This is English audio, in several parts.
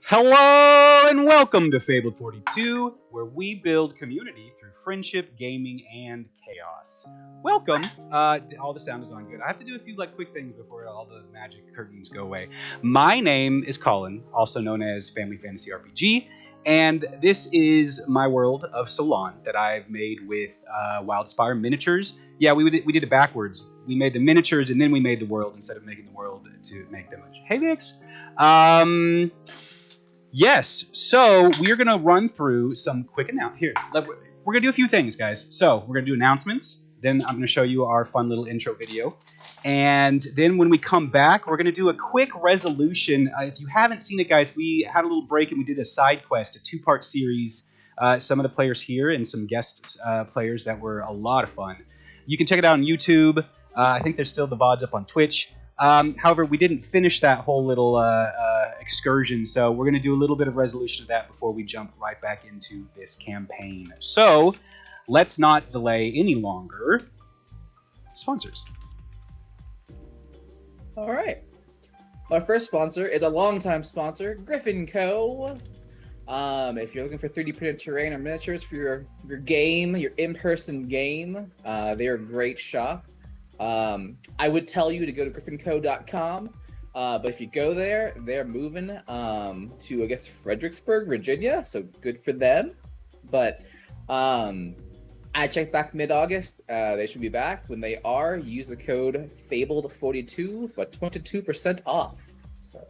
Hello and welcome to Fabled 42, where we build community through friendship, gaming, and chaos. Welcome. All the sound is on good. I have to do a few quick things before all the magic curtains go away. My name is Colin, also known as Family Fantasy RPG, and this is my world of Solon that I've made with Wildspire miniatures. Yeah, we did it backwards. We made the miniatures and then we made the world instead of making the world to make them. Hey, Vix. Yes, so we're going to run through some quick We're going to do a few things, guys. So we're going to do announcements. Then I'm going to show you our fun little intro video. And then when we come back, we're going to do a quick resolution. If you haven't seen it, guys, we had a little break and we did a side quest, a two-part series. Some of the players here and some guest players that were a lot of fun. You can check it out on YouTube. I think there's still the VODs up on Twitch. However, we didn't finish that whole little excursion, so we're going to do a little bit of resolution of that before we jump right back into this campaign. So, let's not delay any longer. Sponsors. All right. Our first sponsor is a longtime sponsor, Griffin Co. If you're looking for 3D printed terrain or miniatures for your game, your in-person game, they're a great shop. I would tell you to go to griffinco.com, but if you go there, they're moving to, I guess, Fredericksburg, Virginia, so good for them. But I checked back mid-August. They should be back. When they are, use the code FABLED42 for 22% off. So.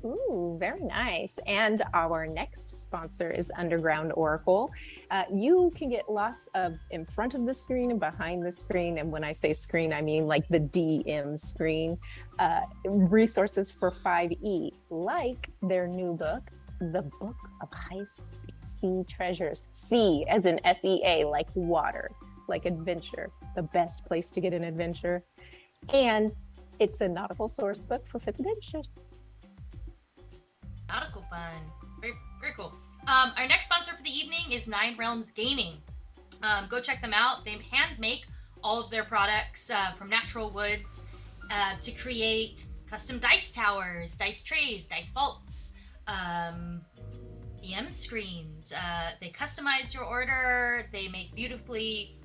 Ooh, very nice. And our next sponsor is Underground Oracle. You can get lots of in front of the screen and behind the screen. And when I say screen, I mean like the DM screen. Resources for 5e, like their new book, The Book of High Sea Treasures. Sea as in SEA, like water, like adventure, the best place to get an adventure. And it's a nautical source book for 5th edition. Nautical fun. Very, very cool. Our next sponsor for the evening is 9 Realms Gaming. Go check them out. They hand make all of their products from natural woods to create custom dice towers, dice trays, dice vaults, DM screens. They customize your order. They make beautifully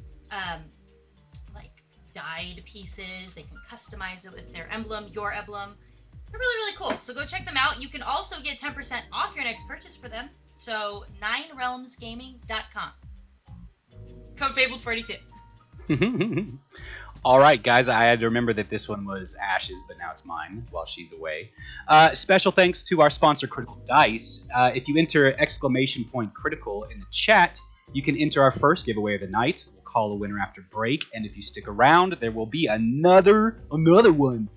dyed pieces. They can customize it with their emblem, your emblem. They're really, really cool. So go check them out. You can also get 10% off your next purchase for them. So 9realmsgaming.com. Code FABLED42. All right, guys, I had to remember that this one was Ash's, but now it's mine while she's away. Special thanks to our sponsor, Critical Dice. If you enter !critical in the chat, you can enter our first giveaway of the night. We'll call a winner after break, and if you stick around, there will be another one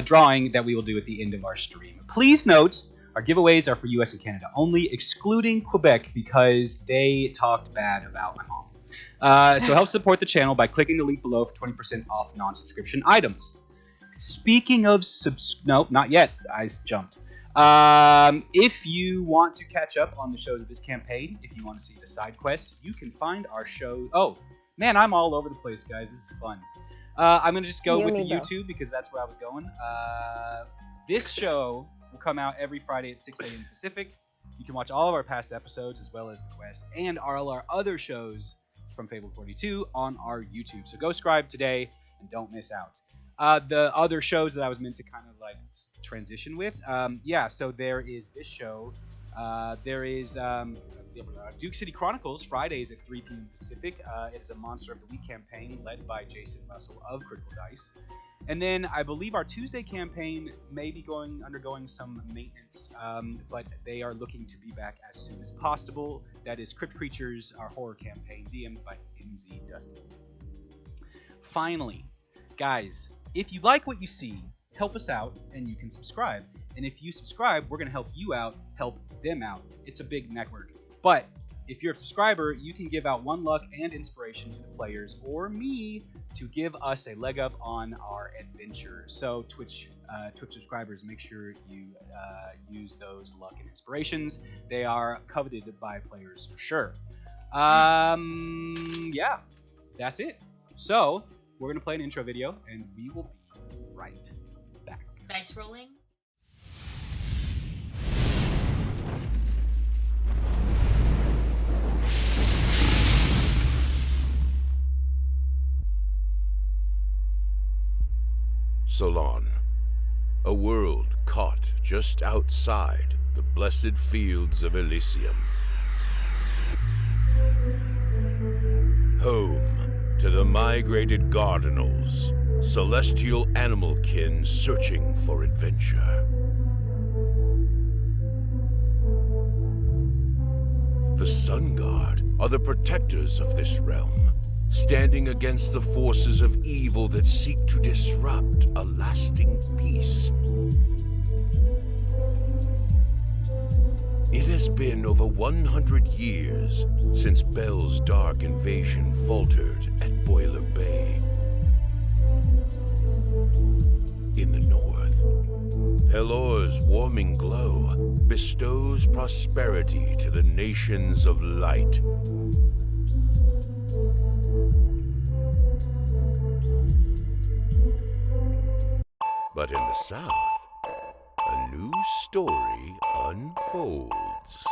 drawing that we will do at the end of our stream. Please note, our giveaways are for US and Canada only, excluding Quebec because they talked bad about my mom. So help support the channel by clicking the link below for 20% off non-subscription items. Speaking of no, not yet. I jumped. If you want to catch up on the shows of this campaign, if you want to see the side quest, you can find our show. Oh, man, I'm all over the place, guys. This is fun. I'm going to just go with the YouTube because that's where I was going. This show will come out every Friday at 6 a.m. Pacific. You can watch all of our past episodes as well as the quest and all our other shows from Fabled 42 on our YouTube. So go subscribe today and don't miss out. The other shows that I was meant to kind of transition with. So there is this show. There is Duke City Chronicles, Fridays at 3 p.m. Pacific. It is a Monster of the Week campaign led by Jason Russell of Critical Dice. And then I believe our Tuesday campaign may be undergoing some maintenance, but they are looking to be back as soon as possible. That is Crypt Creatures, our horror campaign, DM'd by MZ Dusty. Finally, guys, if you like what you see, help us out and you can subscribe. And if you subscribe, we're going to help you out, help them out. It's a big network. But if you're a subscriber, you can give out 1 luck and inspiration to the players or me to give us a leg up on our adventure. So Twitch subscribers, make sure you use those luck and inspirations. They are coveted by players for sure. Yeah, that's it. So we're going to play an intro video and we will be right back. Dice rolling. Solon, a world caught just outside the blessed fields of Elysium. Home to the migrated Gardenals, celestial animal kin searching for adventure. The Sun Guard are the protectors of this realm, standing against the forces of evil that seek to disrupt a lasting peace. It has been over 100 years since Bell's dark invasion faltered at Boiler Bay. In the north, Pelor's warming glow bestows prosperity to the nations of light. But in the south, a new story unfolds.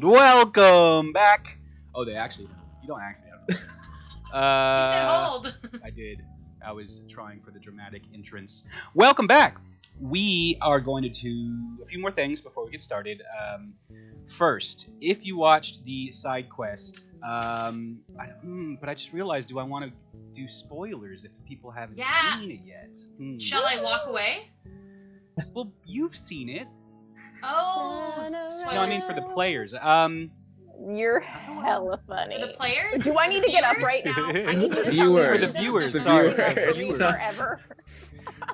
Welcome back. Oh, they actually don't. You don't actually have to. You said hold. I did. I was trying for the dramatic entrance. Welcome back. We are going to do a few more things before we get started. First, if you watched the side quest, but I just realized, do I want to do spoilers if people haven't seen it yet? Shall I walk away? Well, you've seen it. Oh, No, I mean for the players. You're hella funny. For the players? Do I need to get up right now? I need you to tell me Viewers. For the viewers, sorry. viewers. Viewers. Forever.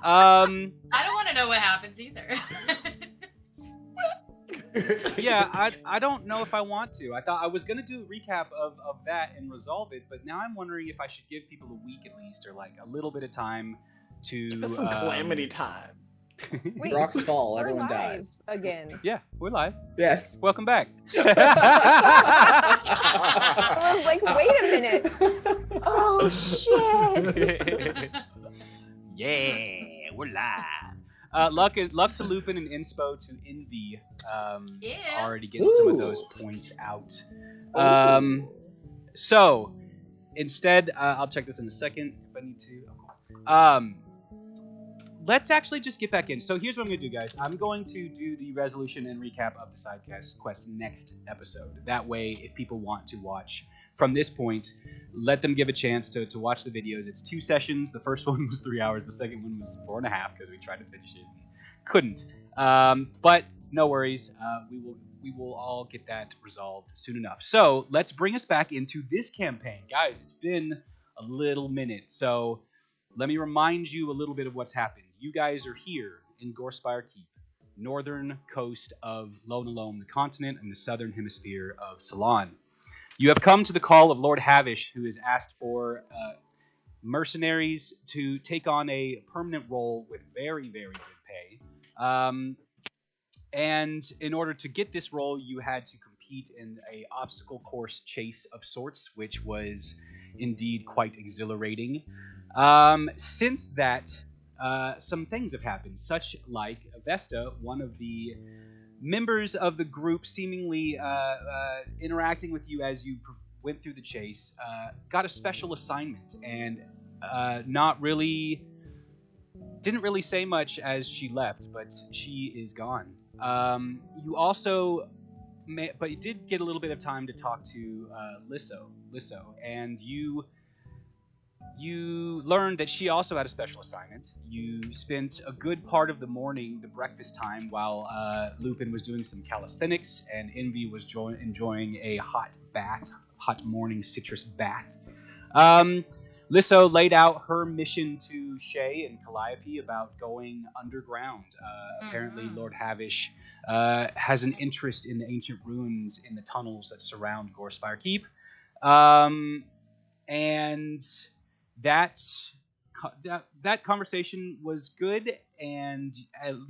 I don't want to know what happens either. Yeah, I don't know if I want to. I thought I was going to do a recap of that and resolve it, but now I'm wondering if I should give people a week at least, or like a little bit of time to... That's some calamity time. Wait, Rocks fall, we're everyone live dies. again. Yeah, we're live. Yes. Welcome back. I was like, wait a minute. Oh shit. Yeah, we're live. Luck to Lupin and Inspo to Envy. Yeah. Already getting some of those points out. So instead, I'll check this in a second if I need to. Oh, cool. Let's actually just get back in. So here's what I'm going to do, guys. I'm going to do the resolution and recap of the side quest next episode. That way, if people want to watch from this point, let them give a chance to watch the videos. It's 2 sessions. The first one was 3 hours. The second one was 4.5 because we tried to finish it and couldn't. But no worries. We will all get that resolved soon enough. So let's bring us back into this campaign. Guys, it's been a little minute. So let me remind you a little bit of what's happened. You guys are here in Gorespire Keep, northern coast of Lonalome, the continent, and the southern hemisphere of Solon. You have come to the call of Lord Havish, who has asked for mercenaries to take on a permanent role with very, very good pay. And in order to get this role, you had to compete in a obstacle course chase of sorts, which was indeed quite exhilarating. Since that, some things have happened, such like Vesta, one of the members of the group, seemingly interacting with you as you went through the chase, got a special assignment and didn't really say much as she left, but she is gone. You also, but you did get a little bit of time to talk to Lisso, and you learned that she also had a special assignment. You spent a good part of the morning, the breakfast time, while Lupin was doing some calisthenics and Envy was enjoying a hot morning citrus bath. Lisso laid out her mission to Shay and Calliope about going underground. Apparently Lord Havish has an interest in the ancient ruins in the tunnels that surround Gorespire Keep. And that conversation was good, and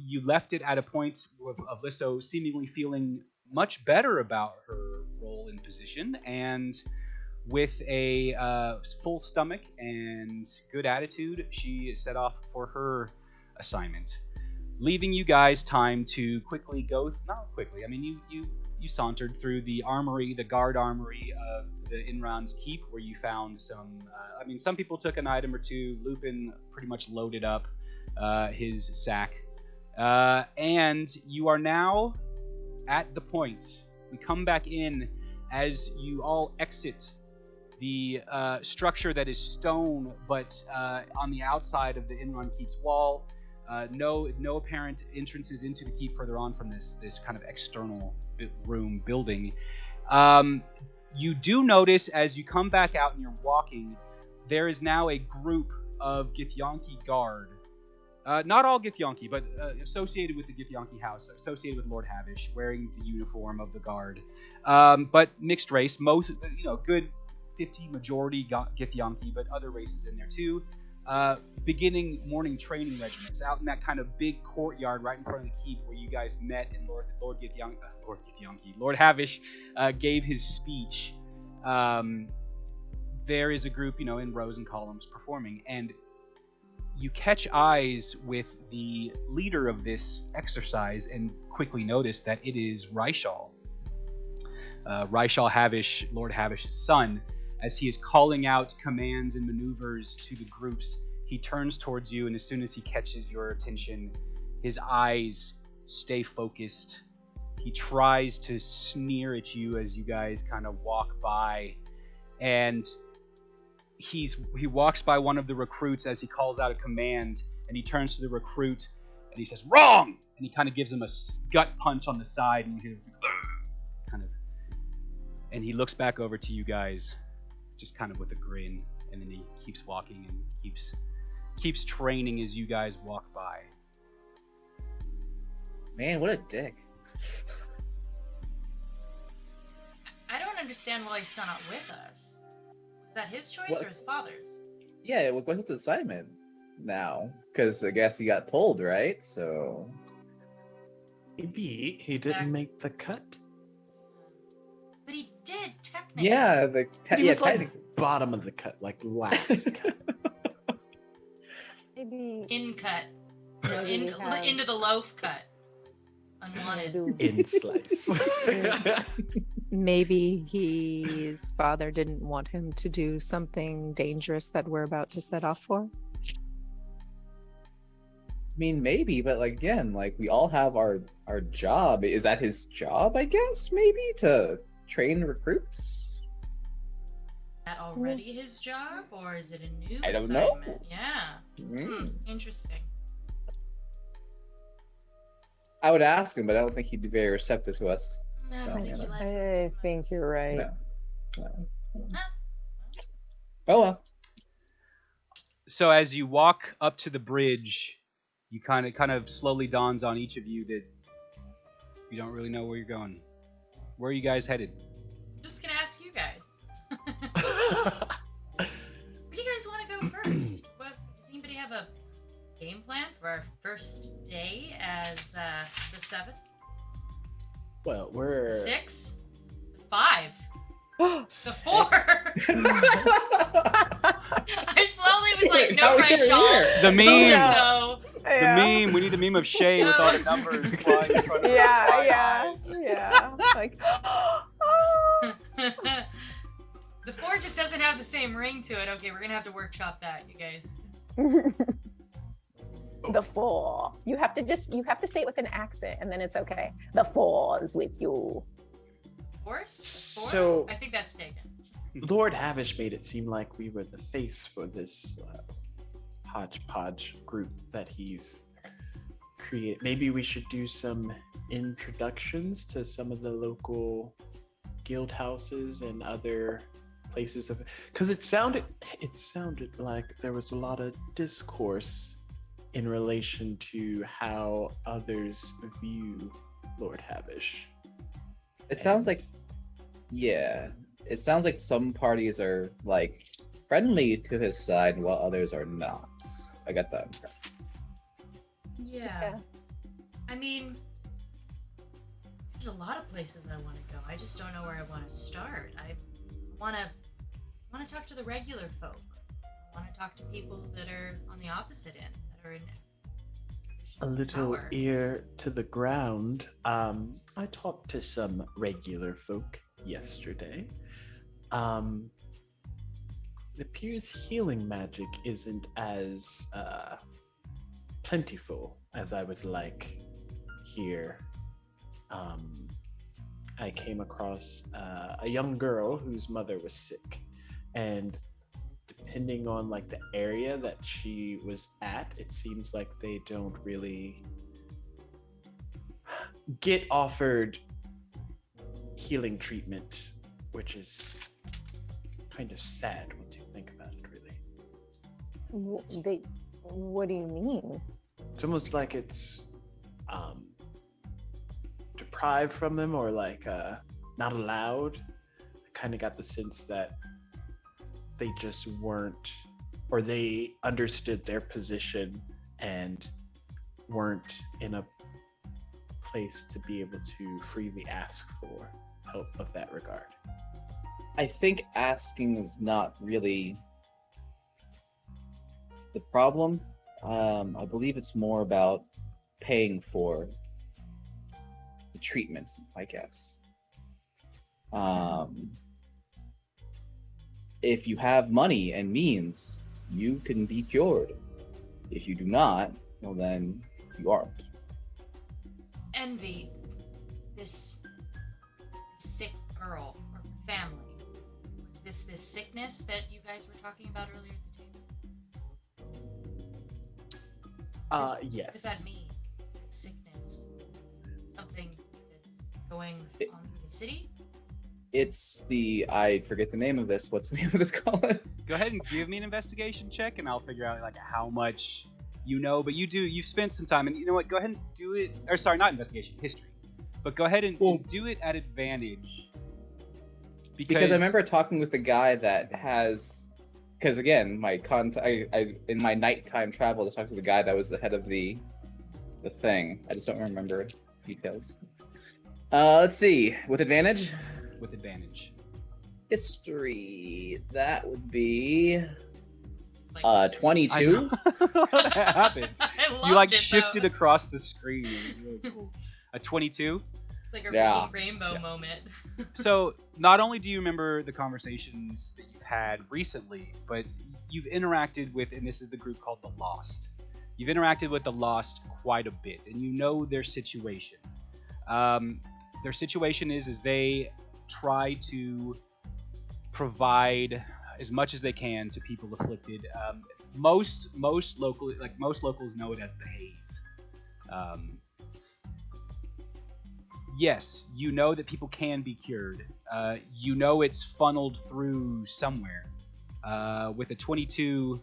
you left it at a point of Lisso seemingly feeling much better about her role and position, and with a full stomach and good attitude, she set off for her assignment, leaving you guys time to quickly go. Not quickly. I mean, you you sauntered through the armory, the guard armory of the Inran's keep, where you found some. Some people took an item or two. Lupin pretty much loaded up his sack, and you are now at the point. We come back in as you all exit the structure that is stone, but on the outside of the Inran Keep's wall. No apparent entrances into the keep further on from this kind of external room building. You do notice as you come back out and you're walking, there is now a group of Githyanki guard. Not all Githyanki, but associated with the Githyanki house, associated with Lord Havish, wearing the uniform of the guard. But mixed race, most, good 50 majority Githyanki, but other races in there too. Beginning morning training regiments out in that kind of big courtyard right in front of the keep where you guys met and Lord Havish gave his speech. There is a group, in rows and columns performing, and you catch eyes with the leader of this exercise and quickly notice that it is Raishal. Raishal Havish, Lord Havish's son. As he is calling out commands and maneuvers to the groups, he turns towards you, and as soon as he catches your attention, his eyes stay focused. He tries to sneer at you as you guys kind of walk by, and he walks by one of the recruits as he calls out a command, and he turns to the recruit, and he says, "Wrong!" And he kind of gives him a gut punch on the side, and you hear kind of, and he looks back over to you guys, just kind of with a grin, and then he keeps walking and keeps training as you guys walk by. Man, what a dick. I don't understand why he's still not with us. Was that his choice or his father's? Yeah, what's his assignment now? Because I guess he got pulled, right? So maybe he didn't make the cut. But he did technically. Yeah, he was like bottom of the cut, like last cut. Maybe In cut. Into the loaf cut. Unwanted. In slice. Maybe his father didn't want him to do something dangerous that we're about to set off for. I mean, maybe, but again, we all have our job. Is that his job? I guess maybe to train recruits. Is that already his job, or is it a new I don't assignment? know. Yeah. Interesting. I would ask him, but I don't think he'd be very receptive to us. No, I So, don't think he yeah. likes I think you're right. No. Huh? Oh well. So as you walk up to the bridge, you kind of slowly dawns on each of you that you don't really know where you're going. Where are you guys headed? Just gonna ask you guys. Where do you guys want to go first? Does anybody have a game plan for our first day as the 7th? Well, we're 6? 5? The 4? I slowly was like, no, How are you Rachel. The meme. So, The meme. We need the meme of Shay with all the numbers flying in front of her eyes. Yeah. Like, the 4 just doesn't have the same ring to it. Okay, we're gonna have to workshop that, you guys. the 4. You have to say it with an accent, and then it's okay. The 4 is with you. Force? 4? So- I think that's taken. Lord Havish made it seem like we were the face for this hodgepodge group that he's created. Maybe we should do some introductions to some of the local guild houses and other places of, because it sounded like there was a lot of discourse in relation to how others view Lord Havish. It sounds like, it sounds like some parties are friendly to his side while others are not. I got that impression. Yeah. I mean, there's a lot of places I want to go. I just don't know where I want to start. I want to talk to the regular folk. I want to talk to people that are on the opposite end, that are in a little power. ear to the ground. I talked to some regular folk yesterday. It appears healing magic isn't as plentiful as I would like here. I came across a young girl whose mother was sick, and depending on like the area that she was at, it seems like they don't really get offered healing treatment, which is kind of sad when you think about it, really. What do you mean? It's almost like it's deprived from them, or like not allowed. I kind of got the sense that they just weren't, or they understood their position and weren't in a place to be able to freely ask for help of that regard. I think asking is not really the problem. I believe it's more about paying for the treatment, I guess. If you have money and means, you can be cured. If you do not, well then you aren't. Envy, this sick girl or family. Was this sickness that you guys were talking about earlier at the table? Yes. What does that mean? Sickness? Something that's going on through the city? It's I forget the name of this. What's the name of this called? Go ahead and give me an investigation check, and I'll figure out like how much you know. But you've spent some time, and you know what? Go ahead and do it. Or sorry, not investigation, history. But go ahead and do it at advantage. Because I remember talking with the guy that has, because again, I in my nighttime travel, I talked to the guy that was the head of the thing. I just don't remember details. Let's see, with advantage. With advantage. History, that would be Like, 22. That happened. I You like loved it, shifted though. across the screen. It was really cool. A 22. It's like a Yeah. freaking rainbow moment. So not only do you remember the conversations that you've had recently, but you've interacted with, and this is the group called the Lost. You've interacted with the Lost quite a bit, and you know their situation. Their situation is they try to provide as much as they can to people afflicted. Most locals know it as the haze. Yes, you know that people can be cured. You know it's funneled through somewhere. With a 22,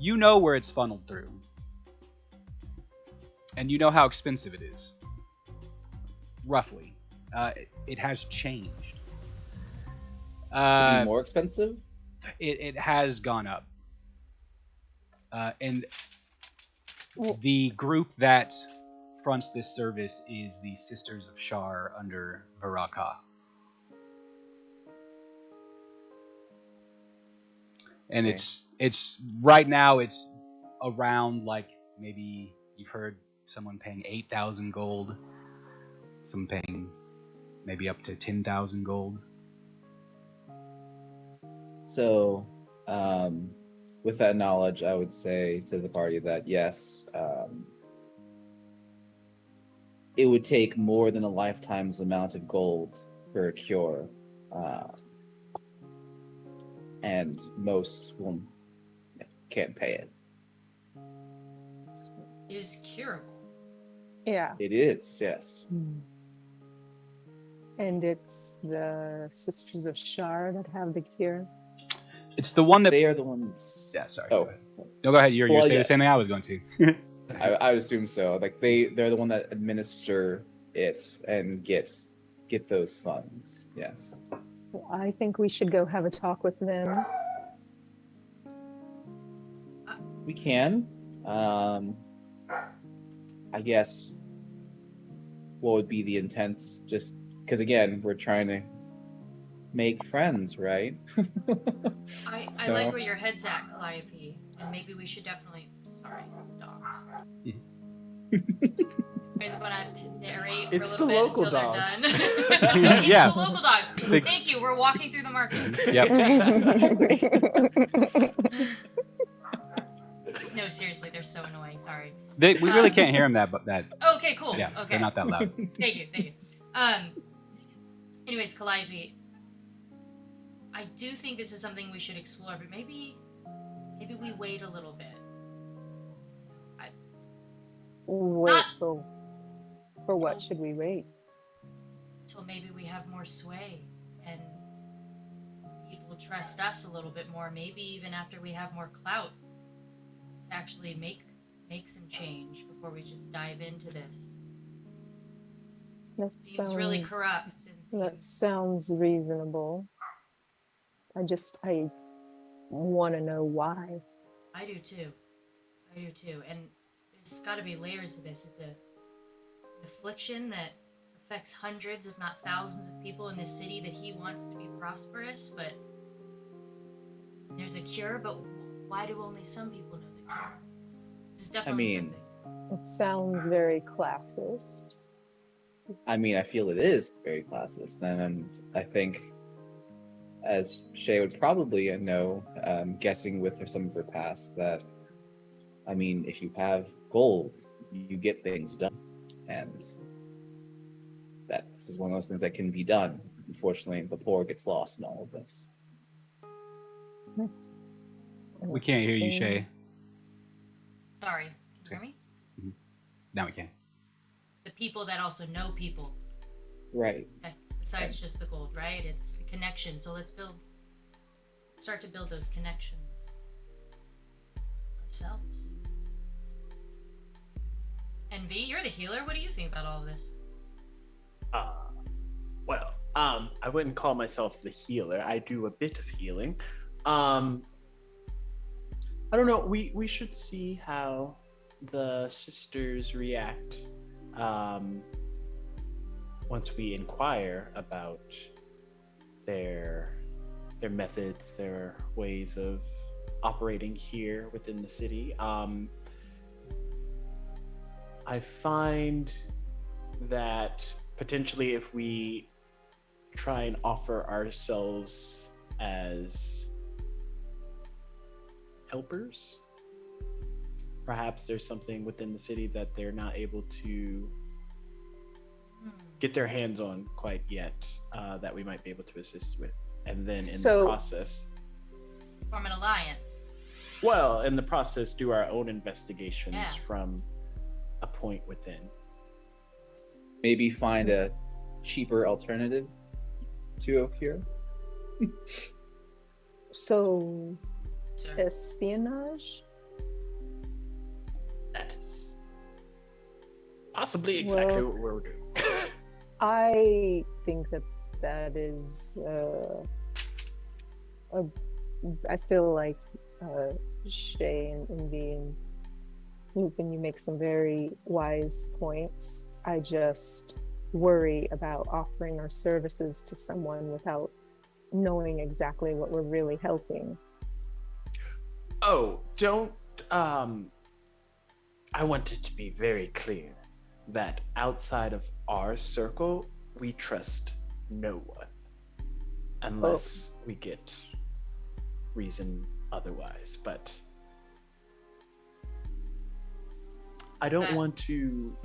you know where it's funneled through. And you know how expensive it is. Roughly. It has changed. More expensive? It has gone up. And the group that fronts this service is the Sisters of Shar under Varaka. And Okay. it's right now it's around, like, maybe you've heard someone paying 8,000 gold, someone paying maybe up to 10,000 gold. So, with that knowledge, I would say to the party that yes, it would take more than a lifetime's amount of gold for a cure, and most can't pay it. Is curable. Yeah. It is, yes. And it's the Sisters of Shar that have the cure. It's the one that... They are the ones. Yeah, sorry. Oh, Go ahead. No, go ahead. You're Well, saying yeah. the same thing I was going to. I would assume so. Like they're the one that administer it and get those funds. Yes. Well, I think we should go have a talk with them. We can. I guess what would be the intent? Just because again, we're trying to make friends, right? I So- like where your head's at, Calliope, and maybe we should definitely Sorry, dogs. Mhm. I just want to narrate It's for a little the bit local until dogs. they're done. It's Yeah. the local dogs. Big- Thank you. We're walking through the market. Yep. No, seriously, they're so annoying. Sorry. We really can't hear them that. Okay, cool. Yeah, Okay. they're not that loud. Thank you. Anyways, Calliope, I do think this is something we should explore, but maybe we wait a little bit. Wait Not- for what should we wait? Till maybe we have more sway and people trust us a little bit more. Maybe even after we have more clout to actually make some change before we just dive into this. That Seems really corrupt. And That seems- sounds reasonable. I want to know why. I do too. And there's got to be layers to this. It's an affliction that affects hundreds, if not thousands, of people in this city that he wants to be prosperous. But there's a cure. But why do only some people know the cure? This is definitely something. It sounds very classist. I mean, I feel it is very classist, and I think, as Shay would probably know, guessing with some of her past, that, I mean, if you have gold, you get things done, and that this is one of those things that can be done. Unfortunately, the poor gets lost in all of this. We can't hear you, Shay. Sorry. Can you hear me? Now we can. The people that also know people. Right. Okay. Besides just the gold, right? It's the connection. So let's start to build those connections ourselves. And V, you're the healer. What do you think about all of this? I wouldn't call myself the healer. I do a bit of healing. I don't know. We should see how the sisters react once we inquire about their methods, their ways of operating here within the city. I find that potentially if we try and offer ourselves as helpers, perhaps there's something within the city that they're not able to get their hands on quite yet, that we might be able to assist with. And then in the process, Form an alliance. in the process, do our own investigations from a point within. Maybe find a cheaper alternative to a cure. So, Sir. espionage? That is possibly exactly what we're doing. I think that is. I feel like Shay and V and you make some very wise points. I just worry about offering our services to someone without knowing exactly what we're really helping. Oh, don't. I want it to be very clear that outside of our circle, we trust no one unless we get reason otherwise. But I don't want to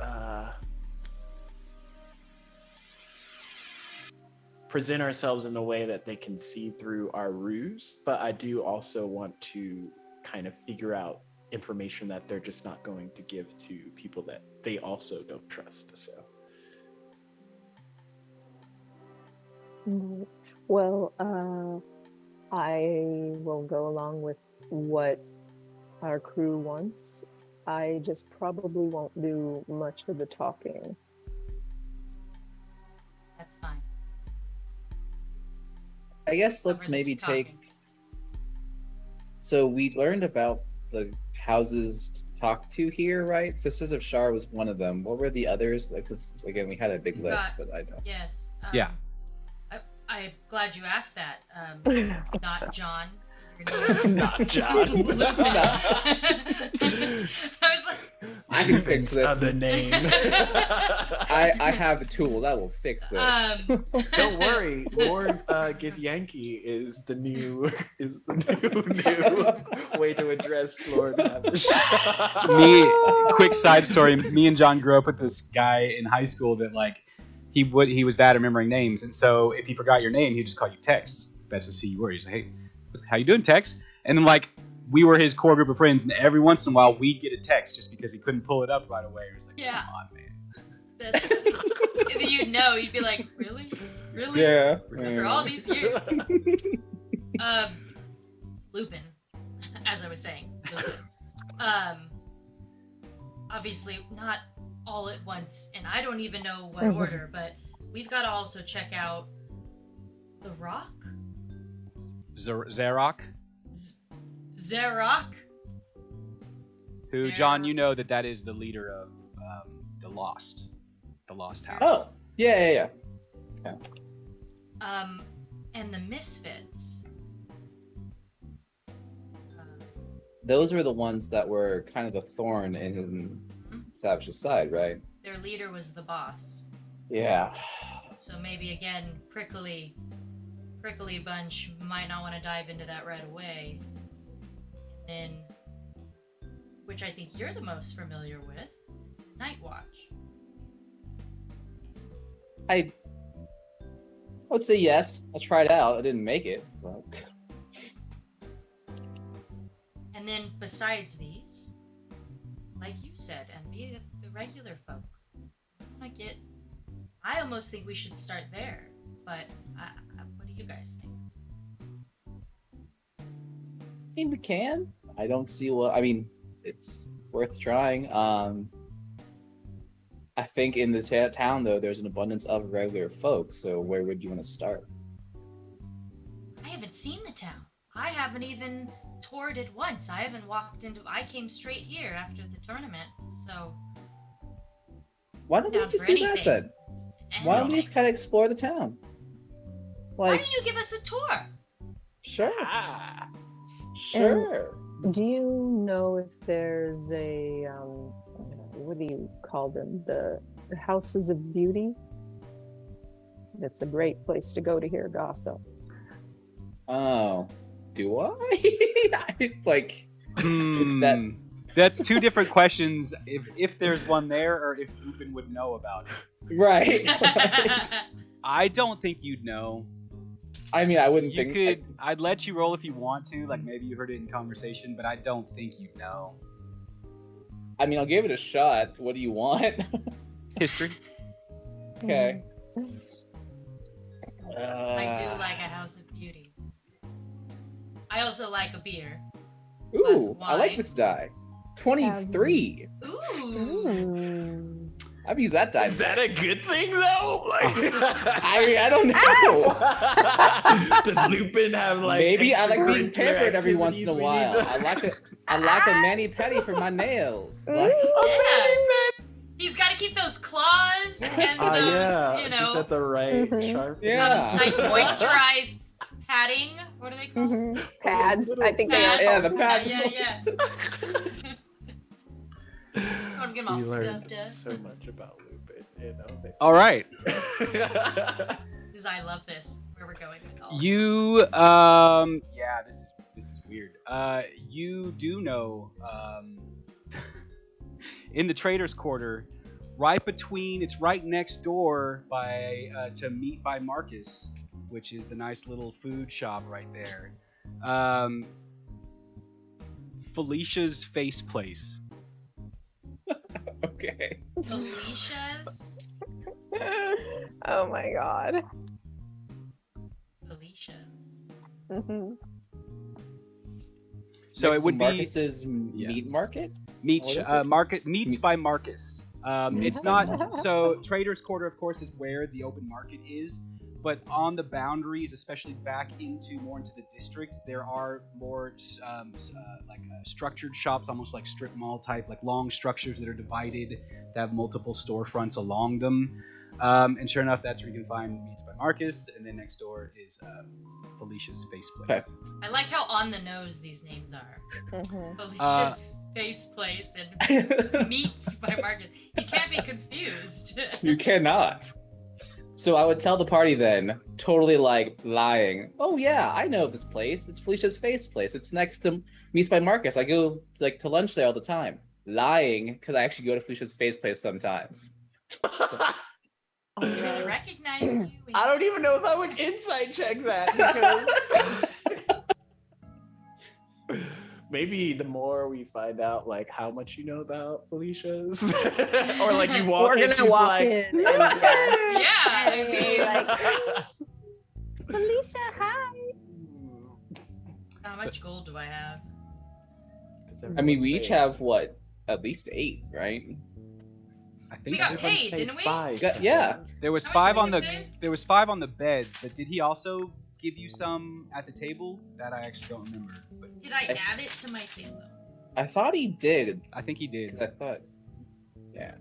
present ourselves in a way that they can see through our ruse, but I do also want to kind of figure out information that they're just not going to give to people that they also don't trust. So well, I will go along with what our crew wants. I just probably won't do much of the talking. That's fine. I guess let's Cover the maybe talking. take. So we learned about the houses to talk to here, right? Sisters of Shar was one of them. What were the others? Because again, we had a big You list, got- but I don't. Yes. Yeah. I'm glad you asked that. Not John. name. Not John. I was like, I can fix this. Other name. I have the tools. I will fix this. Don't worry, Lord Githyanki is the new way to address Lord Lavish. Quick side story. Me and John grew up with this guy in high school that like he was bad at remembering names, and so if he forgot your name, he'd just call you Tex. That's just who you were. He's like, hey, how you doing, Tex? And then like we were his core group of friends, and every once in a while we'd get a text just because he couldn't pull it up right away. It was like, Yeah. come on, man. and then you'd know. You'd be like, really? Yeah. After all these years. Lupin, as I was saying. Lupin. Obviously not all at once, and I don't even know what order, but we've got to also check out the Rock. Zarok, Zarok. who John, you know that is the leader of the Lost House. Oh, yeah. And the Misfits. Those were the ones that were kind of the thorn in Savage's side, right? Their leader was the boss. Yeah. So maybe again, prickly bunch might not want to dive into that right away. And which I think you're the most familiar with, is Night Watch. I would say yes. I tried out. I didn't make it, but And then besides these, like you said, and be the regular folk. I almost think we should start there, but what do you guys think? I mean, we can. I don't see what. I mean, it's worth trying. I think in this town, though, there's an abundance of regular folk. So where would you want to start? I haven't seen the town. I haven't even toured it once. I haven't walked into. I came straight here after the tournament, so. Why don't we Down just for do that anything. then? Why don't we Anything. just kind of explore the town? Why Like, don't you give us a tour? sure, sure. Do you know if there's a what do you call them? The houses of beauty? It's a great place to go to hear gossip. Oh, do I? Like, that. That's two different questions. If there's one there, or if Lupin would know about it. Right. I don't think you'd know. I mean, I wouldn't You think. could. I'd let you roll if you want to. Like maybe you heard it in conversation, but I don't think you'd know. I mean, I'll give it a shot. What do you want? History. Okay. I do like a house of beauty. I also like a beer. Ooh, Glass of I like wine. this die. 23. Ooh. I've used that die. Is that a good thing though? Like, I don't know. does Lupin have like? Maybe I like being extracurricular pampered every once in a activities we while. need to- I like a mani pedi for my nails. Like, Yeah. He's got to keep those claws and those, yeah, you just know, at the right Mhm. sharp. Yeah. nice moisturized padding. What are they called? Mhm. Pads. I think they are. Pads. Yeah, the pads. Yeah. Don't get them all We learned stuffed up. so much about Lupin, you know. All right. Because I love this. Where we're going with all. You yeah, this is weird. You do know in the Traders Quarter, it's right next door to Meat by Marcus, which is the nice little food shop right there. Felicia's Face Place. okay. Felicia's. Oh my god. Felicia's. So Next it to would be Marcus's meat market. Meats What is it? Meats by Marcus. It's not so Traders Quarter, of course, is where the open market is, but on the boundaries, especially back more into the district, there are more structured shops, almost like strip mall type, like long structures that are divided that have multiple storefronts along them. And sure enough, that's where you can find Meats by Marcus, and then next door is Felicia's Face Place. I like how on the nose these names are. Mhm. Felicia's Face Place and Meats by Marcus. You can't be confused. You cannot. So I would tell the party then, totally like lying. Oh yeah, I know this place. It's Felicia's Face Place. It's next to Meats by Marcus. I go like to lunch there all the time. Lying because I actually go to Felicia's Face Place sometimes. So, I recognize you. I don't even know if I would insight check that because maybe the more we find out like how much you know about Felicia's, or like you walk We're in, gonna she's walk like, in. Yeah, I Hey, mean, like, Felicia, hi. how much gold do I have? I mean, we each have what, at least 8, right? I We think got so. paid, didn't we? Yeah. There was How much 5 did on we the get paid? there was 5 on the beds, but did he also give you some at the table? That I actually don't remember. But Did I add it to my thing though? I thought he did. I think he did. 'Cause I thought, yeah.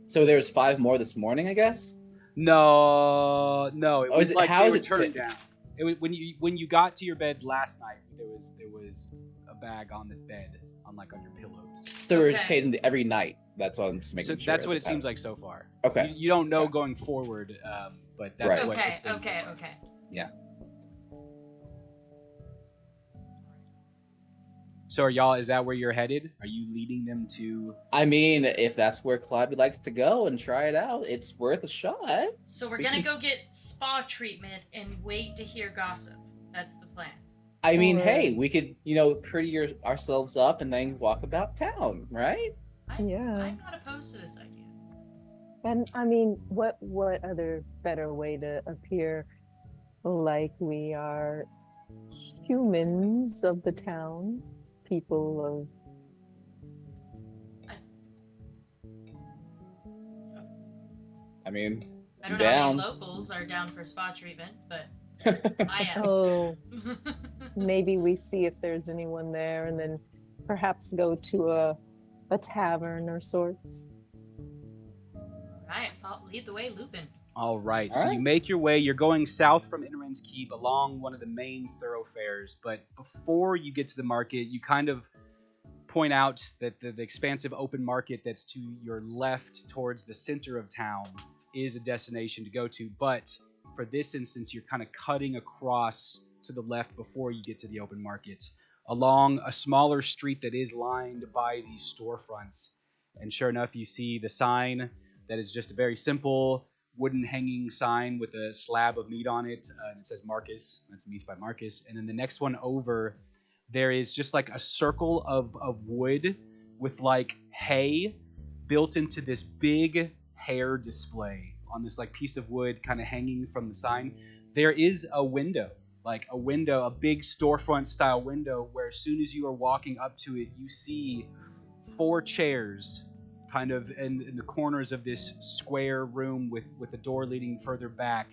So there's 5 more this morning, I guess. No, it Oh, was is it- like how they is were it turned picked? down. It was when you got to your beds last night. There was a bag on the bed, on your pillows. So we're just Okay. paid every night. That's what I'm just making So sure. that's as what a it seems pattern. like so far. Okay. You don't know Okay. going forward, but that's Right. what Okay, it's been so okay, far. okay. So are y'all? Is that where you're headed? Are you leading them to? I mean, if that's where Claudia likes to go and try it out, it's worth a shot. So we're We gonna can- go get spa treatment and wait to hear gossip. That's the plan. I mean, Or- hey, we could, pretty ourselves up and then walk about town, right? Yeah. I'm not opposed to this idea. And I mean, what other better way to appear like we are humans of the town, people I mean, I don't know how down. many locals are down for spa treatment, but I of am. oh, maybe we see if there's anyone there, and then perhaps go to a tavern or sorts. Right, lead the way, Lupin. All right. All So right. you make your way. You're going south from Inneren's Keep along one of the main thoroughfares. But before you get to the market, you kind of point out that the expansive open market that's to your left towards the center of town is a destination to go to. But for this instance, you're kind of cutting across to the left before you get to the open market along a smaller street that is lined by these storefronts. And sure enough, you see the sign that is just a very simple wooden hanging sign with a slab of meat on it, and it says Marcus. That's Meats by Marcus. And then the next one over, there is just like a circle of wood with like hay built into this big hair display on this like piece of wood kind of hanging from the sign. There is a window, a big storefront style window, where as soon as you are walking up to it, you see 4 chairs kind of in the corners of this square room with the door leading further back.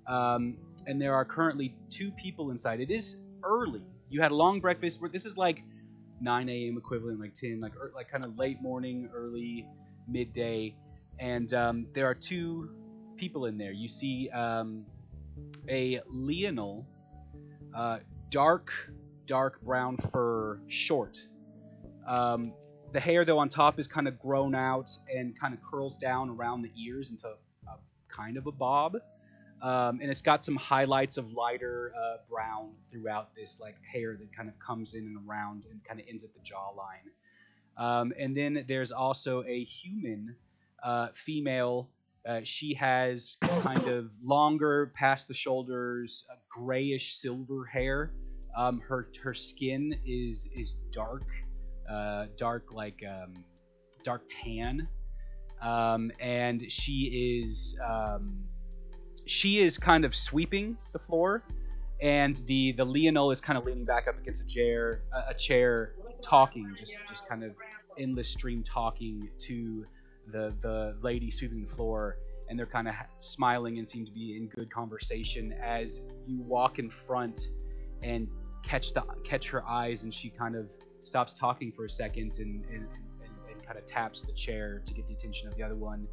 And there are currently 2 people inside. It is early. You had a long breakfast. This is like 9 a.m. equivalent, like 10, like kind of late morning, early midday. And there are 2 people in there. You see a Lionel, dark brown fur, short. The hair, though, on top is kind of grown out and kind of curls down around the ears into kind of a bob. And it's got some highlights of lighter brown throughout this like hair that kind of comes in and around and kind of ends at the jawline. And then there's also a human female. She has kind of longer past the shoulders, grayish silver hair. Her skin is dark. Dark tan, and she is kind of sweeping the floor, and the Lionel is kind of leaning back up against a chair, talking, just kind of endless stream talking to the lady sweeping the floor, and they're kind of smiling and seem to be in good conversation as you walk in front and catch her eyes, and she kind of stops talking for a second and kind of taps the chair to get the attention of the other one.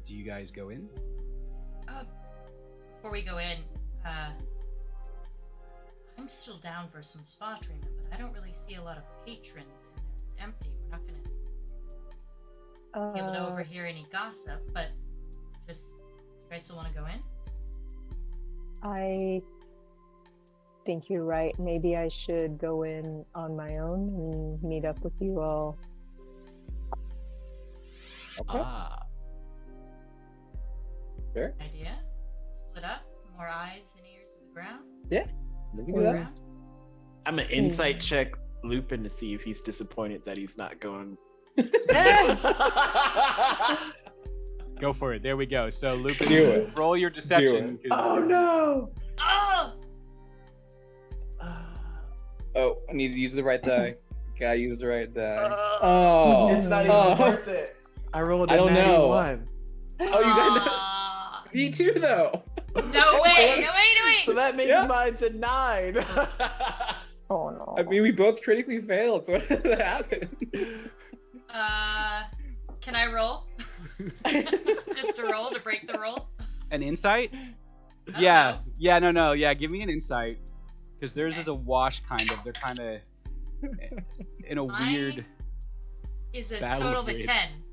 Do you guys go in? Before we go in, I'm still down for some spa treatment, but I don't really see a lot of patrons in there. It's empty. We're not gonna be able to overhear any gossip, but just, you guys still want to go in? I think you're right. Maybe I should go in on my own and meet up with you all. Okay. Sure. Idea? Split up, more eyes and ears to the ground. Yeah. We can do that. Ground. I'm gonna insight check Lupin to see if he's disappointed that he's not going. Go for it. There we go. So Lupin, Do it. roll your deception. 'Cause Oh no! Oh! Oh, I need to use the right die. Gotta use the right die. It's not even worth it. I rolled a I don't natty know. 1. Oh, you got that? Aw. Me too, though. No way! No way! So that makes Yeah. mine to 9. Oh no. I mean, we both critically failed, so what happened? Can I roll? Just a roll to break the roll? An insight? I don't Yeah. know. Yeah. No. Yeah. Give me an insight. Because theirs Okay. is a wash, kind of. They're kind of in a Mine weird. Is a Battle total of a grades. 10.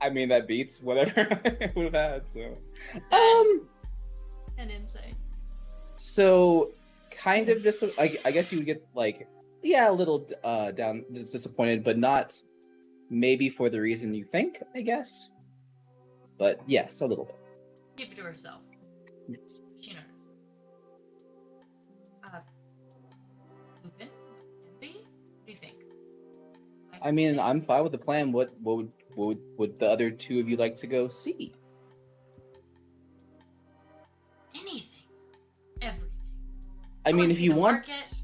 I mean, that beats whatever I would have had, so. An insight. So, kind of just, I guess you would get, like, yeah, a little down, disappointed, but not maybe for the reason you think, I guess. But yes, a little bit. Keep it to herself. Yes. She notices. Lupin? Envy? What do you think? I mean, I'm fine with the plan. What would the other two of you like to go see? Anything. Everything. I mean, wanna if see you the want, market. See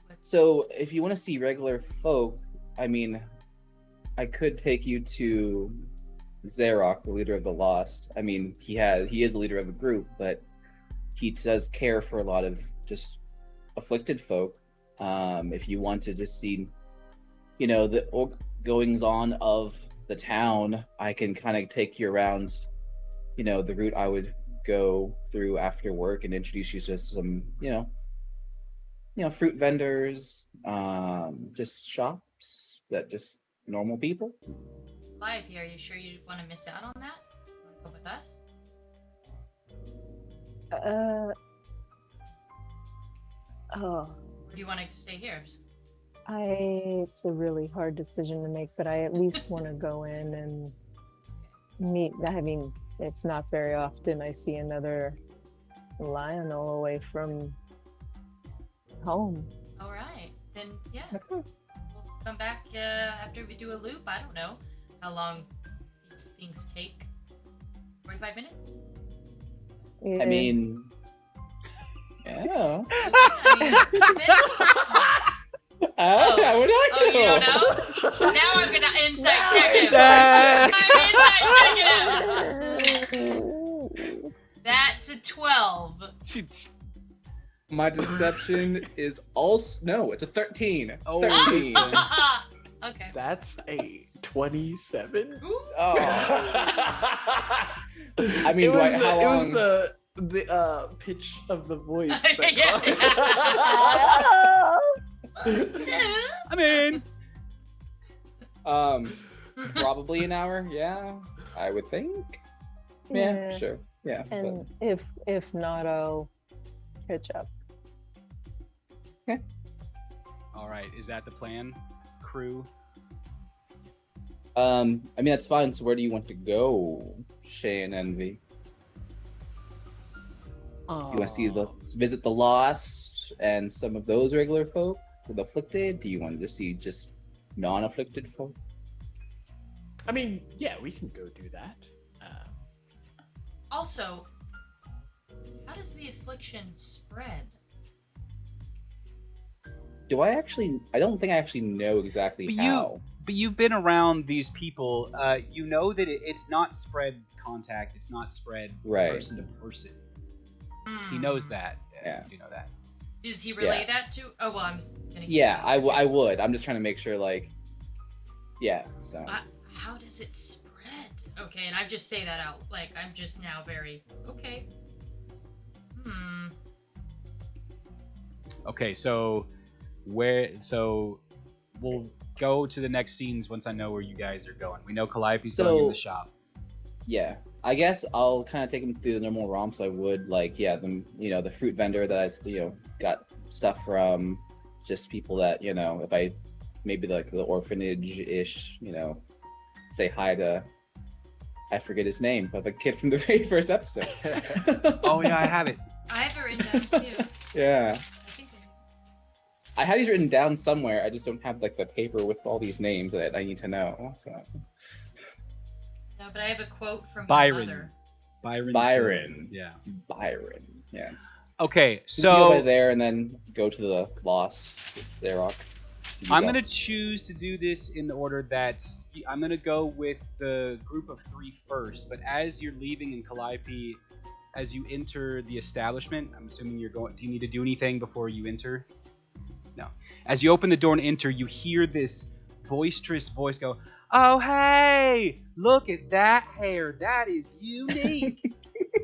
what's so if you want to see regular folk, I mean, I could take you to Zarok, the leader of the Lost. I mean, he is the leader of a group, but he does care for a lot of just afflicted folk. If you wanted to see, the goings on of the town, I can kind of take you around, the route I would go through after work and introduce you to some, fruit vendors, just shops that just normal people. Calliope, are you sure you want to miss out on that? Want to go with us? Oh, Or do you want to stay here? Just it's a really hard decision to make, but I at least want to go in and meet. I mean, it's not very often I see another Lionel away from home. all right. Then yeah, Okay. we'll come back after we do a loop. I don't know how long these things take. 45 minutes? I mean, yeah. I would like Oh, to. you don't know? Now I'm gonna insight check him. I'm insight checking him. That's a 12. My deception is also it's a 13. Oh. 13. Okay. That's a 27. Ooh. Oh. I mean, it was, how long? it was the pitch of the voice. That I mean, Probably an hour. Yeah, I would think. Yeah, sure. Yeah. And if not, I'll catch up. all right. Is that the plan, crew? I mean, that's fine. So where do you want to go, Shay and Envy? You want to visit the Lost and some of those regular folk, the afflicted? Do you want to see just non-afflicted folk? I mean, yeah, we can go do that. Also, how does the affliction spread? I don't think I actually know exactly But how. But you've been around these people. You know that it's not spread contact. It's not spread Right. person to person. He knows that. Yeah. You know that. Does he relay that to? Oh well, I'm just kidding. Yeah, I would. I'm just trying to make sure, like, yeah. So How does it spread? Okay, and I just say that out. Like, I'm just now very, okay. Okay, so we'll go to the next scenes once I know where you guys are going. We know Calliope's going in the shop. Yeah, I guess I'll kind of take them through the normal romps I would, like, the fruit vendor that I, got stuff from, just people that, if I, maybe like the orphanage-ish, say hi to, I forget his name, but the kid from the very first episode. Oh yeah, I have it. I have it written down too. Yeah. I think I have these written down somewhere. I just don't have like the paper with all these names that I need to know. So. No, but I have a quote from Byron. my mother. Byron. Yeah. Byron. Yes. Okay, So go so over there and then go to the Lost Zarok. I'm gonna choose to do this in the order that I'm gonna go with the group of 3 first. But as you're leaving in Calliope, as you enter the establishment, I'm assuming you're going. Do you need to do anything before you enter? No. As you open the door and enter, you hear this boisterous voice go, "Oh hey, look at that hair. That is unique."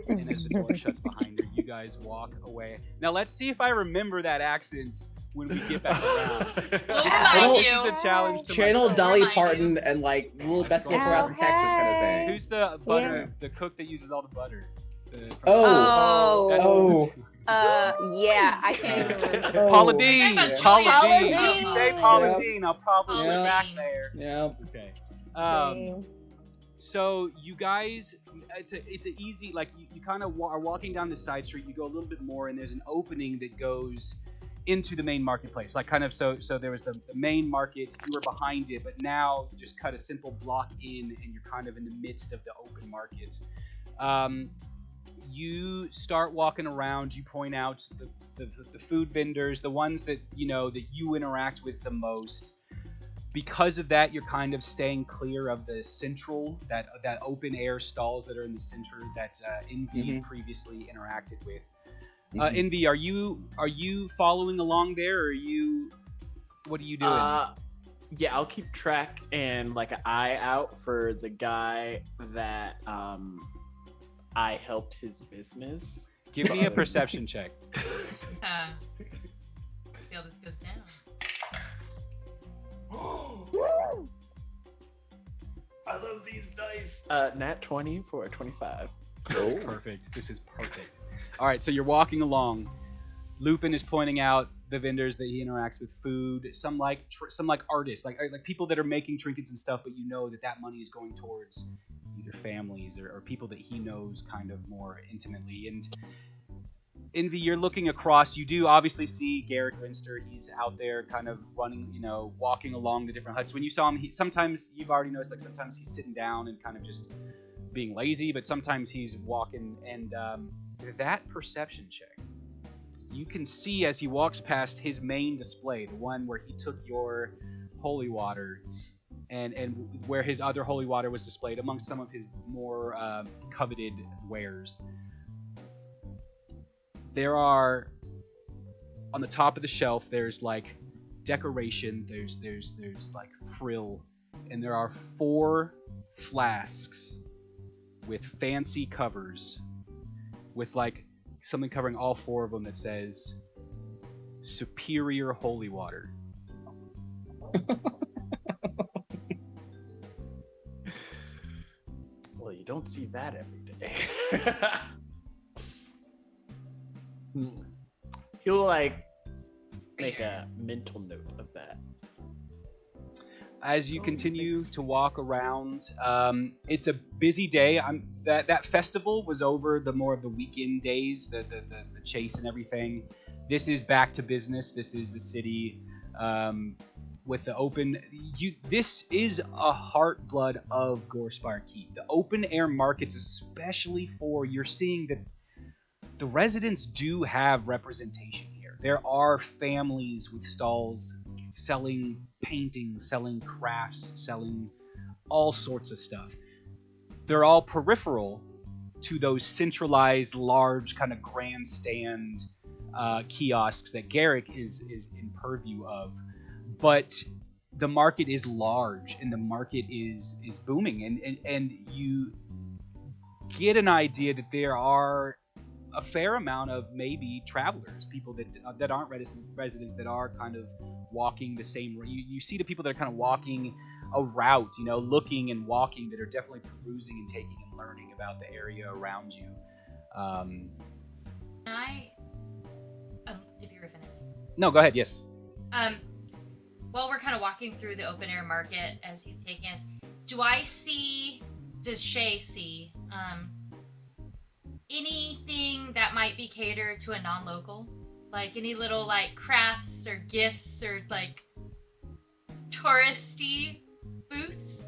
And as the door shuts behind her, you guys walk away. Now let's see if I remember that accent when we get back around. We'll Channel- remind This you. is a challenge to Channel myself. Dolly Remind Parton you. and like little best little house in Texas kind of thing. Who's the butter? The cook that uses all the butter. Oh. That's- Oh. Yeah, I can't even remember. Oh. Paula Deen. Talking about Paula Julia Deen. Roberts. You say Paula Yep. Deen, I'll probably Paula be back Deen. there. Yeah. Okay. Dang. So you guys, it's a easy, like you kind of are walking down the side street. You go a little bit more, and there's an opening that goes into the main marketplace. Like kind of so there was the main market. You were behind it, but now you just cut a simple block in, and you're kind of in the midst of the open market. You start walking around. You point out the food vendors, the ones that that you interact with the most. Because of that, you're kind of staying clear of the central, that open air stalls that are in the center that Envy previously interacted with. Envy, are you following along there, or what are you doing? Yeah, I'll keep track and like an eye out for the guy that I helped his business. Give me a perception check. See how this goes down. I love these dice. Nat 20 for a 25. This is perfect. This is perfect. All right, so you're walking along. Lupin is pointing out the vendors that he interacts with, food, some like artists, like people that are making trinkets and stuff, but that money is going towards either families or people that he knows kind of more intimately. And Envy, you're looking across. You do obviously see Garrick Winster. He's out there kind of running, walking along the different huts. When you saw him, sometimes you've already noticed, like sometimes he's sitting down and kind of just being lazy, but sometimes he's walking. And that perception check, you can see as he walks past his main display, the one where he took your holy water and where his other holy water was displayed amongst some of his more coveted wares. There are, on the top of the shelf, there's like decoration, there's like frill, and there are 4 flasks with fancy covers with like something covering all 4 of them that says superior holy water. Well, you don't see that every day. He'll like make a mental note of that. As you continue to walk around, it's a busy day. That festival was over the more of the weekend days, the chase and everything. This is back to business. This is the city with the open. This is a heartblood of Gorespire Keep. The open air markets, especially you're seeing that the residents do have representation here. There are families with stalls selling paintings, selling crafts, selling all sorts of stuff. They're all peripheral to those centralized, large, kind of grandstand kiosks that Garrick is in purview of. But the market is large and the market is booming, and you get an idea that there are a fair amount of maybe travelers, people that aren't residents that are kind of walking the same. You see the people that are kind of walking a route, looking and walking, that are definitely perusing and taking and learning about the area around you. If you're finished. No, go ahead. Yes. While we're kind of walking through the open air market as he's taking us, does Shay see anything that might be catered to a non-local? Like any little like crafts or gifts or like touristy booths?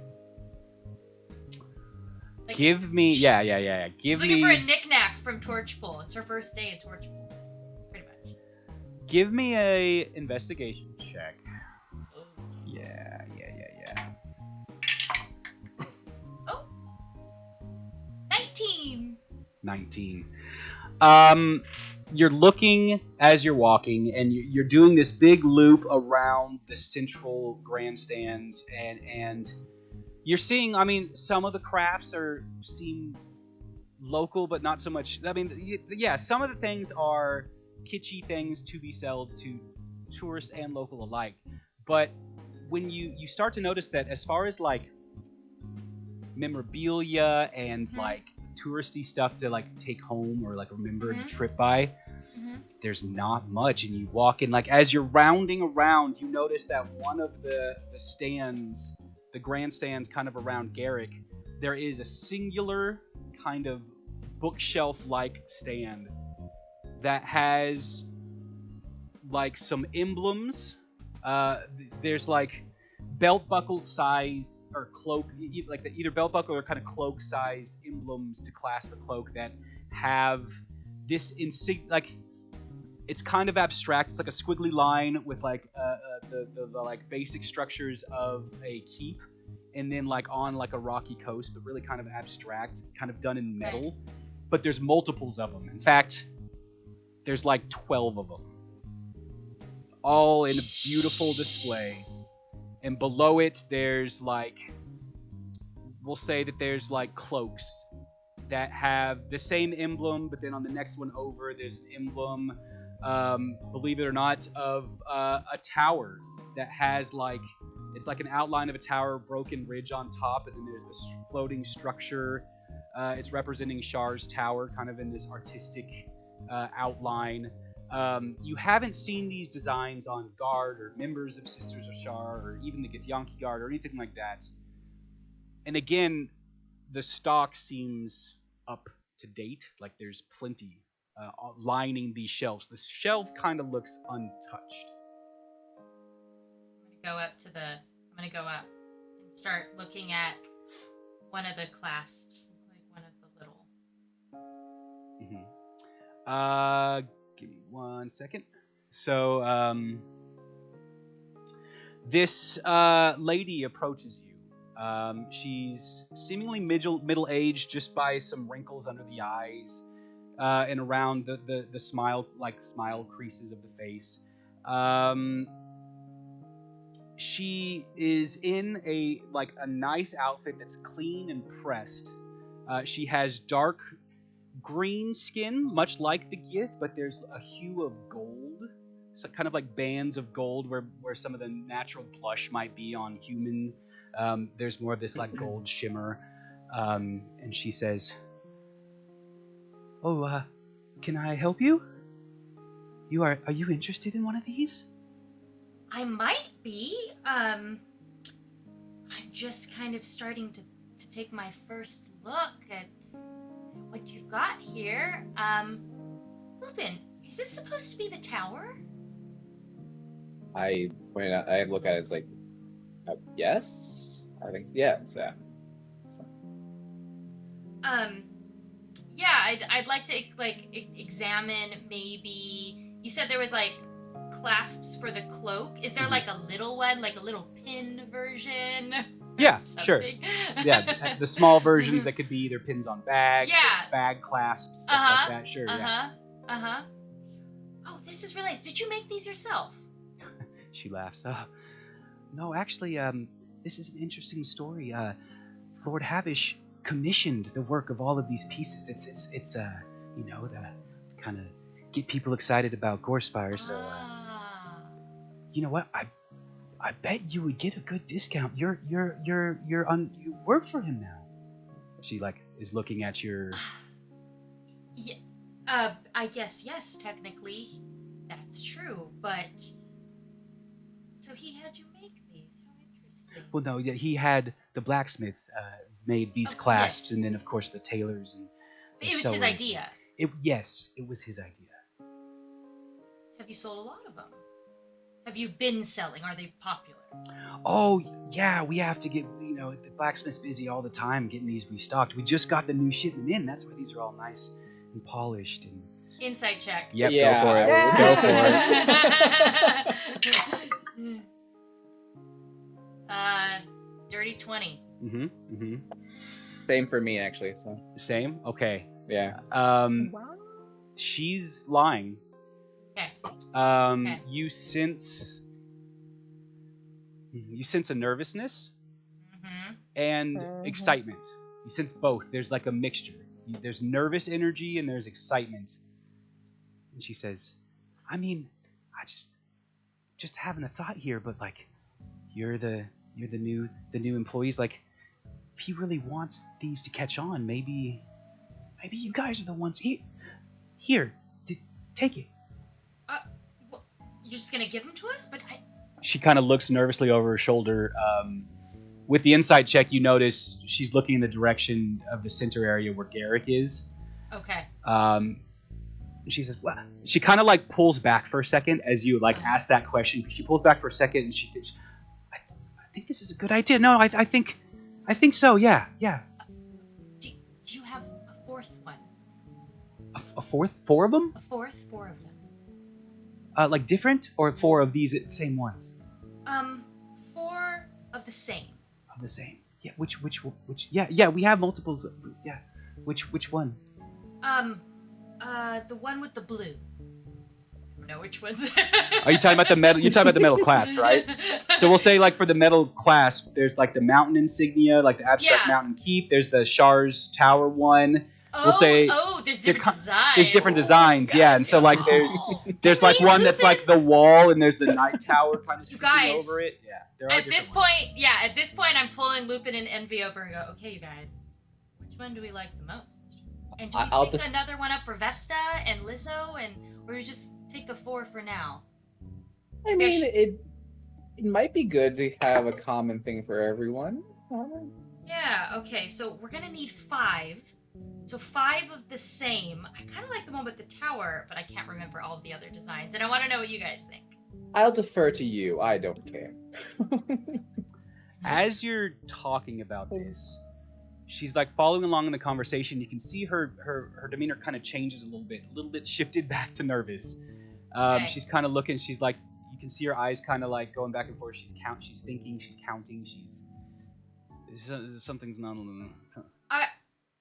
Like, Give me, yeah. She's looking for a knick-knack from Torchpool. It's her first day at Torchpool, pretty much. Give me a investigation check. Oh. Yeah. Oh. 19. 19. You're looking as you're walking, and you're doing this big loop around the central grandstands, and you're seeing, some of the crafts seem local, but not so much. Some of the things are kitschy things to be sold to tourists and local alike. But when you start to notice that, as far as like memorabilia and like touristy stuff to like take home or like remember the trip by, there's not much. And you walk in, like as you're rounding around, you notice that one of the stands, the grandstands kind of around Garrick, there is a singular kind of bookshelf-like stand that has like some emblems. There's like belt buckle sized or cloak, like either belt buckle or kind of cloak sized emblems to clasp a cloak that have this like it's kind of abstract. It's like a squiggly line with like the like basic structures of a keep, and then like on like a rocky coast, but really kind of abstract, kind of done in metal. But there's multiples of them. In fact, there's like 12 of them, all in a beautiful display. And below it, there's like, we'll say that there's like cloaks that have the same emblem, but then on the next one over, there's an emblem, believe it or not, of a tower that has like, it's like an outline of a tower, broken ridge on top, and then there's this floating structure. It's representing Shar's tower, kind of in this artistic outline. You haven't seen these designs on Guard or members of Sisters of Shar or even the Githyanki Guard or anything like that. And again, the stock seems up to date. Like there's plenty lining these shelves. The shelf kind of looks untouched. I'm gonna go up and start looking at one of the clasps, like one of the little. Give me 1 second. So, this lady approaches you. She's seemingly middle-aged, just by some wrinkles under the eyes, and around the smile creases of the face. She is in a nice outfit that's clean and pressed. She has dark green skin, much like the Gith, but there's a hue of gold, so kind of like bands of gold where some of the natural blush might be on human. There's more of this like gold shimmer, and she says, "Oh, can I help you? Are you interested in one of these?" I might be. I'm just kind of starting to take my first look at what you've got here. Lupin, is this supposed to be the tower? I point out. I look at it. It's like, yes, I think so. Yeah. So. Yeah. I'd like to examine. Maybe you said there was like clasps for the cloak. Is there like a little one, like a little pin version? Yeah, sure. Yeah, the small versions that could be either pins on bags, or bag clasps, stuff like that. Sure. Oh, this is really nice. Did you make these yourself? She laughs. No, actually, this is an interesting story. Lord Havish commissioned the work of all of these pieces. It's you know, to kind of get people excited about Gorespire. So, Ah. you know what? I bet you would get a good discount. You work for him now. She like is looking at your. Yeah. I guess yes, technically, that's true. But so he had you make these. How interesting. Well, no, yeah, he had the blacksmith made these Oh, clasps, yes. and then of course the tailors and. It was his sewers. idea. Yes, it was his idea. Have you sold a lot of them? Have you been selling? Are they popular? Oh yeah, we have to get the blacksmith's busy all the time getting these restocked. We just got the new shipment in. That's why these are all nice and polished and. Insight check. Yep, Yeah, go for it. go for it. Dirty 20. Mm-hmm. Same for me, actually. So Same. Okay. yeah. Wow. She's lying. Okay. Okay. You sense a nervousness Mm-hmm. and Mhm. excitement. You sense both. There's like a mixture. There's nervous energy and there's excitement. And she says, I mean, I just having a thought here, but like you're the new employees. Like if he really wants these to catch on, maybe you guys are the ones. Here, take it. Well, you're just gonna give them to us? But She kind of looks nervously over her shoulder. With the inside check, you notice she's looking in the direction of the center area where Garrick is. okay. She says, well, she kind of like pulls back for a second as you like ask that question. She pulls back for a second and she thinks, I think this is a good idea. No, I think so. Yeah. Do you have a fourth one? A fourth? Four of them? Four of them. Like different or four of these same ones? Four of the same. Of the same. Yeah. Which? Yeah. We have multiples. Yeah. Which one? The one with the blue. I don't know which one's. Are you talking about the metal? You're talking about the metal clasp, right? So we'll say like for the metal clasp, there's like the mountain insignia, like the abstract mountain keep. There's the Shars Tower one. We'll say there's different designs. There's different designs, yeah. And so like there's like one that's like the wall, and there's the night tower kind of sticking over it. Yeah. There are At this point, I'm pulling Lupin and Envy over and go, okay, you guys, which one do we like the most? And do we pick another one up for Vesta and Lizzo, or you just take the four for now? I mean, it might be good to have a common thing for everyone. Yeah. Okay. So we're gonna need 5. So 5 of the same. I kind of like the one with the tower, but I can't remember all of the other designs, and I want to know what you guys think. I'll defer to you. I don't care. As you're talking about this, she's like following along in the conversation. You can see her demeanor kind of changes a little bit shifted back to nervous. Okay. She's kind of looking. She's like, you can see her eyes kind of like going back and forth. She's thinking. She's counting. Something's not.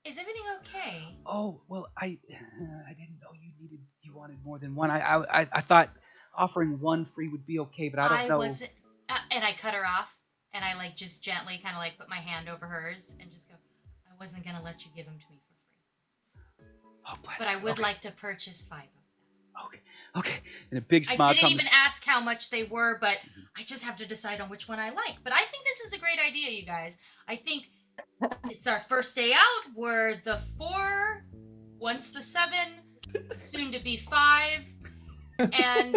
Is everything okay? Oh well, I didn't know you wanted more than one. I thought offering one free would be okay, but I don't know. Wasn't, and I cut her off, and I like just gently kind of like put my hand over hers and just go, I wasn't gonna let you give them to me for free. Oh bless. But I would okay. like to purchase 5 of them. Okay. And a big smile I didn't comes. even ask how much they were, but I just have to decide on which one I like. But I think this is a great idea, you guys. I think it's our first day out. We're the 4, once the 7, soon to be 5, and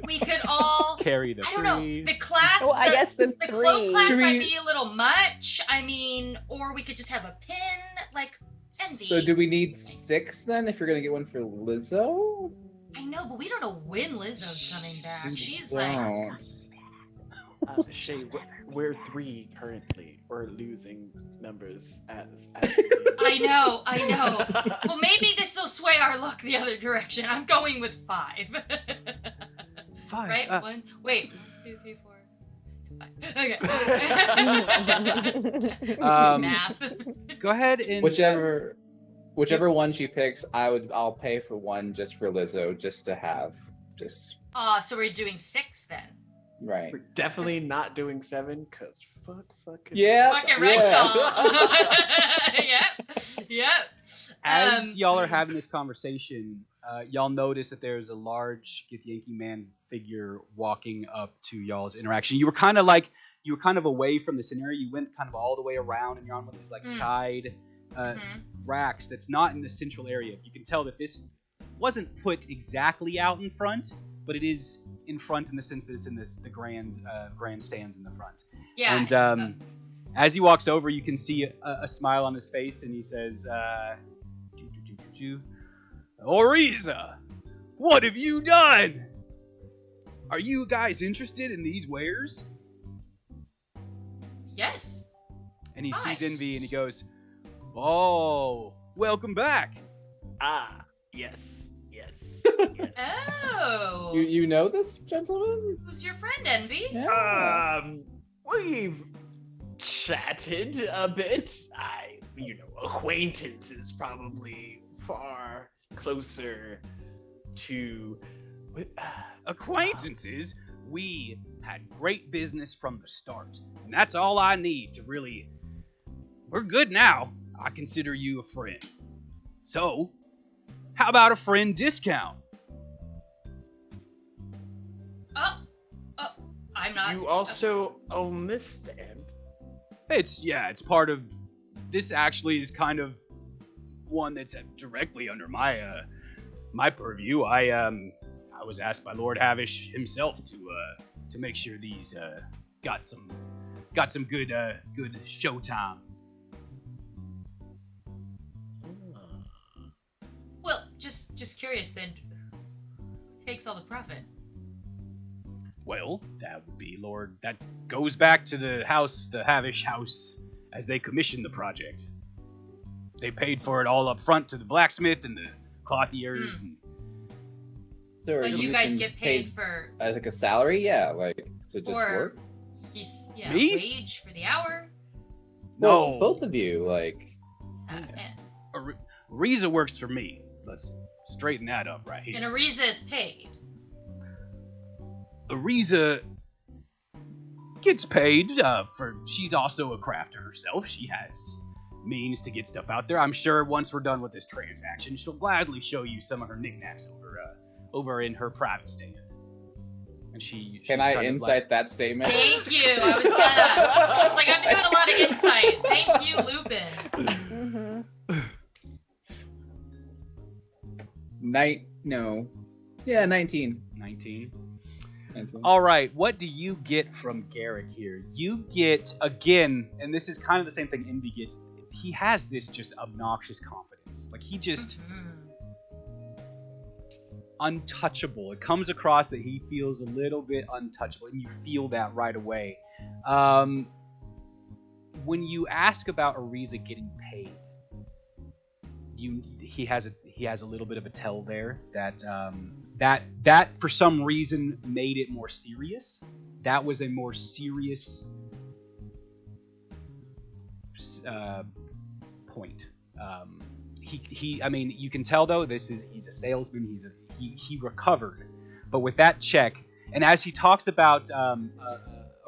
we could all carry the. I don't know. The class. I guess the the cloak 3. class might be a little much. I mean, or we could just have a pin, like Envy. So do we need 6 then? If you're gonna get one for Lizzo? I know, but we don't know when Lizzo's coming back. She's Don't. Shay, we're 3 currently. We're losing numbers as I know. Well, maybe this will sway our luck the other direction. I'm going with 5. 5. Right? 1. Wait. 1, 2, 3, 4. 5. Okay. Math. Go ahead and Whichever one she picks, I'll pay for one just for Lizzo, just to have. So we're doing 6 then. Right. We're definitely not doing 7 because fucking. Yeah. Fucking right, yeah. y'all. Yep. As y'all are having this conversation, y'all notice that there's a large Githyanki man figure walking up to y'all's interaction. You were kind of away from the scenario. You went kind of all the way around, and you're on one of these side racks that's not in the central area. You can tell that this wasn't put exactly out in front, but it is in front in the sense that it's in the grandstands in the front. Yeah. And as he walks over, you can see a smile on his face, and he says, Oriza, what have you done? Are you guys interested in these wares? Yes. And he Hi. sees Envy, and he goes, oh, welcome back. Ah, yes. Oh. You know this gentleman? Who's your friend, Envy? Yeah. We've chatted a bit. Acquaintance is probably far closer to. Acquaintances, we had great business from the start, and that's all I need to really. We're good now. I consider you a friend. So, how about a friend discount? I'm not. You also own this stand. It's part of. This actually is kind of one that's directly under my purview. I was asked by Lord Havish himself to make sure these got some good showtime. Well, just curious then. Who takes all the profit? Well, that would be Lord. That goes back to the Havish house, as they commissioned the project. They paid for it all up front to the blacksmith and the clothiers. And So are But you guys getting get paid for as like a salary? Yeah, like to just Or- work. Me? wage for the hour. no, Well, both of you, like. Riza works for me. Let's straighten that up right here. And Ariza is paid. Ariza gets paid for. She's also a crafter herself. She has means to get stuff out there. I'm sure once we're done with this transaction, she'll gladly show you some of her knickknacks over in her private stand. And she's Can I kind of insight that statement? Thank you. I was gonna. It's like I've been doing a lot of insight. Thank you, Lupin. No. Yeah, 19. 19. 19. All right, what do you get from Garrick here? You get, again, and this is kind of the same thing Envy gets. He has this just obnoxious confidence. Like, he just untouchable. It comes across that he feels a little bit untouchable, and you feel that right away. When you ask about Ariza getting paid, he has a little bit of a tell there that for some reason made it more serious. That was a more serious point. I mean, you can tell though he's a salesman. He recovered, but with that check, and as he talks about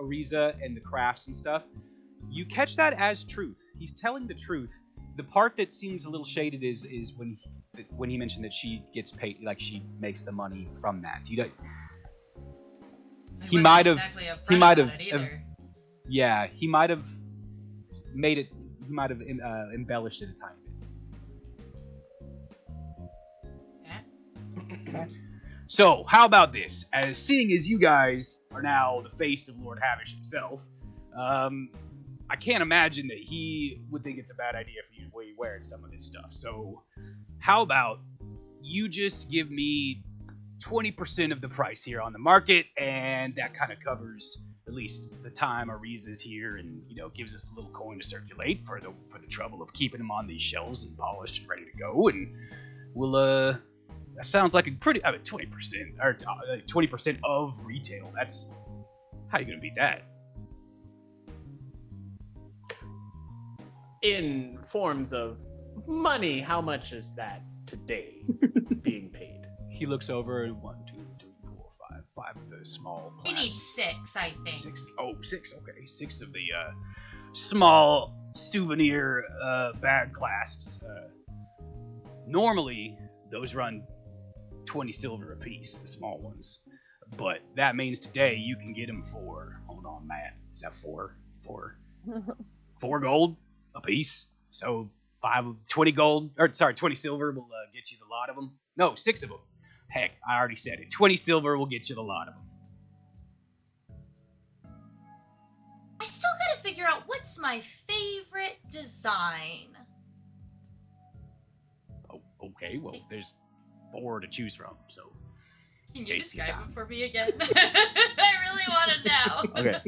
Ariza and the crafts and stuff, you catch that as truth. He's telling the truth. The part that seems a little shaded is when he mentioned that she gets paid, like she makes the money from that. He might have made it. He might have embellished it a tiny bit. So, how about this? As seeing as you guys are now the face of Lord Havish himself, I can't imagine that he would think it's a bad idea for you to be wearing some of this stuff. So, how about you just give me 20% of the price here on the market, and that kind of covers at least the time Ariza's here, and gives us a little coin to circulate for the trouble of keeping them on these shelves and polished and ready to go. And we'll that sounds like a pretty 20% or 20% of retail. That's how you gonna beat that? In forms of money, how much is that today being paid? He looks over and 1, 2, 3, 4, 5, 5 of the small We clasps. need 6, I think. 6. Oh, 6. Okay, 6 of the small souvenir bag clasps. Normally, those run 20 silver apiece, the small ones. But that means today you can get them for, hold on, math. Is that 4? 4 gold a piece. So 20 gold, or sorry, 20 silver will get you the lot of them. No, 6 of them. Heck, I already said it. 20 silver will get you the lot of them. I still gotta figure out what's my favorite design. Oh, okay, well, there's 4 to choose from, so. Can you Take your describe time. it for me again? I really want to know. Okay.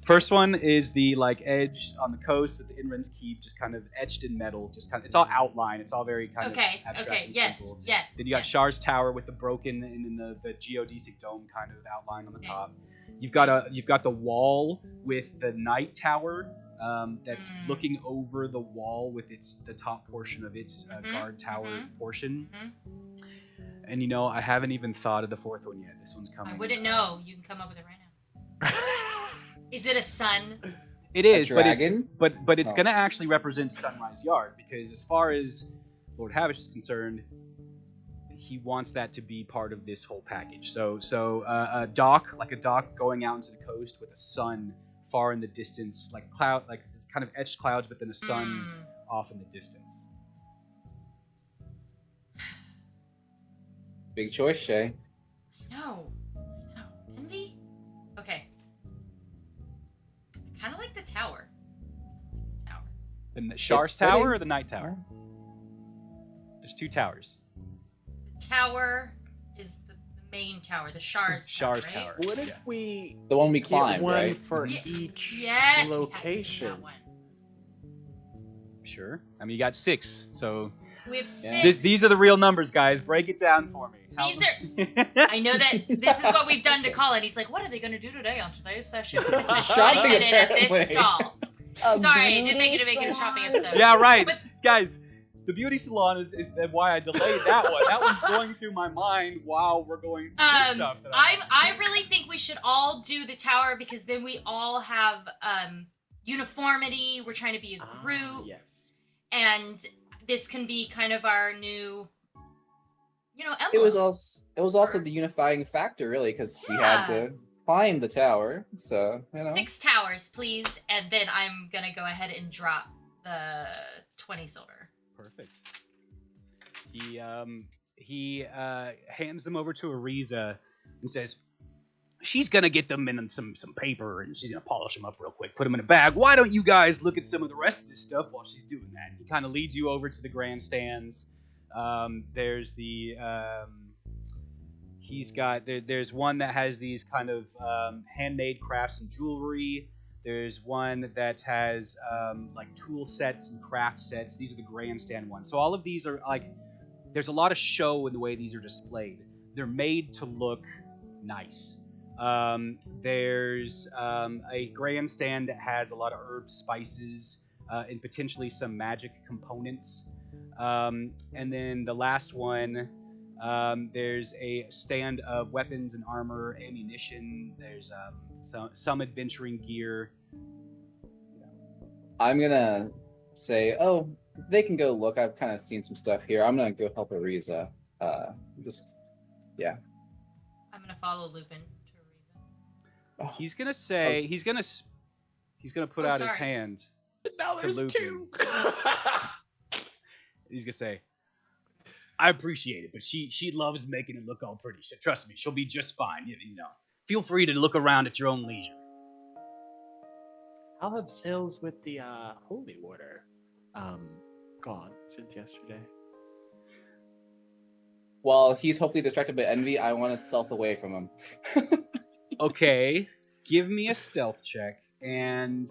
First one is the like edge on the coast with the Inran's Keep, just kind of etched in metal. Just kind of, it's all outline. It's all very kind of abstract and yes, simple. yes. Then you got yes. Shar's Tower with the broken and then the geodesic dome kind of outline on the Okay. top. You've got the wall with the Night Tower that's looking over the wall with the top portion of its guard tower portion. And you know, I haven't even thought of the 4th one yet. This one's coming. I wouldn't know. You can come up with it right now. Is it a sun? It is, but it's dragon? but it's Oh. gonna actually represent Sunrise Yard, because as far as Lord Havish is concerned, he wants that to be part of this whole package. So a dock going out into the coast with a sun far in the distance, like kind of etched clouds, but then a sun off in the distance. Big choice, Shay. No. Envy? Okay. I kind of like the tower. The Shar's fitting. Tower or the Night Tower? There's 2 towers. The tower is the main tower, the Shar's Shar's right? Tower. What if Yeah. we The one we get climbed, one right? for Ye- each Yes, location? We have to do that one. Sure. I mean, you got 6, so We have Yeah. 6. these are the real numbers, guys. Break it down for me. These I know that this is what we've done to Colin. He's like, what are they going to do today on today's session? It's been Shopping, 20 minutes at this apparently. stall. A Sorry, I did make beauty it a shopping salon. episode. Yeah, right. But- Guys, the beauty salon is why I delayed that one. That one's going through my mind while we're going through this stuff. That I really think we should all do the tower, because then we all have uniformity. We're trying to be a group, Yes. and this can be kind of our new, emblem. It was also the unifying factor, really, because we had Yeah. to climb the tower. So 6 towers, please, and then I'm gonna go ahead and drop the 20 silver. Perfect. He hands them over to Ariza and says, she's gonna get them in some paper and she's gonna polish them up real quick, put them in a bag. Why don't you guys look at some of the rest of this stuff while she's doing that? He kind of leads you over to the grandstands. There's the there's one that has these kind of handmade crafts and jewelry. There's one that has like tool sets and craft sets. These are the grandstand ones. So all of these are like, there's a lot of show in the way these are displayed. They're made to look nice. There's a grandstand that has a lot of herbs, spices, and potentially some magic components. And then the last one, there's a stand of weapons and armor, ammunition. There's some adventuring gear. I'm gonna say, oh, they can go look. I've kind of seen some stuff here. I'm gonna go help Ariza. Yeah. I'm gonna follow Lupin to a reason. He's gonna say he's gonna put Oh, out his sorry. hand. Now To there's Lupin. 2. He's gonna say, I appreciate it, but she loves making it look all pretty. So trust me, she'll be just fine. You know, feel free to look around at your own leisure. How have sales with the holy water gone since yesterday? While he's hopefully distracted by envy, I want to stealth away from him. Okay, give me a stealth check, and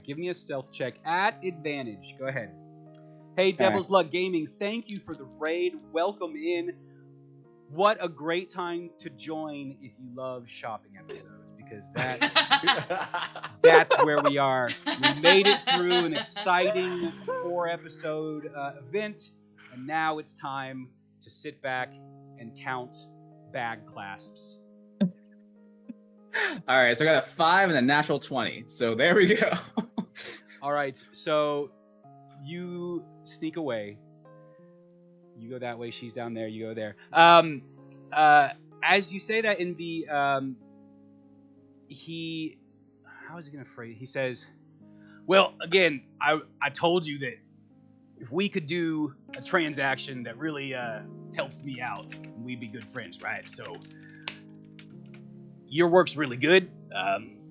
give me a stealth check at advantage. Go ahead. Hey, Devil's Luck Gaming, thank you for the raid. Welcome in. What a great time to join if you love shopping episodes, because that's where we are. We made it through an exciting 4-episode event, and now it's time to sit back and count bag clasps. All right, so I got a 5 and a natural 20. So there we go. All right, so you sneak away. You go that way. She's down there. You go there. As you say that, in the how is he gonna phrase it? He says, "Well, again, I told you that if we could do a transaction that really helped me out, we'd be good friends, right? So your work's really good.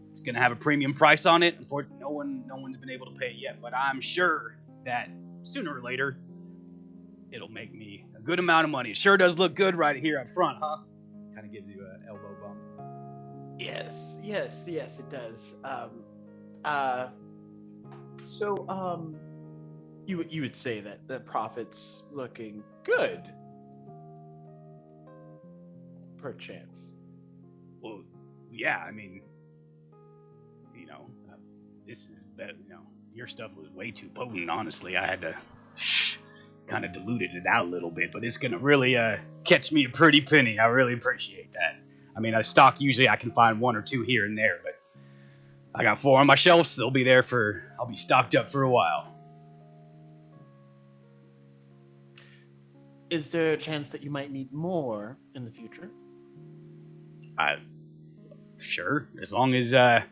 It's gonna have a premium price on it. Unfortunately, no one's been able to pay it yet, but I'm sure that sooner or later it'll make me a good amount of money. It sure does look good right here up front, huh?" Kind of gives you an elbow bump. Yes, it does. You would say that the profit's looking good, perchance. Well, yeah, I mean, this is better. Your stuff was way too potent. Honestly, I had to kind of diluted it out a little bit, but it's gonna really catch me a pretty penny. I really appreciate that. I mean, a stock usually I can find 1 or 2 here and there, but I got 4 on my shelves. So I'll be stocked up for a while. Is there a chance that you might need more in the future? Sure, as long as the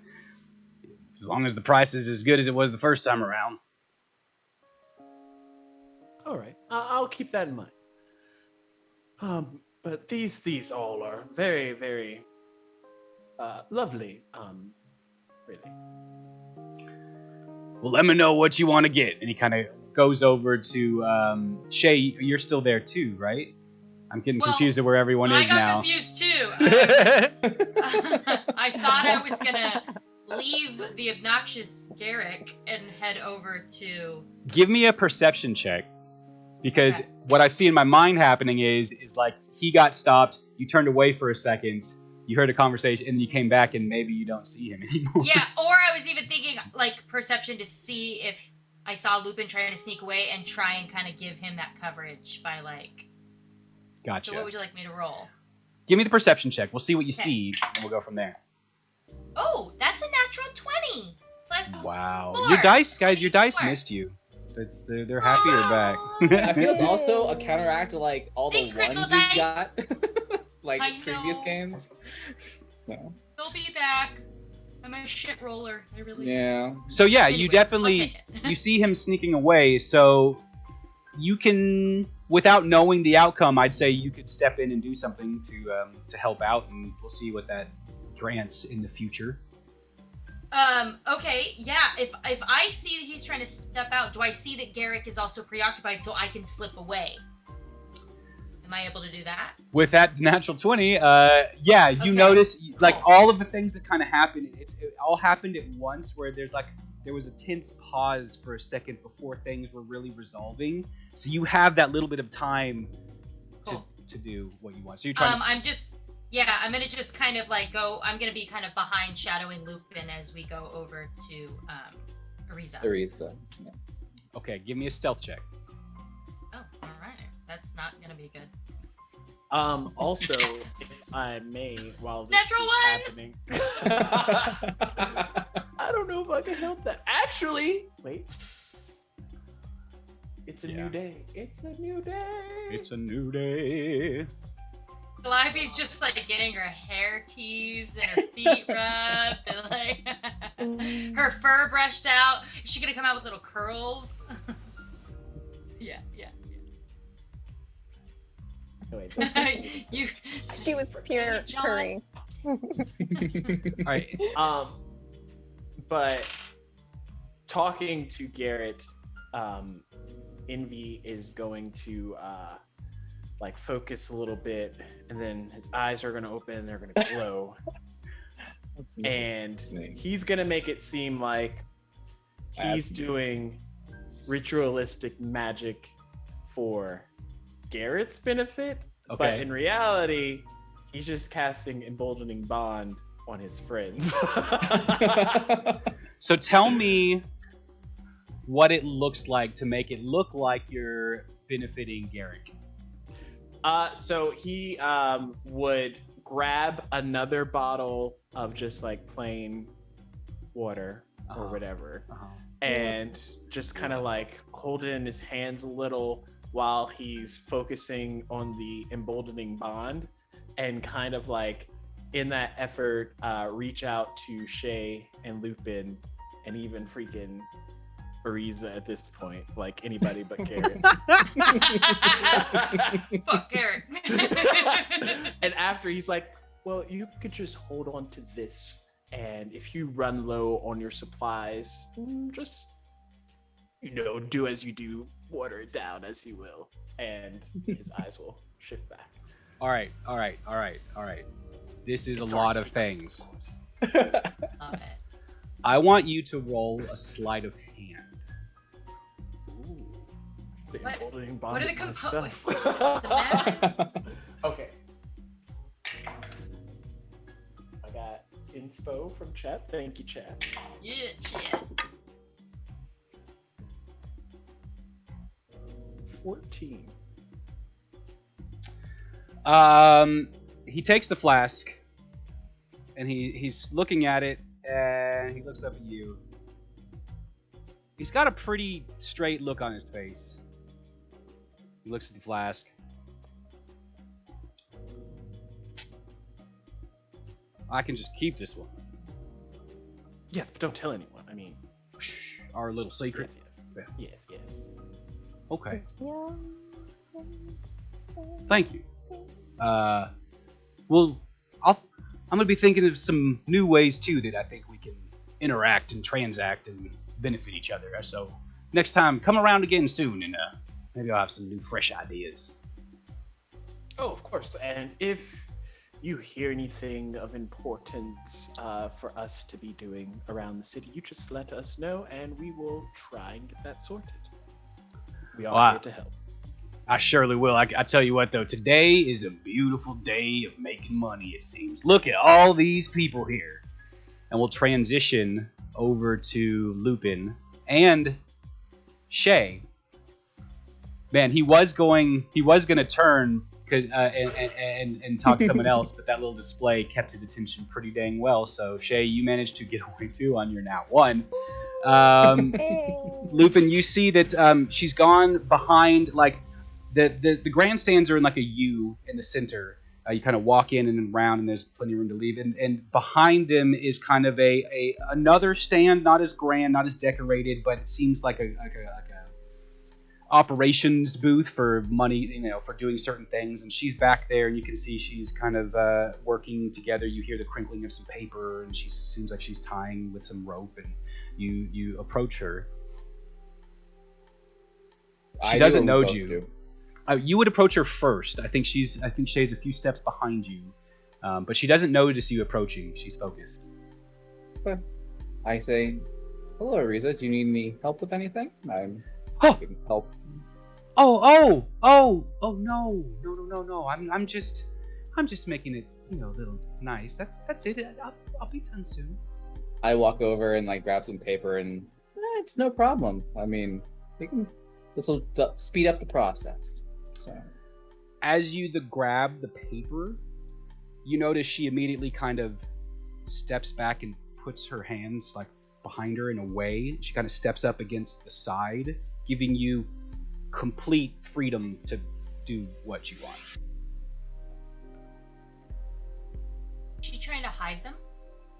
price is as good as it was the first time around. All right, I'll keep that in mind. But these all are very, very lovely. Really. Well, let me know what you want to get. And he kind of goes over to Shay. You're still there too, right? I'm getting confused at where everyone is now. I got confused too. I thought I was gonna leave the obnoxious Garrick and head over to. Give me a perception check, because what I see in my mind happening is like he got stopped. You turned away for a second. You heard a conversation, and you came back, and maybe you don't see him anymore. Yeah, or I was even thinking like perception to see if I saw Lupin trying to sneak away and try and kind of give him that coverage by like. Gotcha. So what would you like me to roll? Give me the perception check. We'll see what you see, and we'll go from there. Oh, that's a natural 20. Plus Wow. 4. Your dice More. missed you. They're happy you're back. I feel it's also a counteract to like all the Thanks, ones Critical we Dice. got, like I previous know. games. So He'll be back. I'm a shit roller. I really yeah. So yeah, Anyways, you I'll definitely take it. you see him sneaking away. So you can, without knowing the outcome, I'd say you could step in and do something to help out, and we'll see what that grants in the future. Okay, yeah. If I see that he's trying to step out, do I see that Garrick is also preoccupied so I can slip away? Am I able to do that? With that natural 20, yeah, you Okay, notice like cool. all of the things that kind of happened. It all happened at once, where there was a tense pause for a second before things were really resolving. So you have that little bit of time Cool. to do what you want. So you're trying to. I'm gonna just kind of like go. I'm gonna be kind of behind shadowing Lupin as we go over to Ariza. Teresa. Yeah. Okay, give me a stealth check. Oh, all right. That's not gonna be good. Also, if I may, while this Natural is happening, I don't know if I can help that. Actually, wait. It's a new day. It's a new day. It's a new day. Calliope's just like getting her hair teased and her feet rubbed and like her fur brushed out. Is she gonna come out with little curls? Yeah. Oh, wait, You. She was pure John. purring. All right. but talking to Garrett, Envy is going to like focus a little bit, and then his eyes are going to open and they're going to glow. And he's going to make it seem like he's doing ritualistic magic for Garrett's benefit, but Okay. in reality, he's just casting Emboldening Bond on his friends. So tell me what it looks like to make it look like you're benefiting Garrick. So he would grab another bottle of just like plain water or whatever, and just kind of like hold it in his hands a little while he's focusing on the emboldening bond, and kind of like in that effort reach out to Shay and Lupin and even freaking Ariza at this point, like anybody but Garrett. Fuck Garrett. And after he's like, well, you could just hold on to this, and if you run low on your supplies, just, do as you do, water it down as you will. And his eyes will shift back. All right. This is a lot of things. Okay. I want you to roll a sleight of hand. What are the components? Okay. I got inspo from chat. Thank you, chat. Yeah, shit. 14. He takes the flask and he's looking at it, and he looks up at you. He's got a pretty straight look on his face. He looks at the flask. I can just keep this one. Yes, but don't tell anyone. I mean, Shh, our little secret. Yes. Okay. Thank you. Well, I'm gonna be thinking of some new ways too that I think we can interact and transact and benefit each other. So next time, come around again soon, and maybe I'll have some new, fresh ideas. Oh, of course. And if you hear anything of importance for us to be doing around the city, you just let us know, and we will try and get that sorted. We are here to help. I surely will. I tell you what, though, today is a beautiful day of making money, it seems. Look at all these people here. And we'll transition over to Lupin and Shay. Man, he was going to turn and talk to someone else, but that little display kept his attention pretty dang well. So, Shay, you managed to get away too on your now one. Lupin, you see that she's gone behind, like, the grandstands are in like a U in the center. You kind of walk in and around, and there's plenty of room to leave. And behind them is kind of another stand, not as grand, not as decorated, but it seems like a operations booth for money, for doing certain things. And she's back there, and you can see she's kind of working together. You hear the crinkling of some paper, and she seems like she's tying with some rope. And you approach her. She doesn't know you. You would approach her first. I think Shay's a few steps behind you, but she doesn't notice you approaching. She's focused. Okay. I say, hello, Ariza. Do you need any help with anything? I can help. Oh, no. I'm just making it, a little nice. That's it. I'll be done soon. I walk over and like grab some paper, and it's no problem. I mean, this will speed up the process. So, as you grab the paper, you notice she immediately kind of steps back and puts her hands like behind her in a way. She kind of steps up against the side, giving you complete freedom to do what you want. Is she trying to hide them?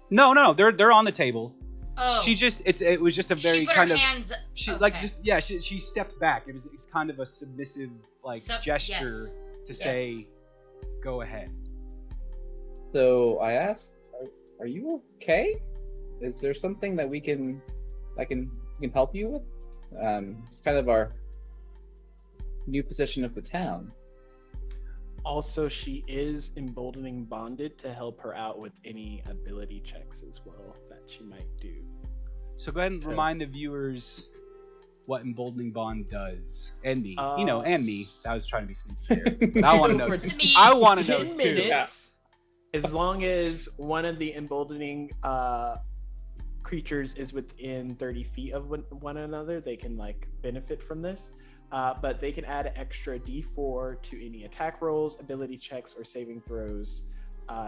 No, they're on the table. Oh. It was just a very she put kind her of hands, she okay. She stepped back. It's kind of a submissive gesture to say, go ahead. So I asked, are you okay? Is there something that we can help you with? It's kind of our new position of the town. Also, she is emboldening bonded to help her out with any ability checks as well that she might do. So go ahead and remind the viewers what emboldening bond does, and me, and me. I was trying to be sneaky there. But I want to know too. I want to know 10 too. minutes, as long as one of the emboldening creatures is within 30 feet of one another, they can benefit from this. but they can add an extra D4 to any attack rolls, ability checks, or saving throws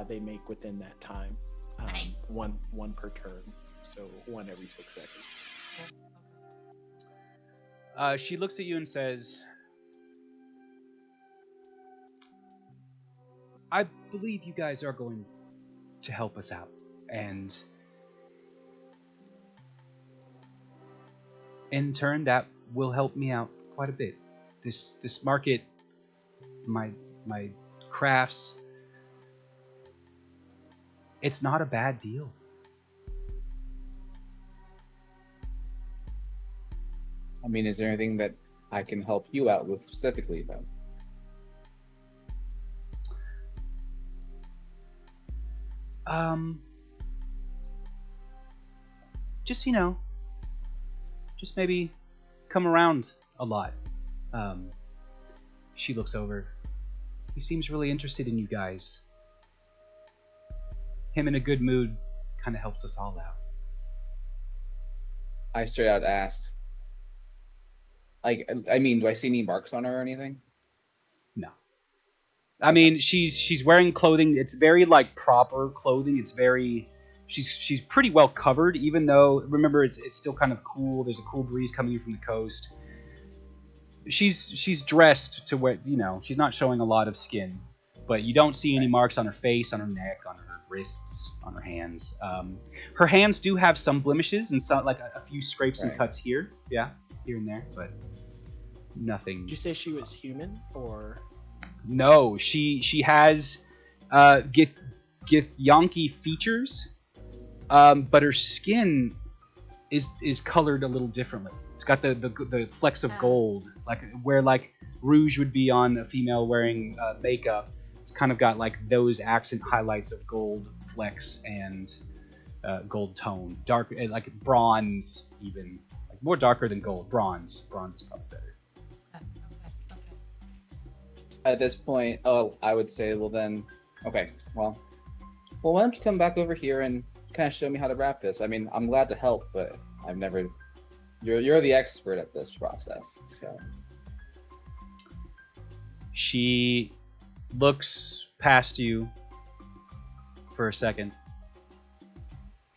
they make within that time. Nice. One per turn, so 1 every 6 seconds. She looks at you and says, I believe you guys are going to help us out, and in turn that will help me out quite a bit. This market, my crafts, it's not a bad deal. I mean, is there anything that I can help you out with specifically, though? Just, just maybe come around a lot. She looks over. He seems really interested in you guys. Him in a good mood kind of helps us all out. I straight out asked. Like, I mean, do I see any marks on her or anything? No. I mean, she's wearing clothing. It's very like proper clothing. It's very she's pretty well covered, even though remember it's still kind of cool. There's a cool breeze coming in from the coast. She's dressed to where she's not showing a lot of skin, but you don't see any marks on her face, on her neck, on her wrists, on her hands. Her hands do have some blemishes and some like a few scrapes and cuts here, here and there, but nothing. Did you say she was human or? No, she has Githyanki features, but her skin is colored a little differently. It's got the flecks of gold, like where like rouge would be on a female wearing makeup. It's kind of got like those accent highlights of gold flecks and gold tone, dark like bronze, even like more darker than gold. Bronze is probably better. At this point, I would say, well then, okay, well, why don't you come back over here and kind of show me how to wrap this? I mean, I'm glad to help, but I've never. You're the expert at this process, so. She looks past you for a second,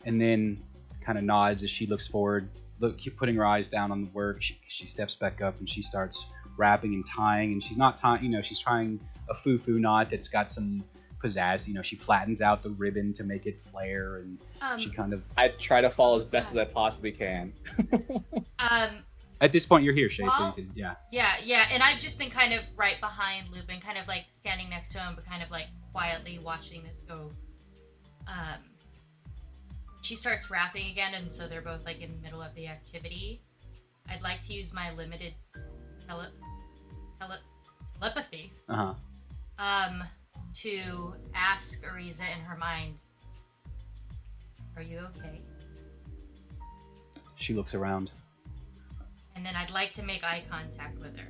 and then kind of nods as she looks forward. Keep putting her eyes down on the work. She steps back up and she starts wrapping and tying, and she's not tying. She's trying a foo-foo knot that's got some pizzazz. She flattens out the ribbon to make it flare, and she kind of. I try to follow as best as I possibly can. At this point, you're here, Shay, so you can, yeah. Yeah, and I've just been kind of right behind Lupin, kind of like standing next to him, but kind of like quietly watching this go. She starts rapping again, and so they're both like in the middle of the activity. I'd like to use my limited telepathy. To ask Ariza in her mind, are you okay? She looks around. And then I'd like to make eye contact with her.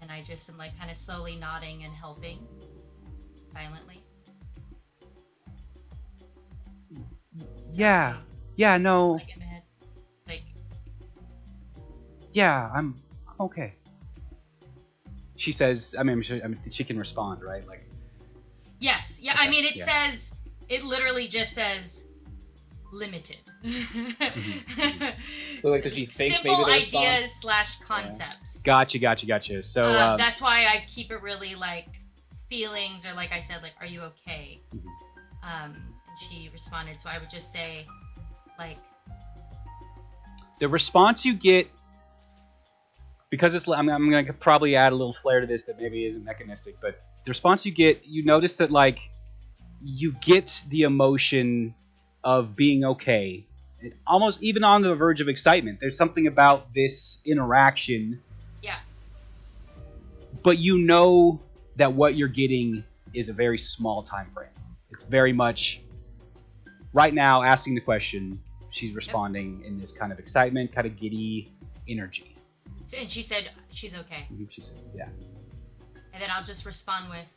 And I just am like kind of slowly nodding and helping silently. Yeah. Yeah, no. Like in my head. Like. Yeah, I'm okay. She says, I mean, she can respond, right? Like. Yes. Yeah. Okay, I mean, it literally just says limited. So, like, does she think simple maybe the ideas / concepts. Gotcha. So that's why I keep it really like feelings, or like I said, like, are you okay? And she responded, so I would just say, like, the response you get, because it's, I'm going to probably add a little flair to this that maybe isn't mechanistic, but the response you get, you notice that, like, you get the emotion of being okay, almost even on the verge of excitement. There's something about this interaction. Yeah. But you know that what you're getting is a very small time frame. It's very much right now asking the question. She's responding in this kind of excitement, kind of giddy energy. And she said she's okay. She said, yeah. And then I'll just respond with,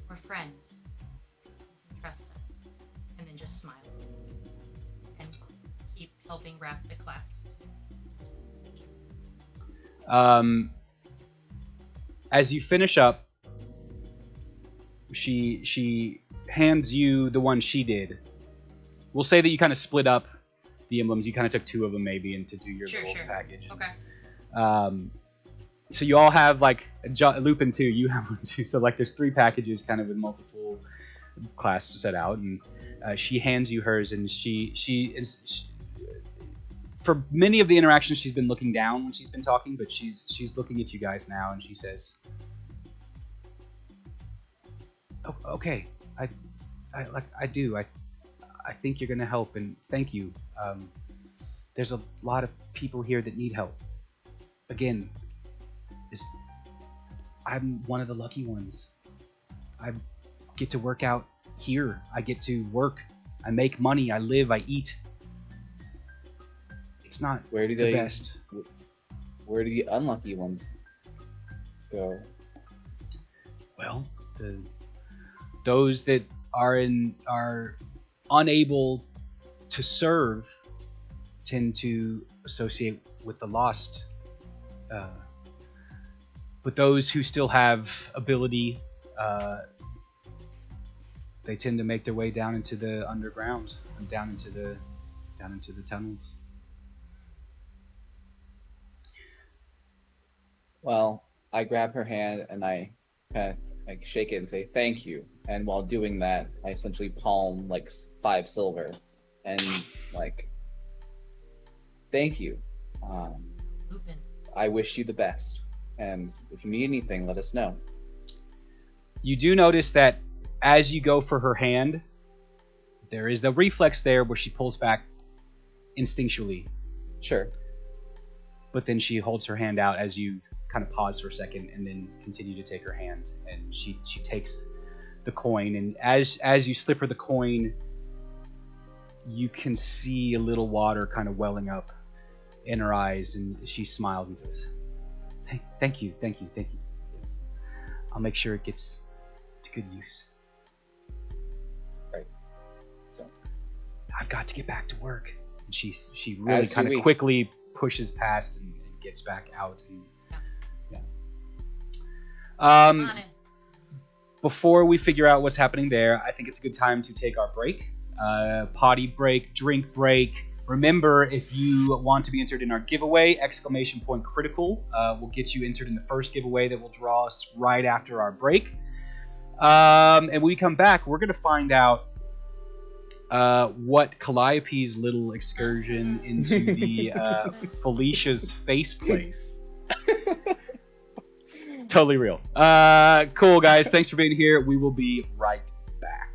we're friends. You can trust us. And then just smile. And keep helping wrap the clasps. As you finish up, she hands you the one she did. We'll say that you kind of split up the emblems. You kind of took 2 of them maybe and to do your Sure, little sure. package. Okay. So you all have like Lupin too. You have one too. So like there's 3 packages kind of with multiple clasps set out, and she hands you hers, and she for many of the interactions she's been looking down when she's been talking, but she's looking at you guys now, and she says, "Oh, okay, I think you're gonna help, and thank you. There's a lot of people here that need help. Again, I'm one of the lucky ones. I get to work out here. I get to work. I make money. I live. I eat. It's not Where do the they? best. Where do the unlucky ones go? Well, those that are unable to serve tend to associate with the lost. But those who still have ability, they tend to make their way down into the underground, and down into the tunnels. Well, I grab her hand and I kind of like shake it and say thank you. And while doing that, I essentially palm like 5 silver, and like, thank you. Lupin. I wish you the best. And if you need anything, let us know. You do notice that as you go for her hand, there is the reflex there where she pulls back instinctually, Sure. but then she holds her hand out as you kind of pause for a second and then continue to take her hand, and she takes the coin, and as you slip her the coin, you can see a little water kind of welling up in her eyes, and she smiles and says, thank you. Yes, I'll make sure it gets to good use. Right. So I've got to get back to work. And she really As do kind of we. quickly pushes past and gets back out. And yeah. On it. Before we figure out what's happening there, I think it's a good time to take our break. Potty break, drink break. Remember, if you want to be entered in our giveaway, !critical will get you entered in the first giveaway that will draw us right after our break. And when we come back, we're going to find out what Calliope's little excursion into the Felicia's face place. Totally real. Cool, guys. Thanks for being here. We will be right back.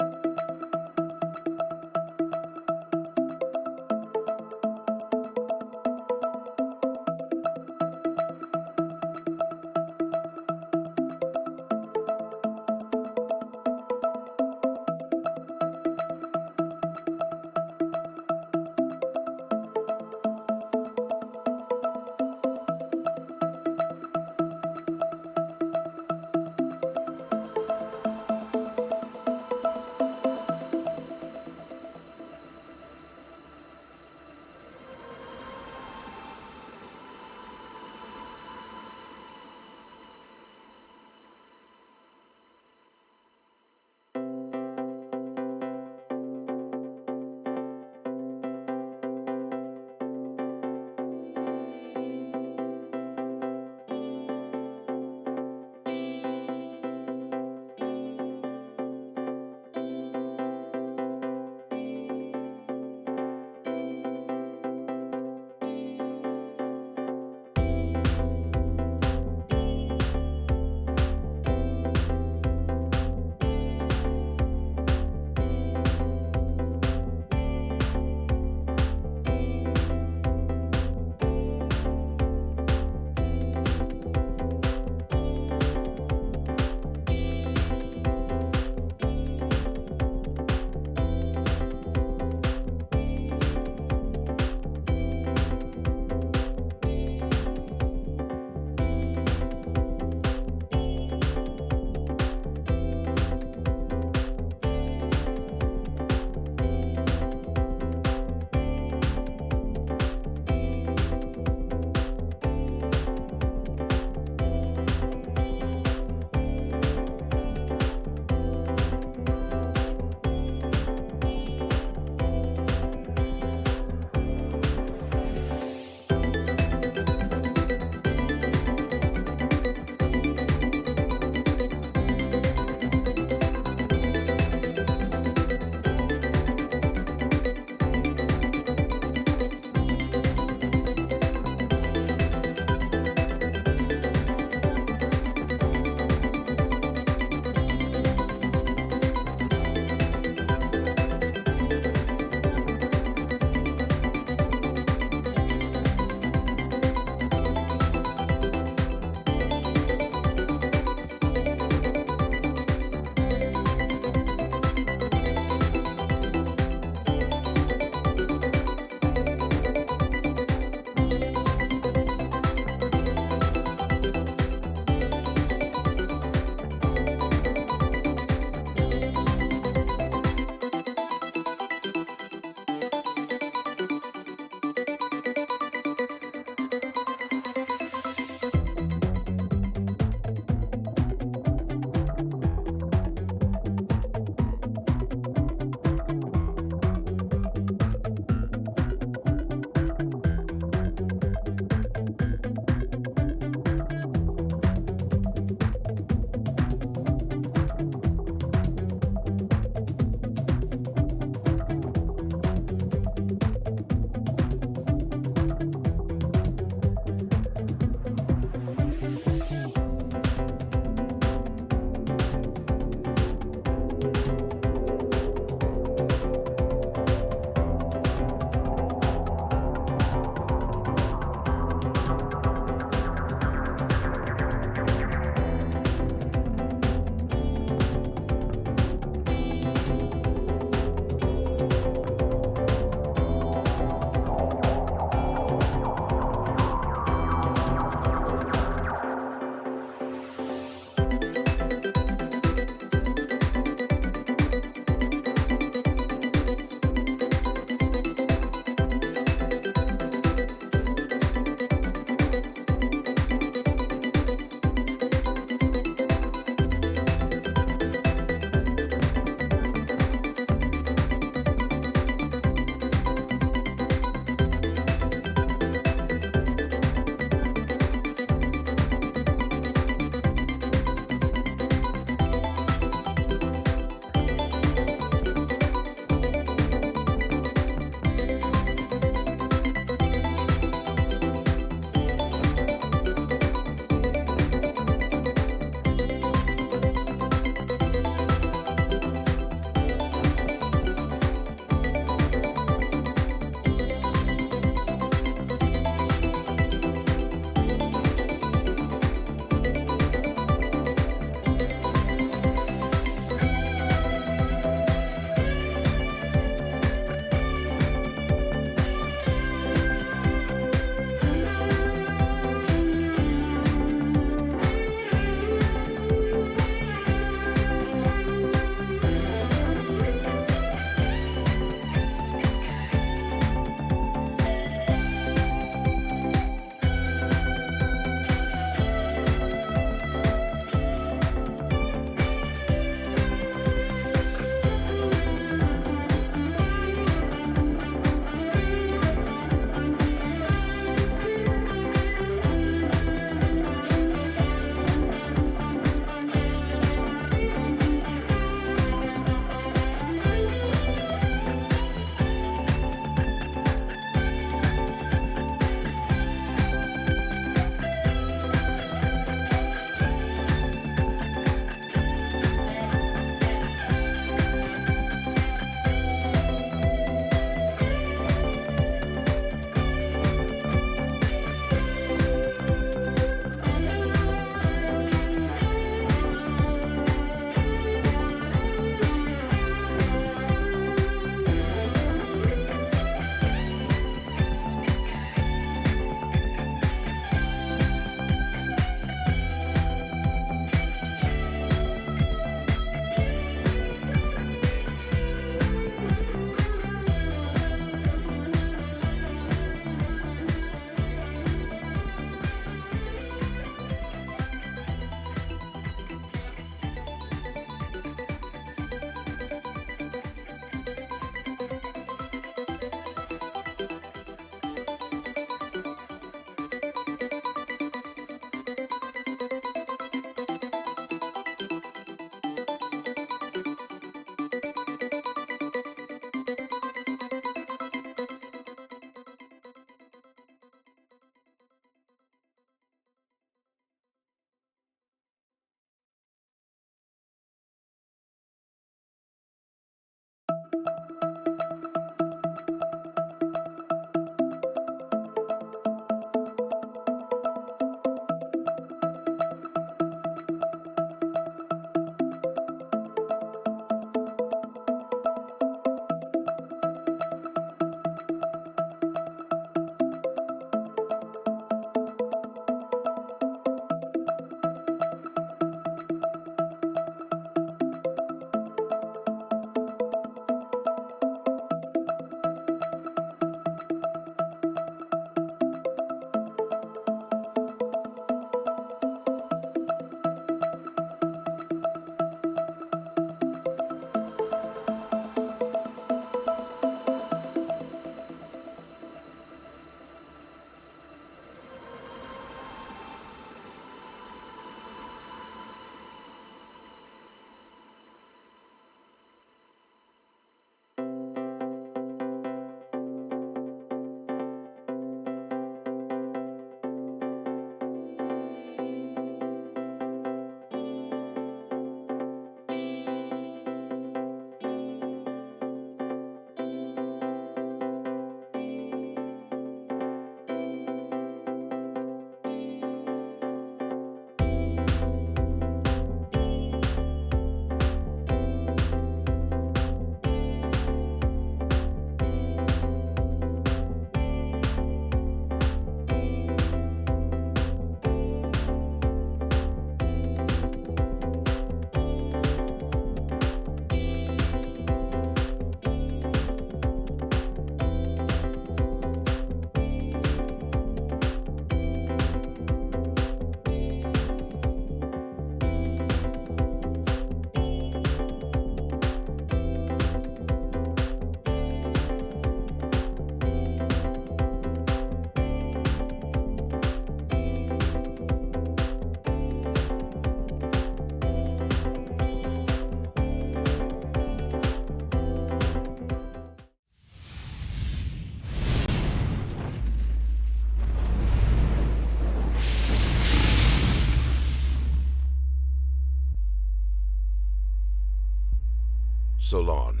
Solon,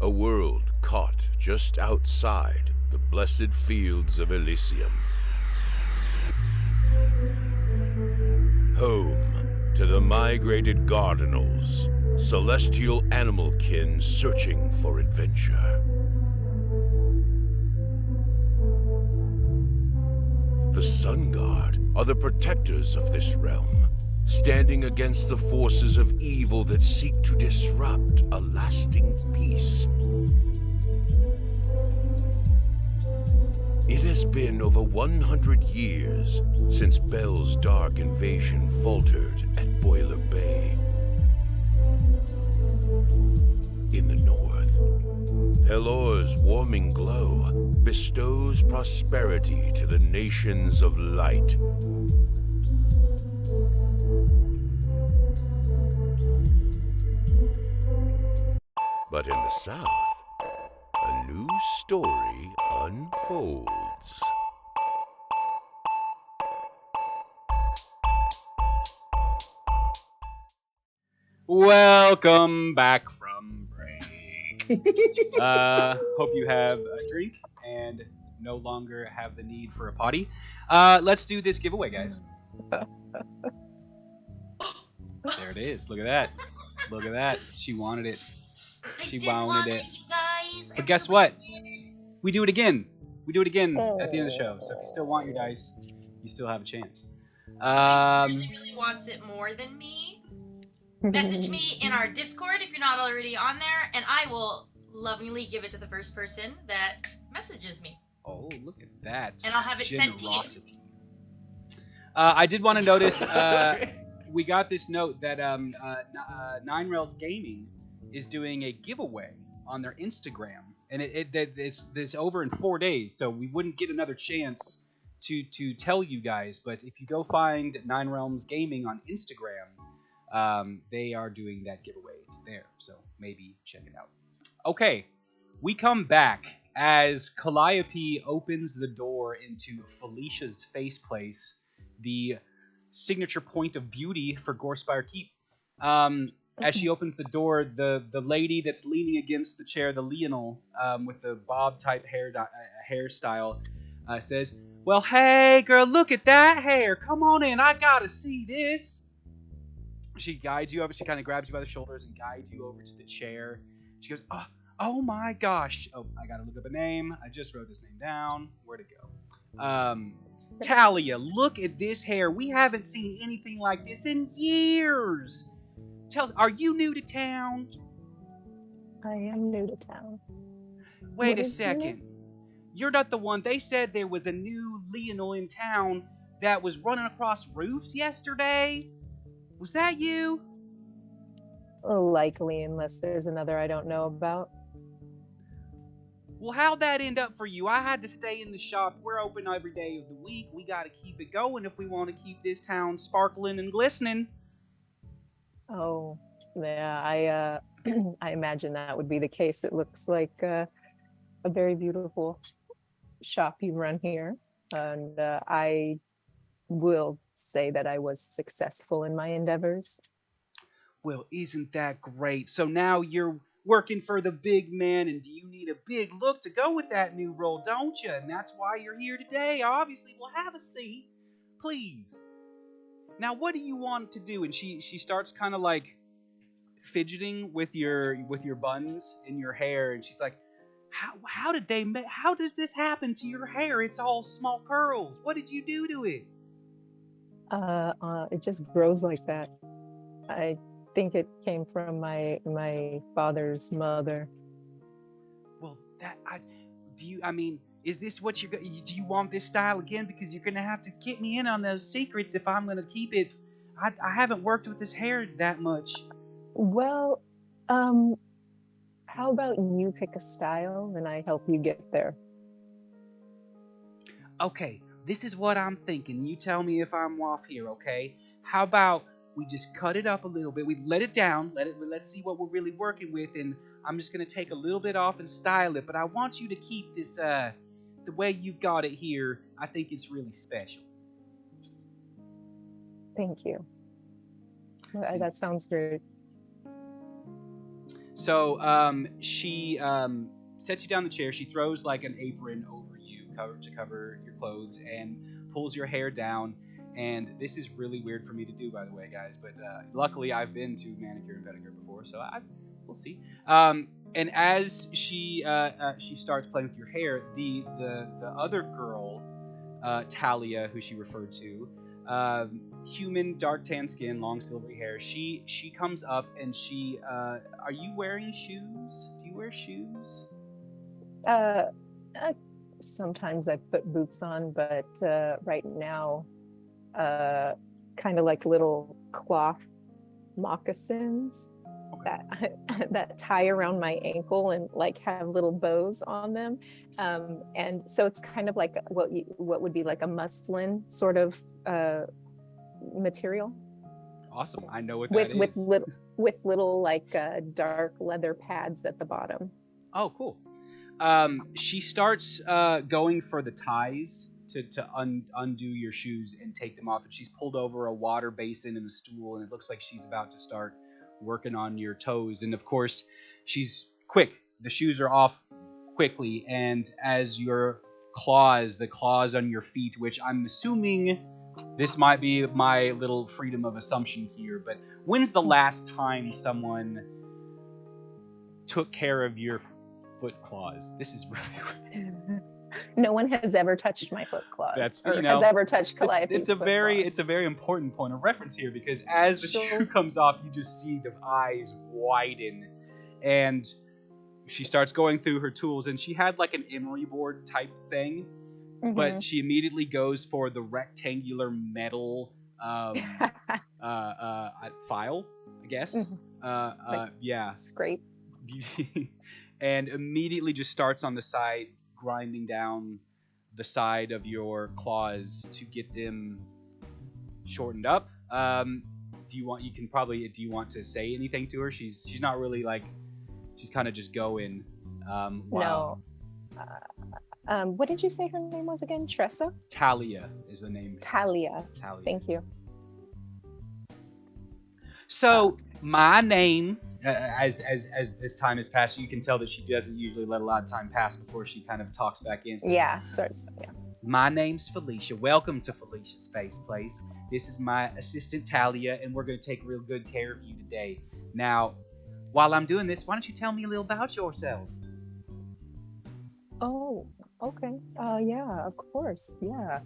a world caught just outside the blessed fields of Elysium. Home to the migrated Gardenals, celestial animal kin searching for adventure. The Sun Guard are the protectors of this realm, standing against the forces of evil that seek to disrupt a lasting peace. It has been over 100 years since Bell's dark invasion faltered at Boiler Bay. In the north, Pelor's warming glow bestows prosperity to the nations of light. But in the south, a new story unfolds. Welcome back from break. Hope you have a drink and no longer have the need for a potty. Let's do this giveaway, guys. There it is. Look at that. Look at that. She wanted it. She wanted it. You guys. But guess what? We do it again. We do it again at the end of the show. So if you still want your dice, you still have a chance. Really wants it more than me. Message me in our Discord if you're not already on there, and I will lovingly give it to the first person that messages me. Oh, look at that. And I'll have it sent to you. Generosity. I did want to notice, we got this note that Nine Rails Gaming is doing a giveaway on their Instagram, and it's over in 4 days, so we wouldn't get another chance to tell you guys. But if you go find Nine Realms Gaming on Instagram, they are doing that giveaway there, so maybe check it out. Okay, we come back as Calliope opens the door into Felicia's face place, the signature point of beauty for Gorespire Keep. As she opens the door, the lady that's leaning against the chair, the Leonel, with the bob type hairstyle, says, "Well, hey girl, look at that hair. Come on in. I gotta see this." She guides you over. She kind of grabs you by the shoulders and guides you over to the chair. She goes, "Oh my gosh. Oh, I gotta look up a name. I just wrote this name down. Where'd it go? Talia, look at this hair. We haven't seen anything like this in years. Are you new to town?" I am new to town. Wait What a is your name? second. You're not the one. They said there was a new Leonel in town that was running across roofs yesterday. Was that you? Likely, unless there's another I don't know about. Well, how'd that end up for you? I had to stay in the shop. We're open every day of the week. We gotta keep it going if we want to keep this town sparkling and glistening. Oh, yeah, I I imagine that would be the case. It looks like a very beautiful shop you run here, and I will say that I was successful in my endeavors. Well, isn't that great? So now you're working for the big man, and you need a big look to go with that new role, don't you? And that's why you're here today. Obviously, well, have a seat, please. Now, what do you want to do? And she starts kind of like fidgeting with your buns in your hair, and she's like, how does this happen to your hair? It's all small curls. What did you do to it? It just grows like that. I think it came from my father's mother. Well, is this what do you want this style again? Because you're gonna have to get me in on those secrets if I'm gonna keep it. I haven't worked with this hair that much. Well, how about you pick a style and I help you get there? Okay, this is what I'm thinking. You tell me if I'm off here, okay? How about we just cut it up a little bit? We let it down. Let's see what we're really working with, and I'm just gonna take a little bit off and style it. But I want you to keep this the way you've got it here. I think it's really special. Thank you. That sounds great. So she sets you down the chair. She throws like an apron over you, to cover your clothes, and pulls your hair down. And this is really weird for me to do, by the way, guys. But luckily, I've been to manicure and pedicure before, so we'll see. And as she starts playing with your hair, the other girl, Talia, who she referred to, human, dark tan skin, long silvery hair. She comes up and she. Are you wearing shoes? Do you wear shoes? Sometimes I put boots on, but right now, kind of like little cloth moccasins that tie around my ankle and like have little bows on them, and so it's kind of like what would be like a muslin sort of material. Awesome, I know what with that is. with little like dark leather pads at the bottom. Oh, cool. She starts going for the ties to undo your shoes and take them off, and she's pulled over a water basin and a stool, and it looks like she's about to start working on your toes. And of course, she's quick. The shoes are off quickly, and as your the claws on your feet, which I'm assuming this might be my little freedom of assumption here, but when's the last time someone took care of your foot claws? This is really weird. No one has ever touched my foot claws. That's, has ever touched Calliope's it's a foot very claws. important point of reference here, because as the shoe comes off, you just see the eyes widen, and she starts going through her tools, and she had like an emery board type thing, but she immediately goes for the rectangular metal file, I guess. Yeah. Scrape. And immediately just starts on the side, grinding down the side of your claws to get them shortened up. Do you want to say anything to her? She's not really like, she's kind of just going. No. What did you say her name was again? Tressa? Talia is the name. Talia. Thank you. So my name, as this time has passed, you can tell that she doesn't usually let a lot of time pass before she kind of talks back in. So, yeah. My name's Felicia. Welcome to Felicia's Space Place. This is my assistant Talia, and we're going to take real good care of you today. Now, while I'm doing this, why don't you tell me a little about yourself? Oh, okay. Yeah, of course. Yeah.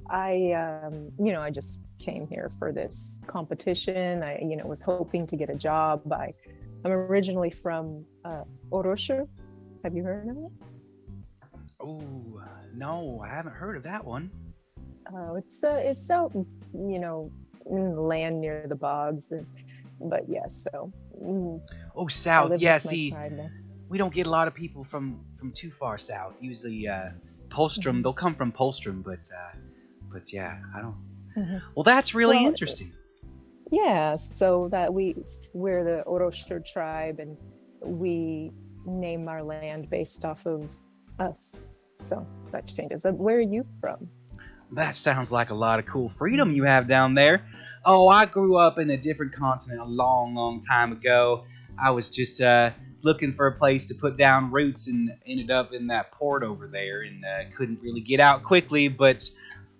I just came here for this competition. I, was hoping to get a job. I'm originally from Oroshu. Have you heard of it? Oh, no, I haven't heard of that one. Oh, it's out, in the land near the bogs. But yes, so. Oh, south. Yeah, see, tribe, we don't get a lot of people from too far south. Usually, Polstrom, they'll come from Polstrom, but yeah, I don't. Well, that's really interesting. Yeah, so that we're the Oroshu tribe, and we name our land based off of us. So that changes. Where are you from? That sounds like a lot of cool freedom you have down there. Oh, I grew up in a different continent a long, long time ago. I was just looking for a place to put down roots and ended up in that port over there, and couldn't really get out quickly, but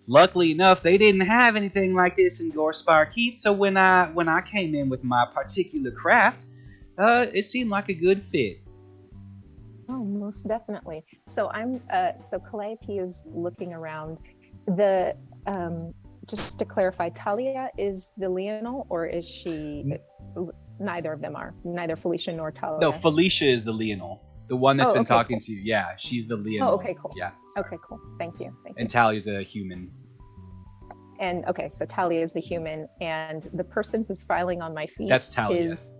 luckily enough, they didn't have anything like this in Gorspire Keep, so when I came in with my particular craft, it seemed like a good fit. Oh, most definitely. So so Calliope is looking around. The just to clarify, Talia is the Leonel, or is she? Neither of them are. Neither Felicia nor Talia. No, Felicia is the Leonel. The one that's been talking to you. Yeah, she's the Leonel. Oh, okay, cool. Yeah. Sorry. Okay, cool. Thank you. And Talia's a human. And okay, so Talia is the human, and the person who's filing on my feet that's Talia. Is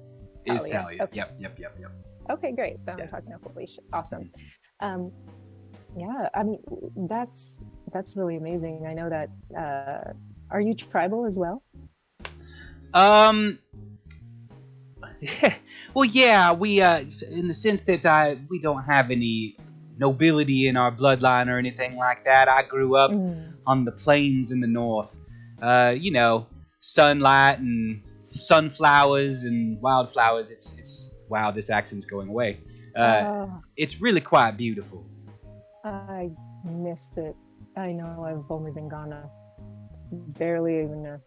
Talia. Okay. Yep. Okay, great. So I'm talking to Felicia. Awesome. Yeah, I mean that's really amazing. I know that. Are you tribal as well? Well, yeah, we in the sense that we don't have any nobility in our bloodline or anything like that. I grew up on the plains in the north. Sunlight and sunflowers and wildflowers. It's wow, this accent's going away. Oh, It's really quite beautiful. I missed it. I know I've only been gone barely even a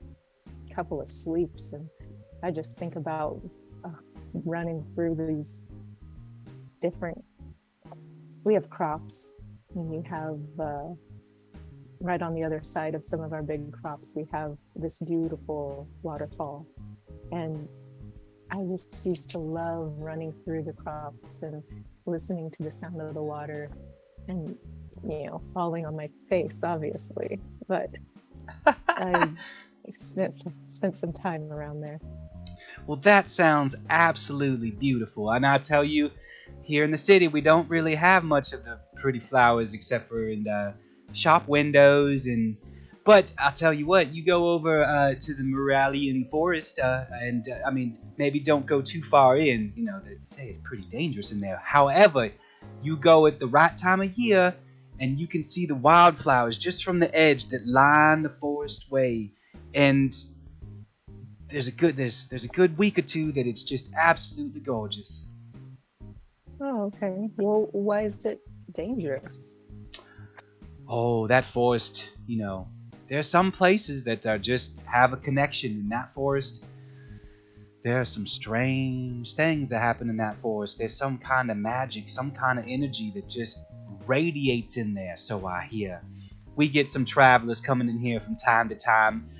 couple of sleeps, and I just think about running through these different. We have crops, and we have right on the other side of some of our big crops, we have this beautiful waterfall, and I just used to love running through the crops and listening to the sound of the water, and falling on my face, obviously, but I spent some time around there. Well, that sounds absolutely beautiful. And I tell you, here in the city, we don't really have much of the pretty flowers except for in the shop windows. But I'll tell you what, you go over to the Moralian Forest, and I mean, maybe don't go too far in. They say it's pretty dangerous in there. However, you go at the right time of year, and you can see the wildflowers just from the edge that line the forest way. And there's a good week or two that it's just absolutely gorgeous. Oh, okay. Well, why is it dangerous? Oh, that forest, there are some places that are just have a connection in that forest. There are some strange things that happen in that forest. There's some kind of magic, some kind of energy that just radiates in there, so I hear. We get some travelers coming in here from time to time.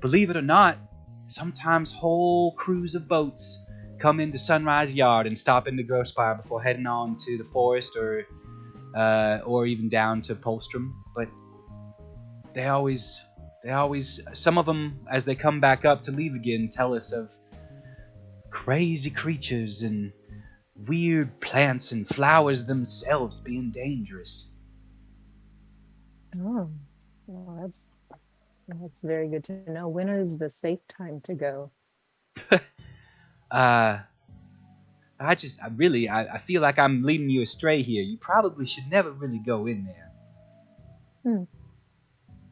Believe it or not, sometimes whole crews of boats come into Sunrise Yard and stop into Grossfire before heading on to the forest or even down to Polstrom. But they always, some of them, as they come back up to leave again, tell us of crazy creatures and weird plants and flowers themselves being dangerous. Oh, well, that's very good to know. When is the safe time to go? I feel like I'm leading you astray here. You probably should never really go in there.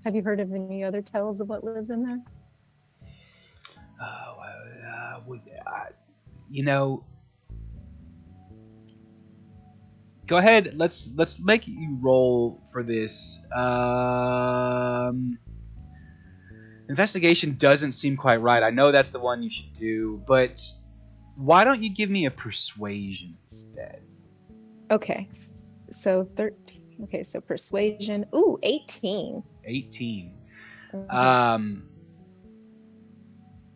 Have you heard of any other tales of what lives in there? Go ahead. Let's make you roll for this. Investigation doesn't seem quite right. I know that's the one you should do, but why don't you give me a persuasion instead? Okay, so 13. Okay, so persuasion. Ooh, 18. 18. Mhm.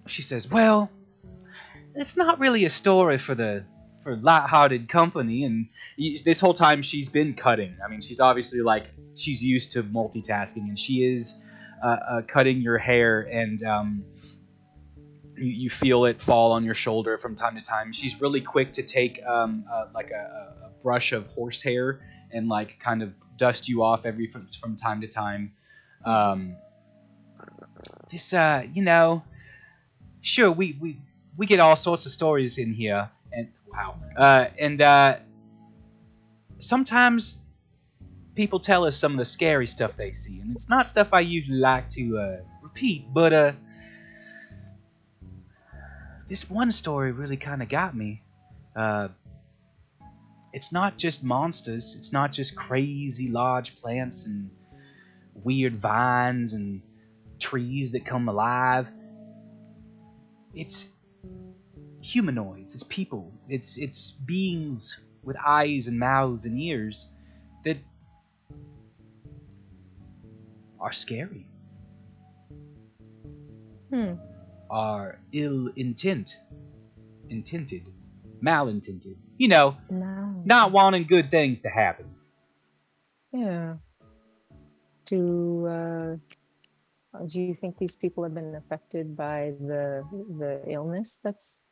She says, "Well, it's not really a story for light-hearted company." And this whole time she's been cutting. I mean, she's obviously she's used to multitasking, and she is cutting your hair, and you feel it fall on your shoulder from time to time. She's really quick to take a brush of horsehair and kind of dust you off from time to time. Sure, we get all sorts of stories in here, and sometimes people tell us some of the scary stuff they see, and it's not stuff I usually like to repeat, but this one story really kind of got me. It's not just monsters, it's not just crazy large plants and weird vines and trees that come alive. It's humanoids, it's people, it's beings with eyes and mouths and ears that are scary. Are intended, malintended. No. Not wanting good things to happen. Yeah. Do you think these people have been affected by the illness that's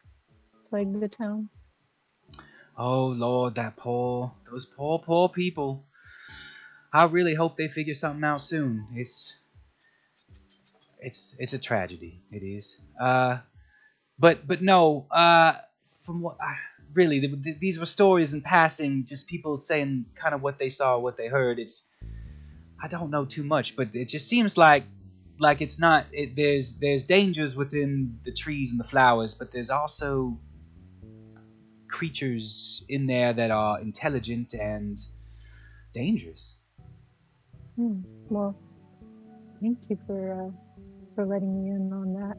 plagued the town? Oh Lord, those poor people. I really hope they figure something out soon. It's a tragedy. It is. But no. From what really, these were stories in passing, just people saying kind of what they saw, what they heard. I don't know too much, but it just seems like it's not. There's dangers within the trees and the flowers, but there's also creatures in there that are intelligent and dangerous. Well, thank you for letting me in on that.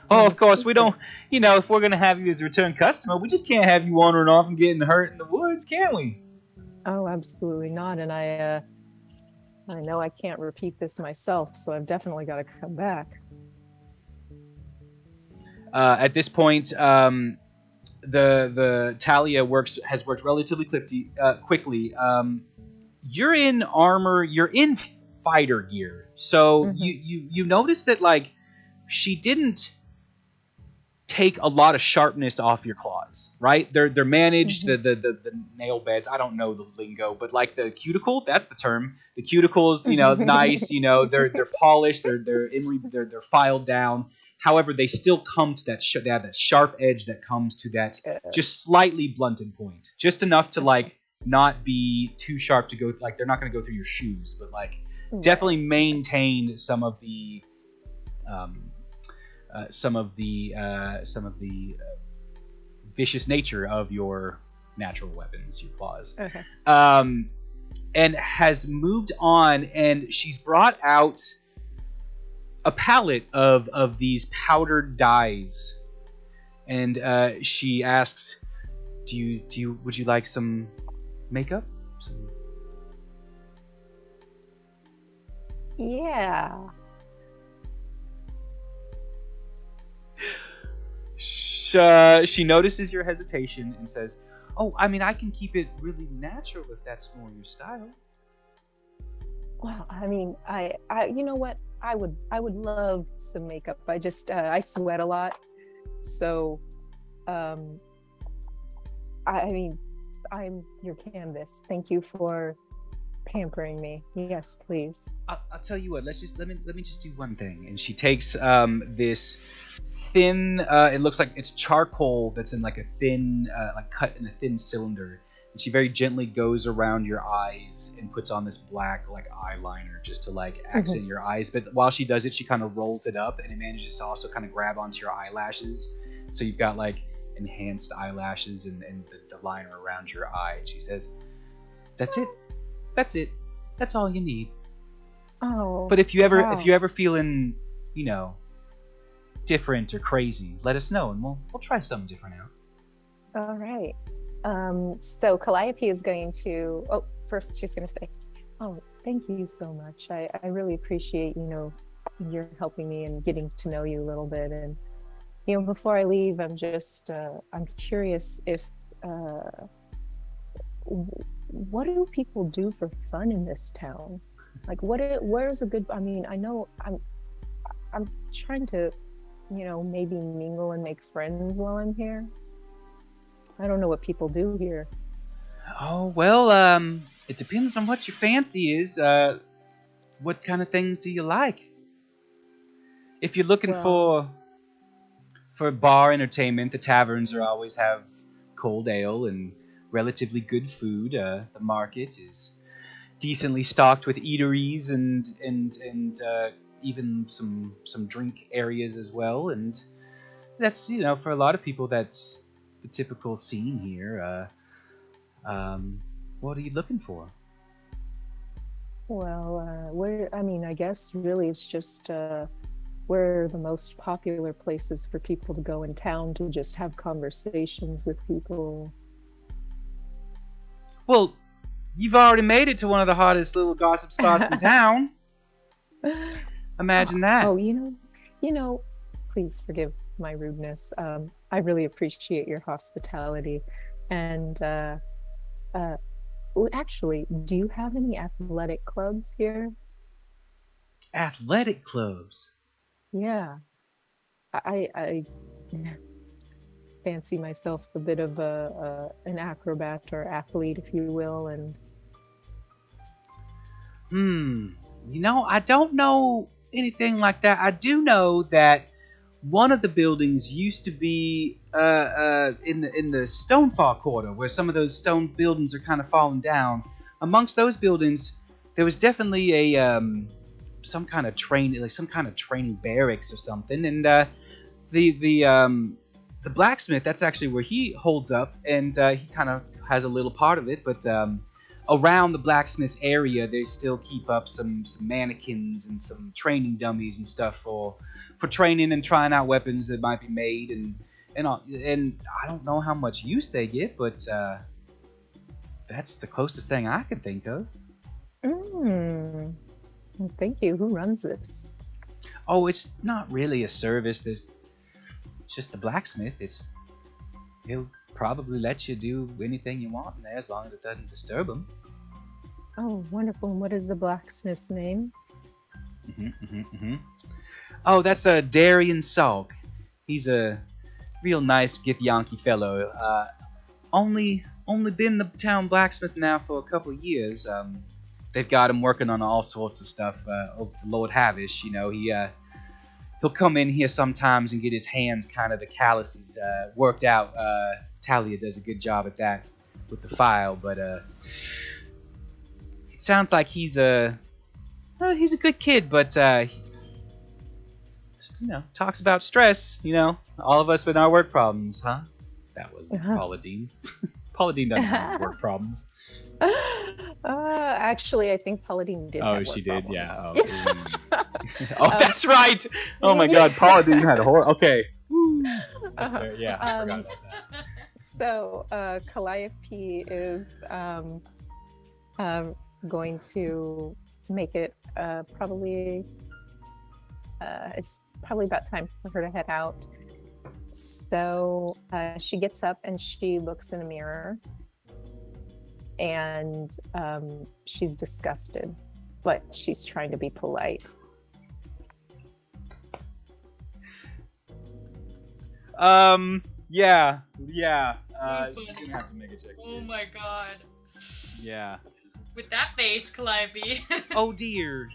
Oh, of Nice course, we secret. don't, if we're going to have you as a return customer, we just can't have you wandering off and getting hurt in the woods, can we? Oh, absolutely not. And I know I can't repeat this myself, so I've definitely got to come back. At this point, the Talia has worked relatively quickly. You're in armor. You're in fighter gear, so you notice that like she didn't take a lot of sharpness off your claws, right? They're managed. The nail beds. I don't know the lingo, but like the cuticle, that's the term. The cuticles, nice. They're polished. They're filed down. However, they still come to they have that sharp edge that comes to that just slightly blunted point, just enough to like not be too sharp to go. Like they're not going to go through your shoes, but like definitely maintain some of the vicious nature of your natural weapons, your claws. Okay. And has moved on, and she's brought out a palette of these powdered dyes, and she asks, would you like some makeup? Yeah. She notices your hesitation and says, "Oh, I mean, I can keep it really natural if that's more your style." Well, I mean, I you know what? I would love some makeup. I just I sweat a lot, so I mean, I'm your canvas. Thank you for pampering me. Yes, please. I'll tell you what. Let me just do one thing. And she takes this thin. It looks like it's charcoal that's in like a thin, like cut in a thin cylinder. And she very gently goes around your eyes and puts on this black like eyeliner just to like accent your eyes. But while she does it, she kind of rolls it up and it manages to also kind of grab onto your eyelashes. So you've got like enhanced eyelashes and the liner around your eye. And she says, "That's it. That's it. That's all you need." Oh. But if you ever feeling, different or crazy, let us know and we'll try something different out. All right. So Calliope is going to. Oh, first she's going to say, "Oh, thank you so much. I really appreciate you're helping me and getting to know you a little bit. And before I leave, I'm just I'm curious if what do people do for fun in this town? Like, where's a good? I mean, I know I'm trying to, maybe mingle and make friends while I'm here. I don't know what people do here." Oh, well, it depends on what your fancy is. What kind of things do you like? If you're looking for bar entertainment, the taverns always have cold ale and relatively good food. The market is decently stocked with eateries and even some drink areas as well. And that's for a lot of people that's the typical scene here. What are you looking for? Well, I guess really it's just where are the most popular places for people to go in town to just have conversations with people. Well, you've already made it to one of the hottest little gossip spots in town. Imagine that. Oh, please forgive my rudeness. I really appreciate your hospitality. And actually, do you have any athletic clubs here? Athletic clubs? Yeah. I fancy myself a bit of an acrobat or athlete, if you will, and I don't know anything like that. I do know that one of the buildings used to be in the Stonefall Quarter, where some of those stone buildings are kind of falling down. Amongst those buildings, there was definitely a some kind of training barracks or something, and the blacksmith, that's actually where he holds up, and he kind of has a little part of it. But around the blacksmith's area, they still keep up some mannequins and some training dummies and stuff for training and trying out weapons that might be made, and I don't know how much use they get, but that's the closest thing I can think of. Well, thank you. Who runs this? Oh, it's not really a service. It's just the blacksmith. He'll probably let you do anything you want in there as long as it doesn't disturb him. Oh, wonderful. And what is the blacksmith's name? Oh, that's Darian Salk. He's a real nice Githyanki fellow. Only been the town blacksmith now for a couple of years. They've got him working on all sorts of stuff over for Lord Havish. You know, he'll come in here sometimes and get his hands kind of the calluses worked out. Talia does a good job at that with the file, but it sounds like he's a good kid, but talks about stress. All of us with our work problems, huh? That was Paula Dean. Paula Dean doesn't have work problems. Actually, I think Paula Dean did. Oh, have she work did, problems. yeah. Oh, that's right. Oh my God, Paula Dean had a horror. Okay, that's fair. Yeah, I forgot about that. So, Calliope is going to make it probably. It's probably about time for her to head out. So she gets up and she looks in a mirror, and she's disgusted, but she's trying to be polite. Yeah. She's gonna have to make a check. Oh my God. Yeah. With that face, Calliope. Oh dear.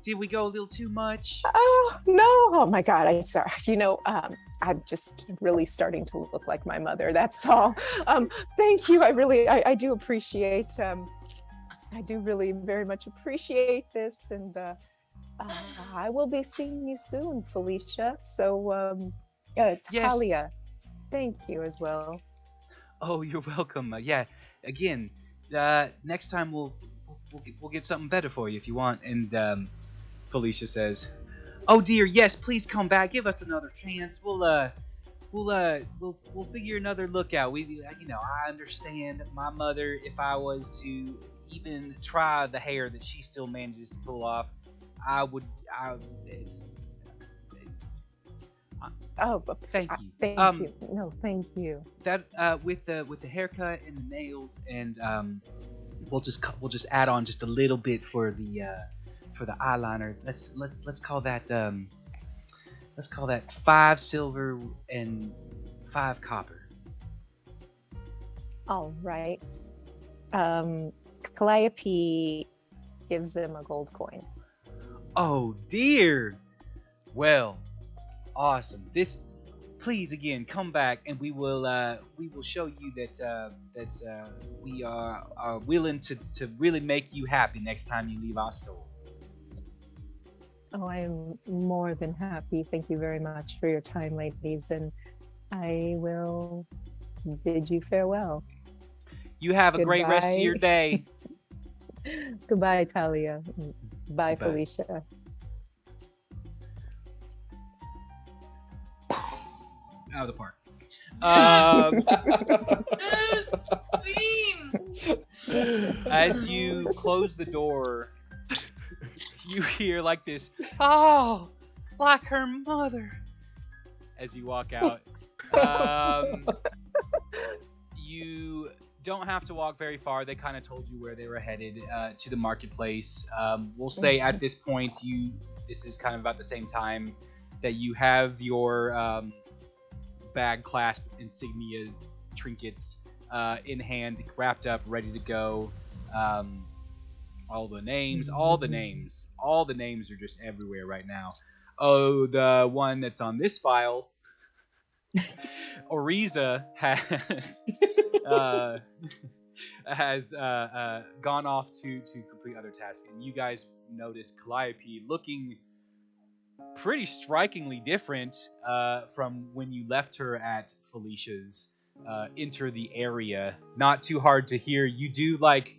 Did we go a little too much? Oh no! Oh my God! I'm sorry. I'm just really starting to look like my mother. That's all. Thank you. I do appreciate. I do really very much appreciate this, and I will be seeing you soon, Felicia. So, Talia, thank you as well. Oh, you're welcome. Yeah. Again, next time we'll get something better for you if you want. And Felicia says, "Oh dear, yes, please come back. Give us another chance. We'll figure another look out. I understand my mother. If I was to even try the hair that she still manages to pull off, thank you. Thank you. No, thank you. That with the haircut and the nails, and we'll just add on just a little bit for the eyeliner. Let's call that 5 silver and 5 copper. All right. Calliope gives them a gold coin. Oh dear. Well, awesome. Please again come back, and we will show you that we are willing to really make you happy next time you leave our store. Oh, I am more than happy. Thank you very much for your time, ladies, and I will bid you farewell. You have a great rest of your day. Goodbye, Talia. Bye, Goodbye. Felicia. Out of the park. Queen. As you close the door, you hear like this, "Oh, like her mother," as you walk out. You don't have to walk very far. They kind of told you where they were headed, to the marketplace. We'll say at this point, this is kind of about the same time that you have your bag clasp insignia trinkets in hand, wrapped up, ready to go. All the names are just everywhere right now. Oh, the one that's on this file, Oriza has gone off to complete other tasks, and you guys notice Calliope looking pretty strikingly different from when you left her at Felicia's. Enter the area. Not too hard to hear. You do like.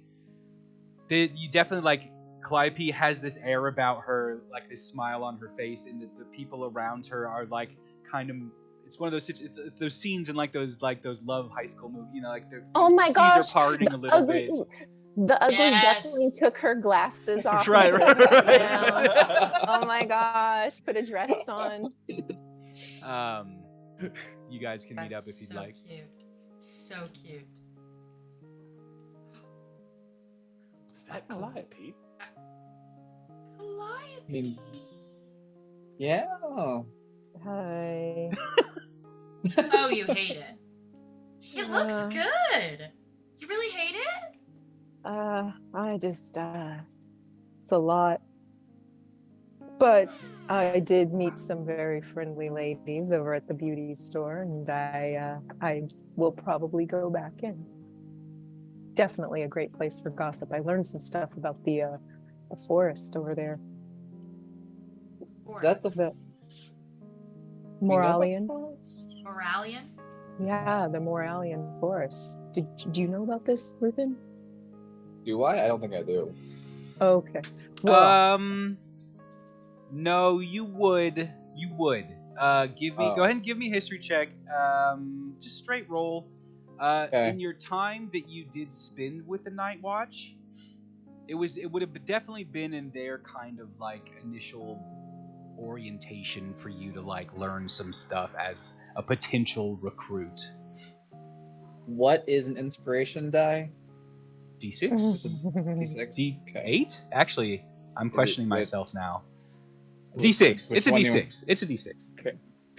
You definitely like. Calliope has this air about her, like this smile on her face, and the people around her are like kind of. It's one of those. It's those scenes in like those love high school movie. You know, like the Oh my seas gosh, are parting the a little ugly, bit. the ugly Yes. definitely took her glasses off. Right, and right, put them right. down. Oh my gosh, put a dress on. You guys can meet up That's if you'd so like. cute. So cute. Is that Calliope? Calliope. I mean, yeah. Hi. Oh, you hate it. It looks Uh, good. You really hate it? I just, it's a lot. But I did meet some very friendly ladies over at the beauty store, and I will probably go back in. Definitely a great place for gossip. I learned some stuff about the forest over there. Is that the The you know about the Moralian. forest? Moralian? Yeah, the Moralian forest. Do you know about this, Ruben? Do I? I don't think I do. Okay. Well, No, you would. You would. Give me. Oh. Go ahead and give me a history check. Just straight roll. Okay. In your time that you did spend with the Night Watch, it would have definitely been in their kind of like initial orientation for you to like learn some stuff as a potential recruit. What is an inspiration die? D6? D6. D8? Actually, I'm Is it questioning with- myself now. Which- D6. which It's a one you- D6. It's a D6. Okay.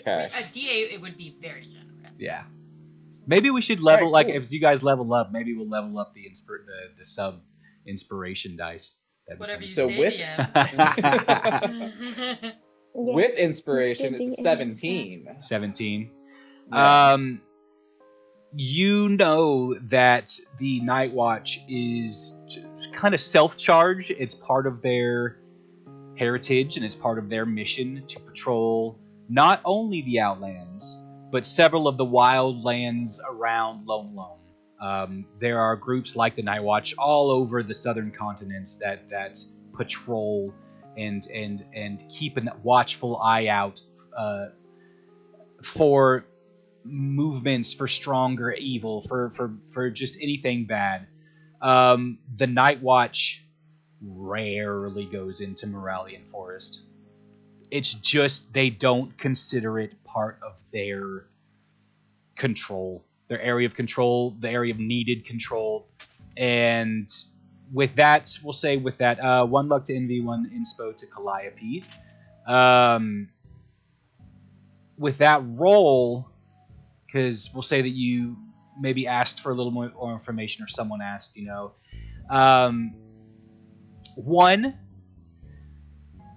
A D8 it would be very generous. Yeah. Maybe we should level Alright, like cool. if you guys level up, maybe we'll level up the sub inspiration dice. That'd be Whatever you So say, with- DM. With Yes, inspiration, Mr. it's DM. 17. 17. Yeah. You know that the Night Watch is kind of self-charged. It's part of their heritage and it's part of their mission to patrol not only the Outlands, but several of the wild lands around Lone Lone. There are groups like the Night Watch all over the southern continents that patrol and keep a watchful eye out for movements, for stronger evil, for just anything bad. The Night Watch rarely goes into Moralian Forest. It's just they don't consider it part of their control, their area of control, the area of needed control. And with that, we'll say with that, 1 luck to Envy, 1 inspo to Calliope. With that roll, because we'll say that you maybe asked for a little more information or someone asked, you know. 1,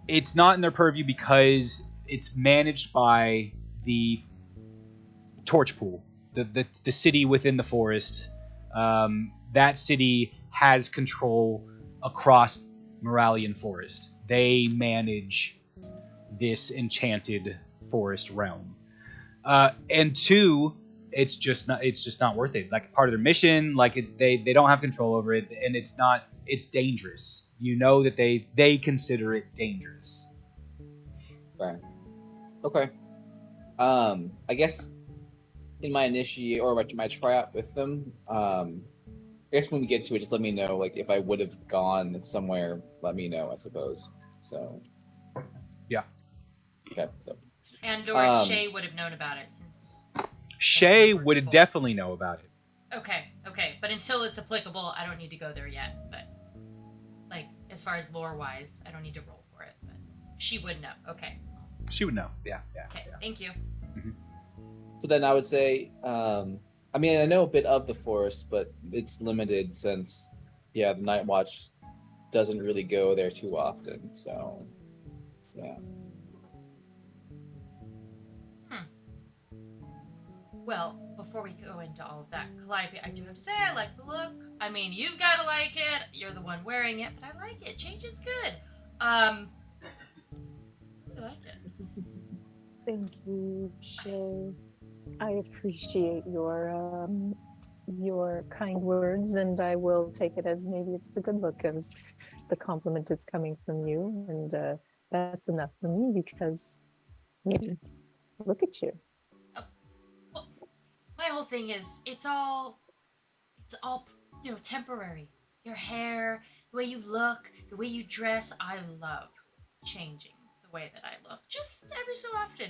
it's not in their purview because it's managed by the Torch Pool, the city within the forest. That city has control across Moralian Forest. They manage this enchanted forest realm. And 2, it's just not worth it. Like part of their mission, like they don't have control over it, and it's dangerous. You know that they consider it dangerous. Right. Okay. I guess in my initiate or my tryout with them, I guess when we get to it, just let me know. Like if I would have gone somewhere, let me know. I suppose. So. Yeah. Okay. So. And or Shay would have known about it since. Shay would definitely know about it. Okay. But until it's applicable, I don't need to go there yet. But like as far as lore wise, I don't need to roll for it. But she would know. Okay. She would know. Yeah. Okay. Thank you. So then I would say, I mean, I know a bit of the forest, but it's limited since, the Night Watch doesn't really go there too often. So, yeah. Well, before we go into all of that, Calliope, I do have to say I like the look. I mean, you've got to like it. You're the one wearing it, but I like it. Change is good. I like it. Thank you, Shay. I appreciate your kind words, and I will take it as maybe it's a good look as the compliment is coming from you, and that's enough for me because look at you. Well, my whole thing is it's all temporary. Your hair, the way you look, the way you dress. I love changing the way that I look. Just every so often,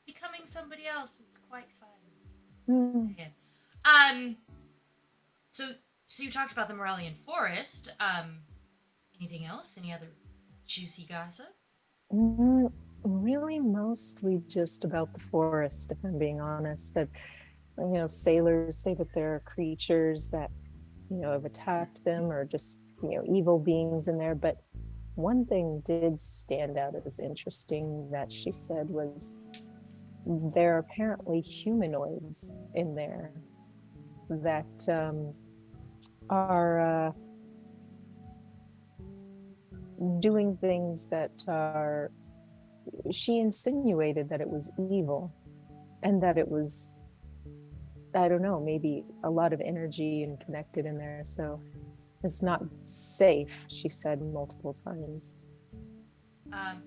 becoming somebody else. It's quite fun. Mm. Saying. Um. So you talked about the Morellian Forest. Anything else? Any other juicy gossip? Really, mostly just about the forest, if I'm being honest. That sailors say that there are creatures that have attacked them, or just evil beings in there. But one thing did stand out as interesting that she said was there are apparently humanoids in there that are doing things that are. She insinuated that it was evil, and that it was, I don't know, maybe a lot of energy and connected in there. So it's not safe, she said multiple times.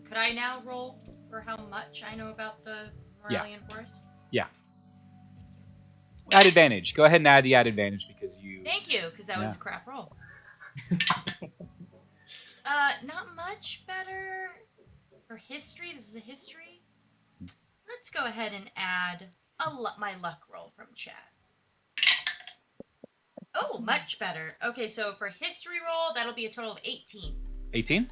Could I now roll for how much I know about the Morellian Forest? Yeah. Add advantage. Go ahead and add the add advantage because you. Thank you, because that was a crap roll. Not much better for history. This is a history. Let's go ahead and add my luck roll from chat. Oh, much better. Okay, so for history roll, that'll be a total of 18. 18?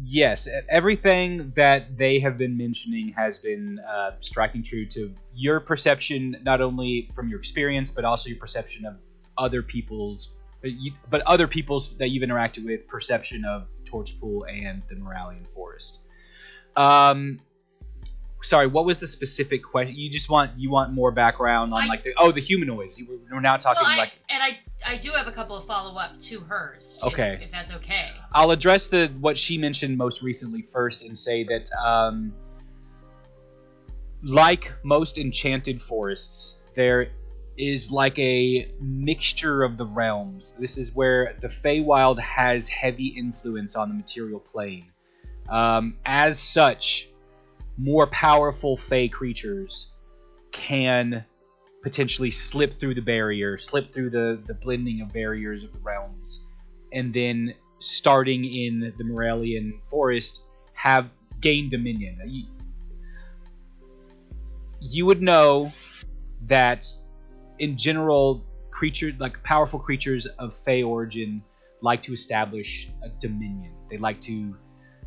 Yes. Everything that they have been mentioning has been striking true to your perception, not only from your experience, but also your perception of other people's, but other people's that you've interacted with, perception of Torchpool and the Morellian Forest. Sorry, what was the specific question? You want more background on the humanoids. We're now talking I do have a couple of follow-up to hers too, okay, if that's okay. I'll address what she mentioned most recently first and say that like most enchanted forests, there is like a mixture of the realms. This is where the Feywild has heavy influence on the material plane. As such, more powerful Fey creatures can potentially slip through the barrier, slip through the blending of barriers of the realms, and then starting in the Morellian Forest have gained dominion. You would know that in general, powerful creatures of Fey origin like to establish a dominion. They like to.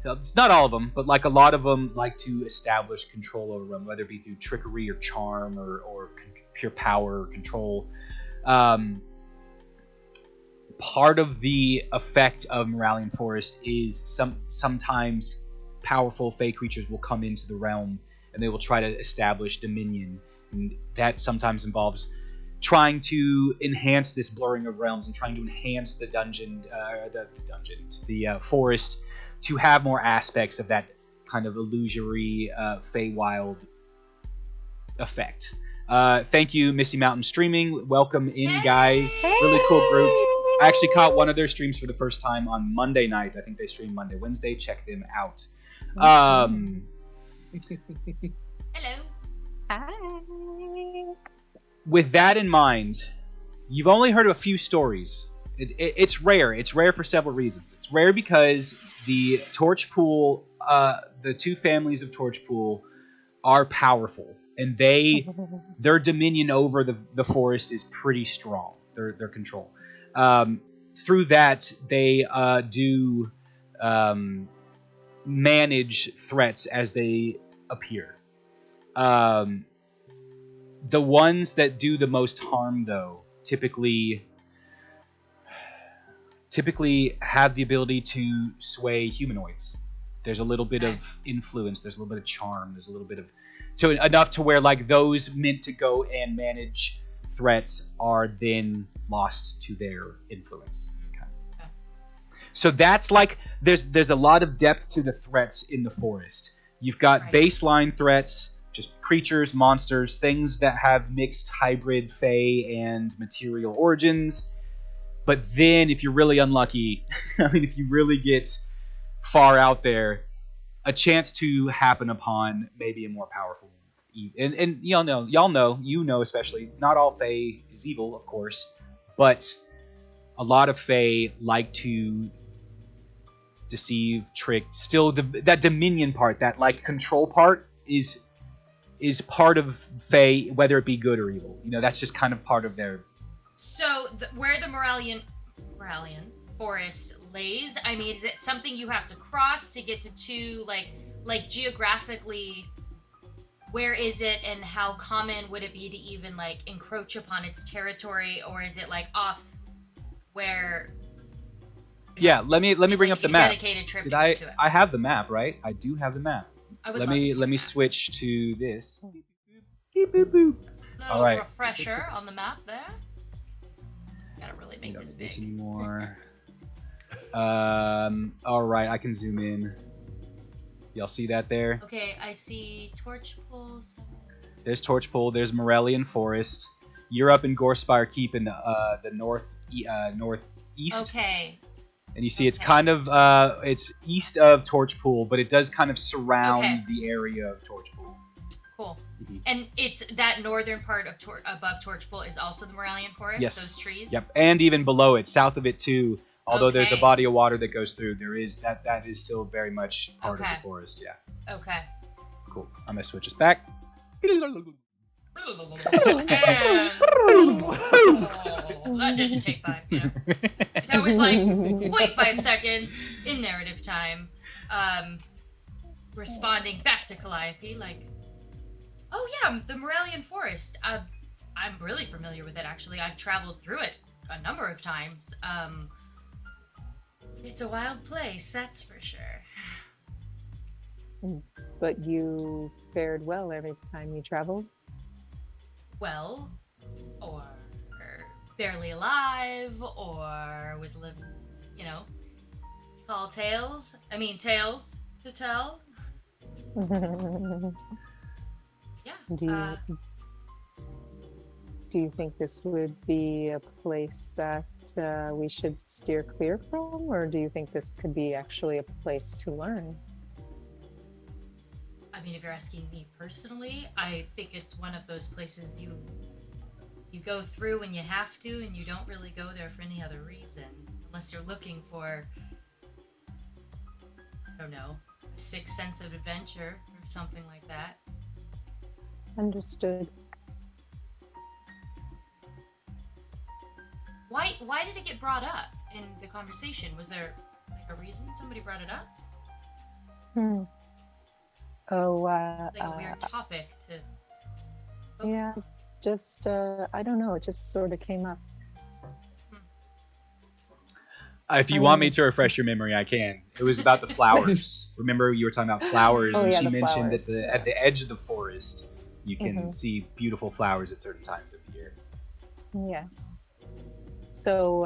It's not all of them, but a lot of them like to establish control over them, whether it be through trickery or charm or pure power or control. Part of the effect of Morellian Forest is sometimes powerful Fey creatures will come into the realm and they will try to establish dominion, and that sometimes involves trying to enhance this blurring of realms and trying to enhance the forest to have more aspects of that kind of illusory Feywild effect. Thank you, Misty Mountain Streaming. Welcome in, guys. Really cool group. I actually caught one of their streams for the first time on Monday night. I think they stream Monday, Wednesday. Check them out. Hello. Hi. With that in mind, you've only heard a few stories. It's rare. It's rare for several reasons. It's rare because the Torchpool, the two families of Torchpool, are powerful, and their dominion over the forest is pretty strong. Their control. Through that, they do manage threats as they appear. The ones that do the most harm, though, typically have the ability to sway humanoids. There's a little bit of influence. There's a little bit of charm. There's a little bit of enough to where those meant to go and manage threats are then lost to their influence. Okay. So that's there's a lot of depth to the threats in the forest. You've got Right. baseline threats, just creatures, monsters, things that have mixed hybrid Fey and material origins. But then, if you're really unlucky, I mean, if you really get far out there, a chance to happen upon maybe a more powerful. And y'all know, especially, not all Fey is evil, of course, but a lot of Fey like to deceive, trick. Still, that dominion part, that like control part, is part of Fey, whether it be good or evil. That's just kind of part of their. So, where the Moralian forest lays, I mean, is it something you have to cross to get to two, like geographically, where is it, and how common would it be to even, like, encroach upon its territory, or is it, like, off where... Yeah, let me bring up the map. Dedicated trip Did to go to it. I have the map, right? I do have the map. I would Let love to me see let me that. switch to this. Beep, boop, boop. Little All right. refresher on the map there. Gotta really I make don't this need this big. anymore. All right, I can zoom in. Y'all see that there? Okay, I see torch pulls. There's Torchpool. There's Morelian Forest. You're up in Gorespire Keep in the northeast. Okay. And you see it's Okay. kind of it's east of Torchpool, but it does kind of surround Okay. the area of Torchpool. Cool. Mhm. And it's that northern part of above Torchpool is also the Moralian Forest. Yes. Those trees. Yep, and even below it, south of it too. Although there's a Okay. body of water that goes through, there is that is still very much part of Okay. the forest. Yeah, Okay. cool. I'm gonna switch us back. That didn't take 5. Yeah. That was like 0.5 seconds in narrative time. Responding back to Calliope, like, oh yeah, the Morelian Forest. I'm really familiar with it, actually. I've traveled through it a number of times. It's a wild place, that's for sure. But you fared well every time you traveled. Well, or barely alive, or with tall tales. I mean, tales to tell. Yeah. Do you think this would be a place that we should steer clear from, or do you think this could be actually a place to learn? I mean, if you're asking me personally, I think it's one of those places you go through when you have to, and you don't really go there for any other reason, unless you're looking for, I don't know, a sixth sense of adventure or something like that. Understood. Why did it get brought up in the conversation? Was there like a reason somebody brought it up? Oh, Like a weird topic to focus yeah, on? just I don't know. It just sort of came up. If you want me to refresh your memory, I can. It was about the flowers. Remember, you were talking about flowers, Oh, and yeah, she the mentioned flowers. that at the edge of the forest, you can Mhm. see beautiful flowers at certain times of the year. Yes. So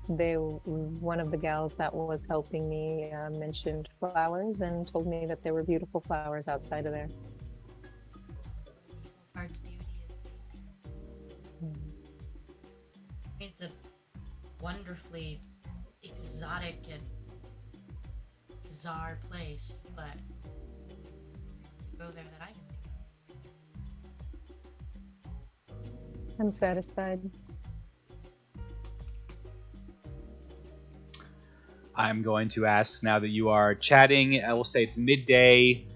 one of the gals that was helping me mentioned flowers and told me that there were beautiful flowers outside of there. Art's beauty is. I mean, it's a wonderfully exotic and bizarre place, but go there that I can think I'm satisfied. I'm going to ask, now that you are chatting, I will say it's midday.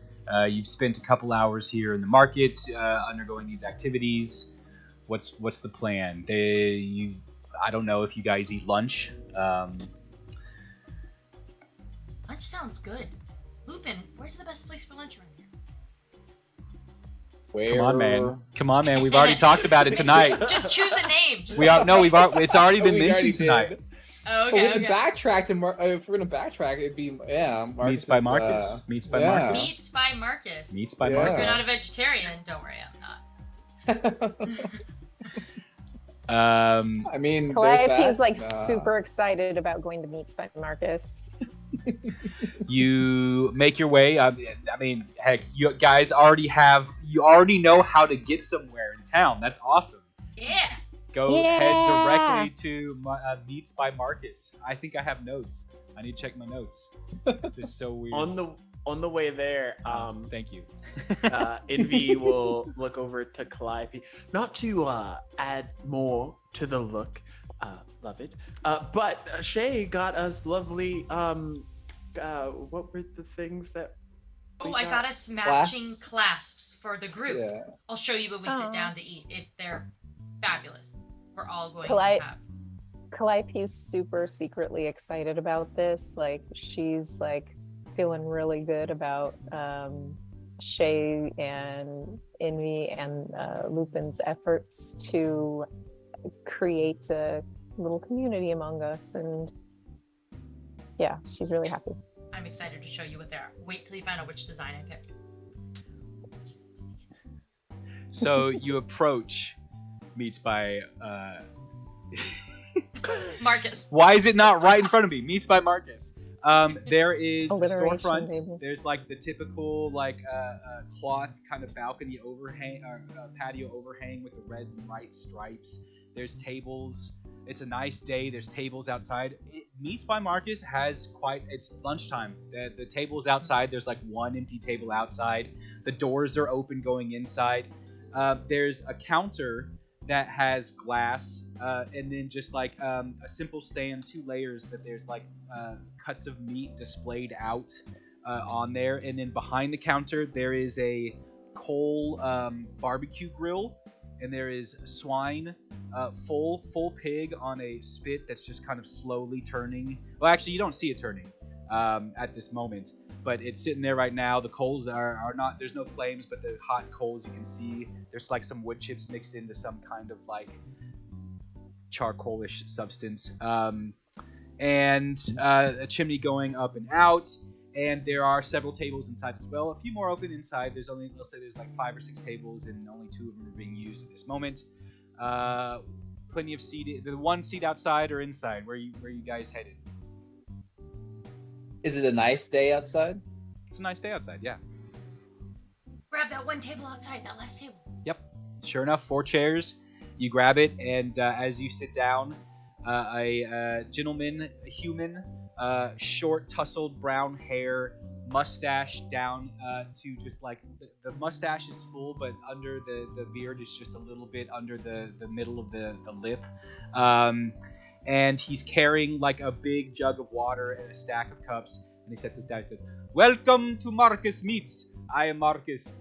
You've spent a couple hours here in the market undergoing these activities. What's the plan? I don't know if you guys eat lunch. Lunch sounds good. Lupin, where's the best place for lunch around here? Where? Come on, man. We've already talked about it tonight. Just choose a name. Just It's already been We mentioned already tonight. did. Oh, Well, we okay, have to backtrack to if we're gonna backtrack, it'd be Marcus Meats by Marcus. Meats by yeah. Marcus. Meats by Marcus. Meats by Yeah. If you're Marcus. not a vegetarian, don't worry, I'm not. I mean, there's Calliope's that. like super excited about going to Meats by Marcus. You make your way. I mean, heck, you guys you already know how to get somewhere in town. That's awesome. Yeah. Go head directly to Meats by Marcus. I think I have notes. I need to check my notes. It's so weird. On the way there, Thank you. Envy will look over to Calliope, not to add more to the look, love it, but Shay got us lovely. What were the things that? Oh, I got us matching clasps for the group. Yeah. I'll show you when we sit down to eat. They're fabulous. We're all going to have. Calliope's super secretly excited about this. Like, she's like feeling really good about Shay and Envy and Lupin's efforts to create a little community among us, and yeah, she's really happy. I'm excited to show you what they are. Wait till you find out which design I picked. So you approach Meats by Marcus. Why is it not right in front of me? Meats by Marcus. There is a Alliteration, storefront. baby. There's like the typical cloth kind of balcony overhang, patio overhang with the red and white stripes. There's tables. It's a nice day. There's tables outside. Meats by Marcus has it's lunchtime. The tables outside. There's like one empty table outside. The doors are open going inside. There's a counter that has glass, and then just like a simple stand, 2 layers that there's like cuts of meat displayed out on there, and then behind the counter there is a coal barbecue grill, and there is swine, full pig on a spit that's just kind of slowly turning. Well, actually, you don't see it turning at this moment, but it's sitting there right now. The coals are not, there's no flames, but the hot coals you can see. There's like some wood chips mixed into some kind of like charcoalish substance, and a chimney going up and out. And there are several tables inside as well. A few more open inside. There's like 5 or 6 tables, and only 2 of them are being used at this moment. Plenty of seat. The one seat outside or inside. Where you guys headed? Is it a nice day outside? It's a nice day outside. Yeah. Grab that one table outside, that last table. Yep. Sure enough, 4 chairs. You grab it, and as you sit down, a gentleman, a human, short, tousled brown hair, mustache down to just like the mustache is full, but under the beard is just a little bit under the middle of the lip. And he's carrying like a big jug of water and a stack of cups, and he sets this down and says, "Welcome to Marcus Meats. I am Marcus.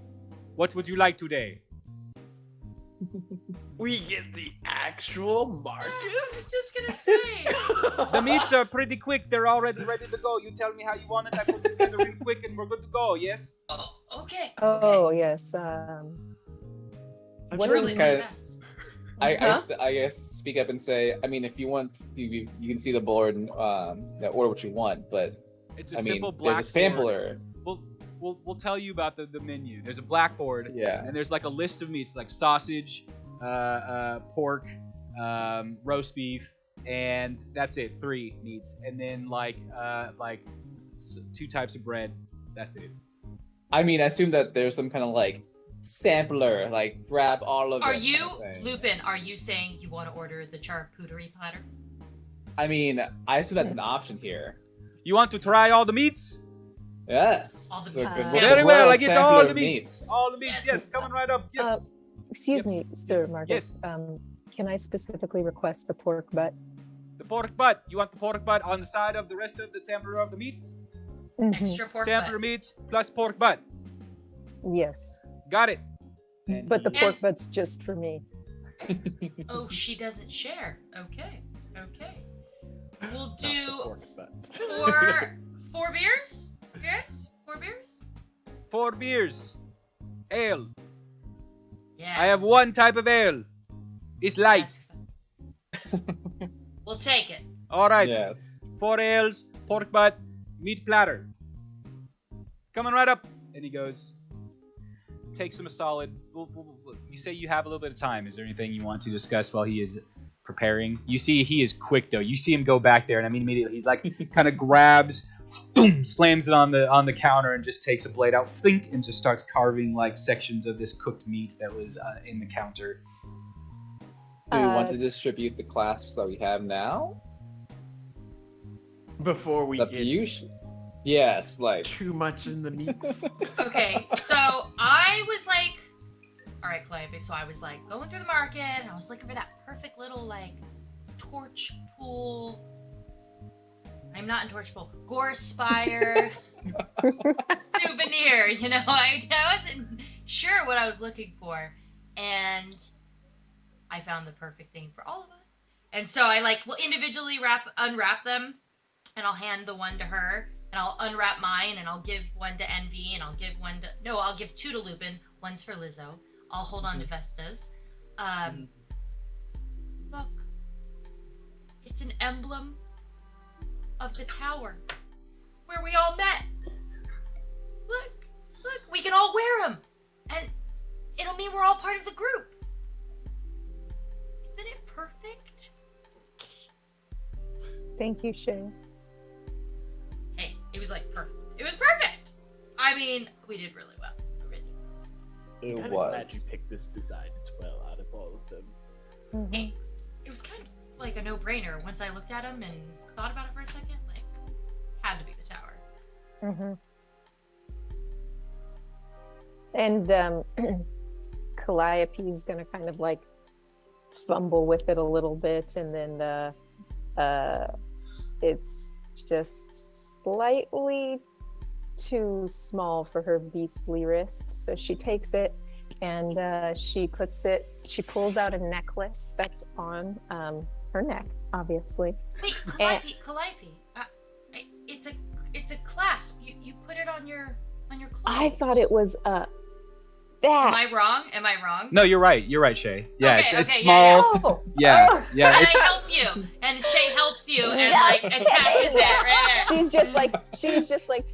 What would you like today?" We get the actual I was Marcus? just gonna say. The meats are pretty quick. They're already ready to go. You tell me how you want it. I put it together real quick, and we're good to go. Yes. Oh, okay. Oh yes. I'm What sure is- this Guys, I Huh? guess speak up and say, I mean, if you want, you can see the board and order what you want, but It's a I mean, simple black there's a sampler. We'll tell you about the menu. There's a blackboard, Yeah. and there's like a list of meats like sausage, pork, roast beef, and that's it. 3 meats, and then like 2 types of bread. That's it. I mean, I assume that there's some kind of like sampler, like grab all of it. Are kind you, of thing. Lupin, are you saying you want to order the charcuterie platter? I mean, I assume that's an option here. You want to try all the meats? Yes. All the Good- meats. good- Very good well. royal I get sampler all of the meats. All the meats. Yes. Yes. Coming right up. Yes. Excuse me, Sir Marcus. Yes. Can I specifically request the pork butt? The pork butt. You want the pork butt on the side of the rest of the sampler of the meats? Mhm. Extra pork Sampler butt. meats plus pork butt. Yes, Got it. And but the he- pork butt's just for me. Oh, she doesn't share. Okay. Okay. We'll Not the do pork butt. 4 beers? Yes? 4 beers? 4 beers. Ale. Yeah. I have 1 type of ale. It's light. That's fine. We'll take it. All right. Yes. 4 ales, pork butt, meat platter. Coming right up. And he goes, takes him a solid. You say you have a little bit of time. Is there anything you want to discuss while he is preparing? You see, he is quick though. You see him go back there, and I mean immediately, he like kind of grabs boom, slams it on the counter and just takes a blade out, flink, and just starts carving like sections of this cooked meat that was in the counter. Do we want to distribute the clasps that we have now? Before we Up get to you. Yes, like too much in the meat. Okay, so I was like, all right, Calliope. So I was like going through the market, and I was looking for that perfect little like torch pool. I'm not in torch pool. Gore Spire souvenir. You know, I wasn't sure what I was looking for, and I found the perfect thing for all of us. And so I like will individually unwrap them, and I'll hand the one to her. And I'll unwrap mine, and I'll give one to Envy, and I'll give two to Lupin. One's for Lizzo. I'll hold on to Vesta's. Look, it's an emblem of the tower where we all met. Look, we can all wear them, and it'll mean we're all part of the group. Isn't it perfect? Thank you, Shay. Hey, it was like perfect. It was perfect. I mean, we did really well. it I'm was. glad you picked this design as well out of all of them. Mhm. Thanks. It was kind of like a no-brainer once I looked at them and thought about it for a second. Like, had to be the tower. Mhm. And Calliope's gonna kind of like fumble with it a little bit, and then it's just slightly too small for her beastly wrist. So she takes it and she pulls out a necklace that's on her neck, obviously. Wait, Calliope. It's a clasp. You put it on your clothes. I thought it was Am that. I wrong? No, you're right, Shay. Yeah, Okay, it's okay, small. Oh, Yeah, oh. yeah. And It's, I help you, and Shay helps you, and Just like attaches it right there. She's just like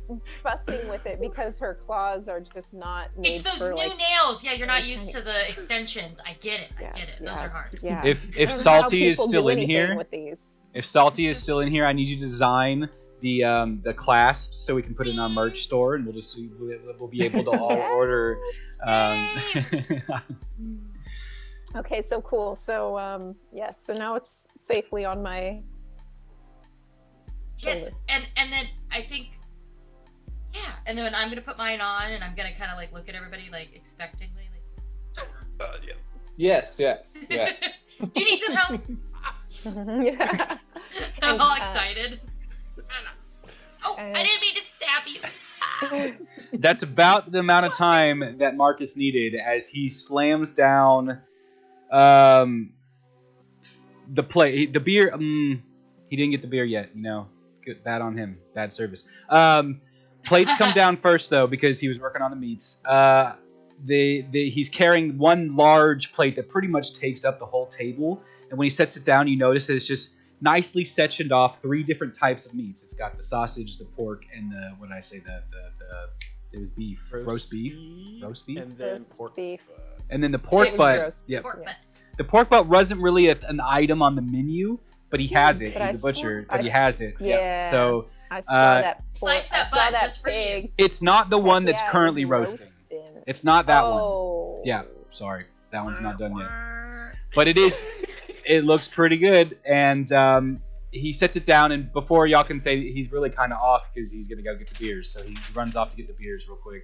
fussing with it because her claws are just not made It's those for new like. nails. Yeah, you're not really used to tiny- the extensions. I get it. Those are hard. Yeah. if I don't know how Salty is people still do in anything here, with these. if Salty is still in here, I need you to design the clasps so we can put it in our merch store, and we'll be able to all order. Okay, so cool. So yes, so now it's safely on my Yes, shoulder. and then I think, yeah, and then I'm gonna put mine on, and I'm gonna kind of like look at everybody like expectantly, like, Yes. do you need some help? Yeah. I'm And, all excited. Oh, I didn't mean to stab you. That's about the amount of time that Marcus needed as he slams down the plate. The beer. He didn't get the beer yet. Good, bad on him. Bad service. Plates come down first though because he was working on the meats. He's carrying one large plate that pretty much takes up the whole table, and when he sets it down, you notice that it's just nicely sectioned off 3 different types of meats. It's got the sausage, the pork, and it was beef, roast beef, and then Roast pork beef. and then the pork It was butt. roast Yeah, Pork butt. the pork butt wasn't really an item on the menu, but he has it. But He's a butcher, but he I has it. Yeah. So I saw that. Slice I that saw butt that just for you. pig. it's not the one that's Yeah, it was currently roasting. roasting. It's not that one. Oh. Yeah, sorry, that one's not done yet. But it is. It looks pretty good, and he sets it down. And before y'all can say he's really kind of off because he's gonna go get the beers, so he runs off to get the beers real quick.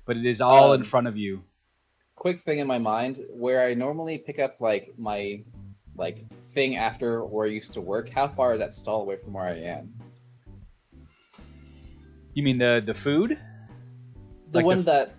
But it is all in front of you. Quick thing in my mind, where I normally pick up like my thing after where I used to work. How far is that stall away from where I am? You mean the food? The Like one the that,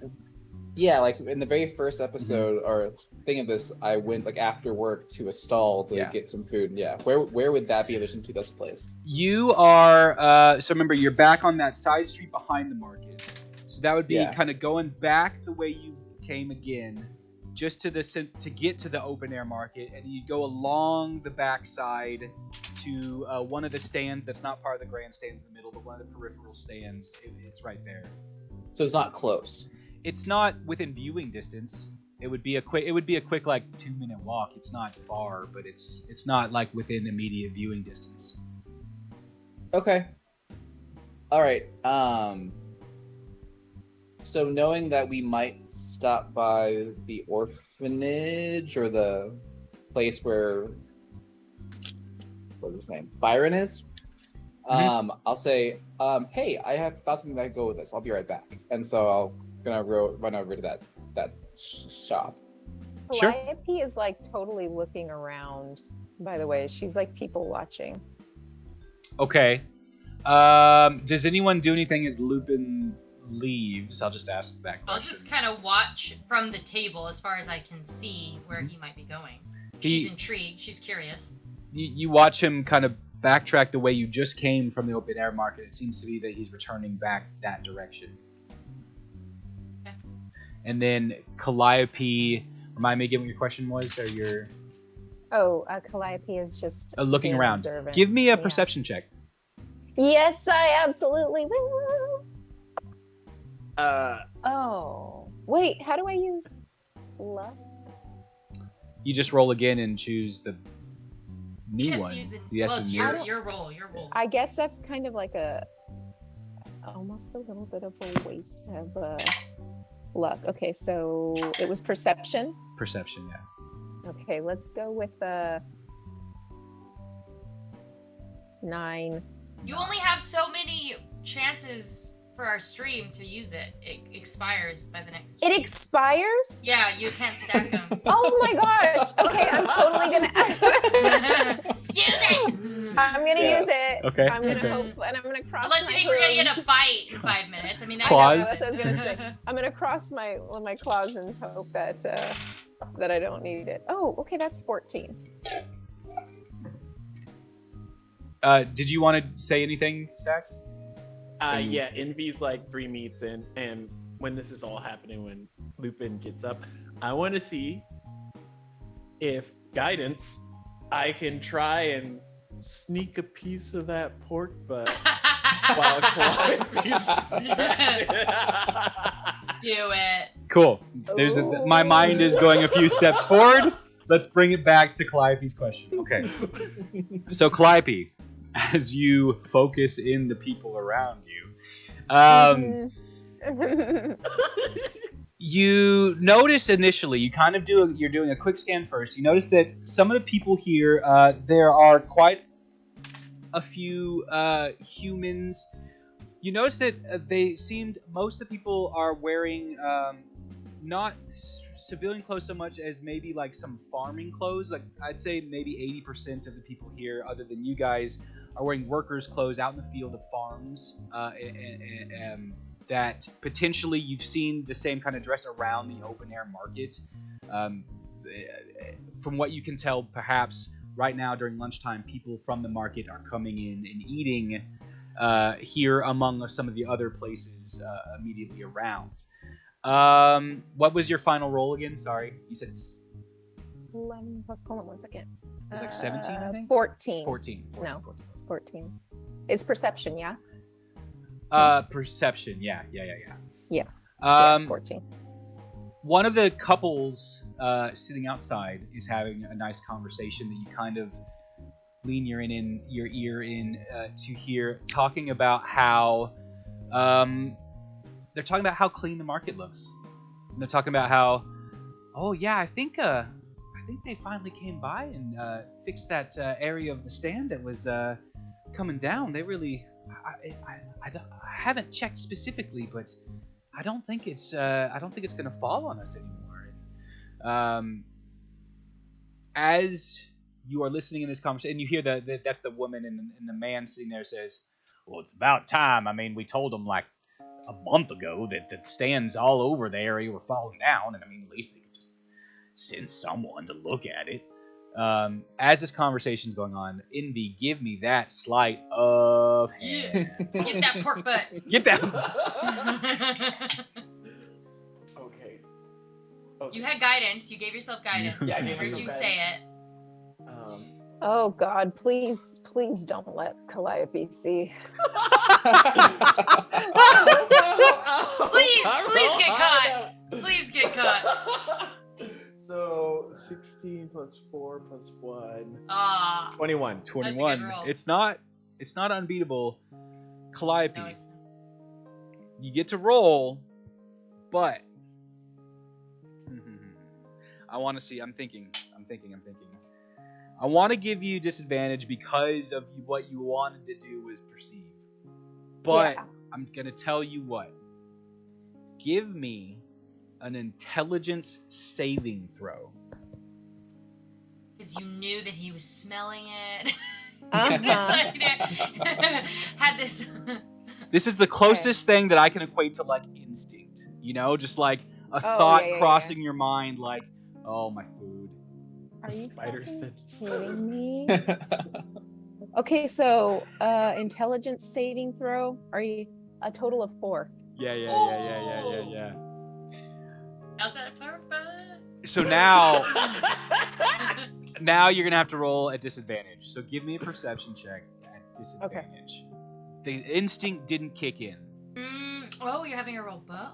yeah, like in the very first episode or thing of this, I went like after work to a stall to Yeah. get some food. Yeah, where would that be in addition to this place? You are so remember you're back on that side street behind the market. So that would be Yeah. kind of going back the way you came again, just to get to the open air market, and you go along the back side to one of the stands that's not part of the grandstands in the middle, but one of the peripheral stands. It's right there. So it's not close. It's not within viewing distance. It would be a quick like 2-minute walk. It's not far, but it's not like within immediate viewing distance. Okay. All right. So knowing that we might stop by the orphanage or the place where what's his name? Byron is. I'll say, hey, I have found something that could go with this. I'll be right back. And so gonna run over to that shop. Sure. Calliope is like totally looking around. By the way, she's like people watching. Okay. Does anyone do anything as Lupin leaves? I'll just ask that question. I'll just kind of watch from the table as far as I can see where he might be going. She's intrigued. She's curious. You watch him kind of backtrack the way you just came from the open air market. It seems to be that he's returning back that direction. Okay. And then Calliope, remind me again what your question was, or your Calliope is just looking being around. observant. Give me a perception check. Yes, I absolutely will. Oh, wait, how do I use luck? You just roll again and choose the new Just one. use the, Yes, well, and it's your- your roll. I guess that's kind of like almost a little bit of a waste of luck. Okay, so it was perception. perception, yeah. Okay, let's go with 9. You only have so many chances for our stream to use it. It expires by the next. It expires? Yeah, you can't stack them. Oh my gosh. Okay, I'm totally gonna Use it. I'm gonna Yes. use it. Okay, I'm gonna okay. hope, and I'm gonna cross Unless my you think we're gonna get hooves. a fight in 5 minutes. I mean, that Claws. That's what I was gonna say. I'm gonna cross my claws and hope that I don't need it. Oh, okay, that's 14. Did you want to say anything, Stax? Yeah, Envy's like 3 meets in, and when this is all happening, when Lupin gets up, I want to see if guidance, I can try and sneak a piece of that pork butt while Calliope's Do it. Cool. My mind is going a few steps forward. Let's bring it back to Calliope's question. Okay. So Calliope, as you focus in the people around you, you notice initially, you're doing a quick scan first. You notice that some of the people here, there are quite a few humans. You notice that most of the people are wearing not civilian clothes so much as maybe like some farming clothes. Like I'd say maybe 80% of the people here, other than you guys, are wearing workers' clothes out in the field of farms, that potentially you've seen the same kind of dress around the open air market. From what you can tell, perhaps right now during lunchtime, people from the market are coming in and eating here among some of the other places immediately around. What was your final roll again? Sorry, you said 11 plus, hold on 1 second. it was like 17, I think? 14. 14. No. 14. It's perception, yeah? Perception, yeah. Yeah. 14. One of the couples sitting outside is having a nice conversation that you kind of lean your ear in to hear, talking about how they're talking about how clean the market looks. And they're talking about how, oh yeah, I think they finally came by and fixed that area of the stand that was coming down. They really, I haven't checked specifically, but I don't think it's gonna fall on us anymore. As you are listening in this conversation, and you hear that's the woman, and the man sitting there says, "Well, it's about time. I mean, we told them like a month ago that the stands all over the area were falling down, and I mean, at least they could just send someone to look at it." As this conversation's going on, Envy, give me that sleight of hand. Get that pork butt. Get that. Okay. You had guidance. You gave yourself guidance. Yeah, I I gave heard myself you guidance. say it. Oh God, please don't let Calliope see. Please get caught. Please get caught. So 16 plus 4 plus 1. Ah. 21. 21. roll. It's not unbeatable. Calliope, No, you get to roll, but I want to see. I'm thinking. I want to give you disadvantage because of what you wanted to do was perceive. But Yeah. I'm gonna tell you what. Give me an intelligence saving throw. because you knew that he was smelling it. Uh-huh. Had this. This is the closest thing that I can equate to like instinct. You know, just like a thought yeah, crossing your mind, like, oh, my food. Are you Spider fucking sense. kidding me? Okay, so intelligence saving throw. Are you a total of 4? Yeah. How's that perfect? So now you're gonna have to roll at disadvantage. So give me a perception check at disadvantage. The instinct didn't kick in. Oh, you're having a roll bow?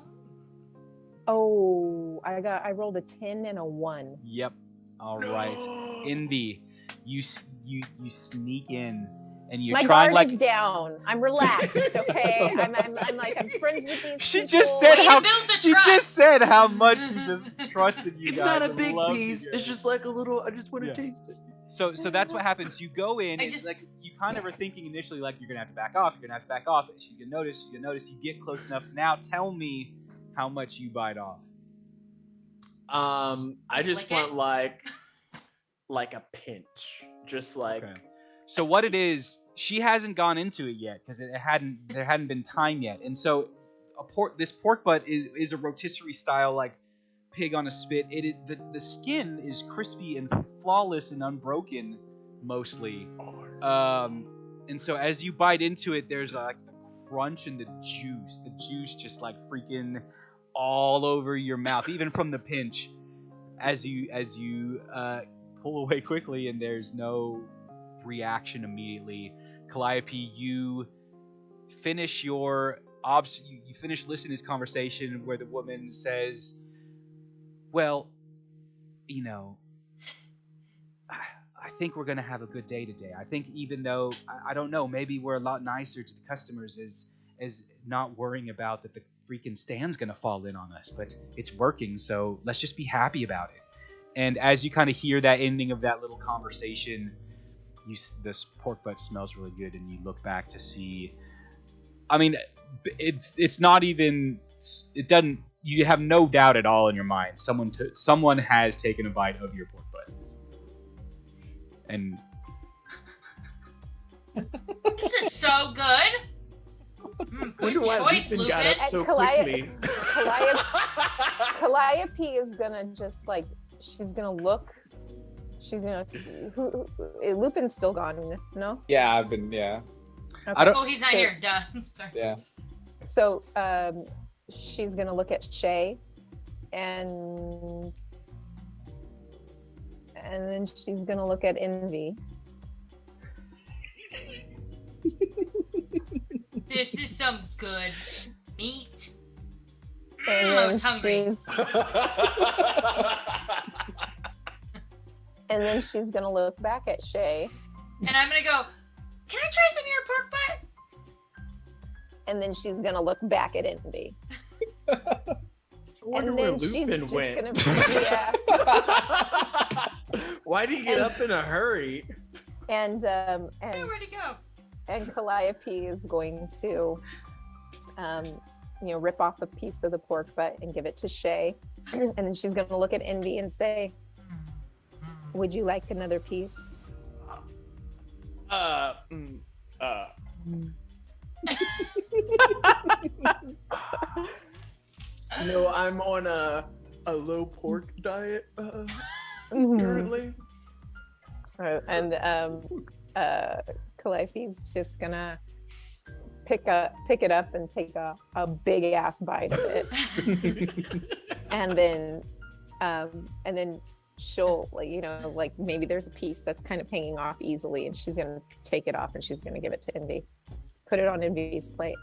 Oh, I rolled a 10 and a 1. Yep. All right. Envy, you sneak in and you're My trying guard like. is down. I'm relaxed. Okay, I'm friends with these. She people. just said Way to how build the she trust. just said how much she just trusted you It's guys. not a and big loved you piece. guys. It's just like a little. I just want to Yeah. taste it. So that's what happens. You go in, I and just- like you kind of are thinking initially like you're gonna have to back off. You're gonna have to back off. She's gonna notice. You get close enough. Now tell me how much you bite off. I Just just lick want it? like a pinch, just like. Okay. So what it is, she hasn't gone into it yet because there hadn't been time yet, and so this pork butt is a rotisserie style like pig on a spit. The skin is crispy and flawless and unbroken mostly, and so as you bite into it, there's like the crunch and the juice just like freaking all over your mouth, even from the pinch. As you pull away quickly, and there's no reaction immediately. Calliope, you finish your you finish listening to this conversation where the woman says, well, you know, I think we're gonna have a good day today. I think even though I don't know, maybe we're a lot nicer to the customers as not worrying about that the freaking stand's gonna fall in on us, but it's working, so let's just be happy about it. And as you kind of hear that ending of that little conversation, this pork butt smells really good, and you look back to see. I mean, it's not even. It doesn't. You have no doubt at all in your mind. Someone has taken a bite of your pork butt, and This is so good. Good Wonder why choice, Lupin got Lupin. up so Calliope- quickly. Calliope is gonna just like she's gonna look. She's gonna see who Lupin's still gone. No. Yeah, I've been. Yeah. Okay. I don't. Oh, he's not So- here. Duh. Sorry. Yeah. So she's gonna look at Shay, and then she's gonna look at Envy. This is some good meat. And I then was hungry. she's gonna look back at Shay, And I'm gonna go, can I try some of your pork butt? and then she's gonna look back at Envy. I wonder And where then she's Lupin just went. gonna yeah. Why did he get And- up in a hurry? And Where'd he go? and Calliope is going to rip off a piece of the pork butt and give it to Shay. And then she's gonna look at Envy and say, would you like another piece? No, I'm on a low pork diet Mm-hmm. currently. And Calliope's just gonna pick it up and take a big ass bite of it. and then she'll like maybe there's a piece that's kind of hanging off easily, and she's gonna take it off and she's gonna give it to Envy, put it on Envy's plate,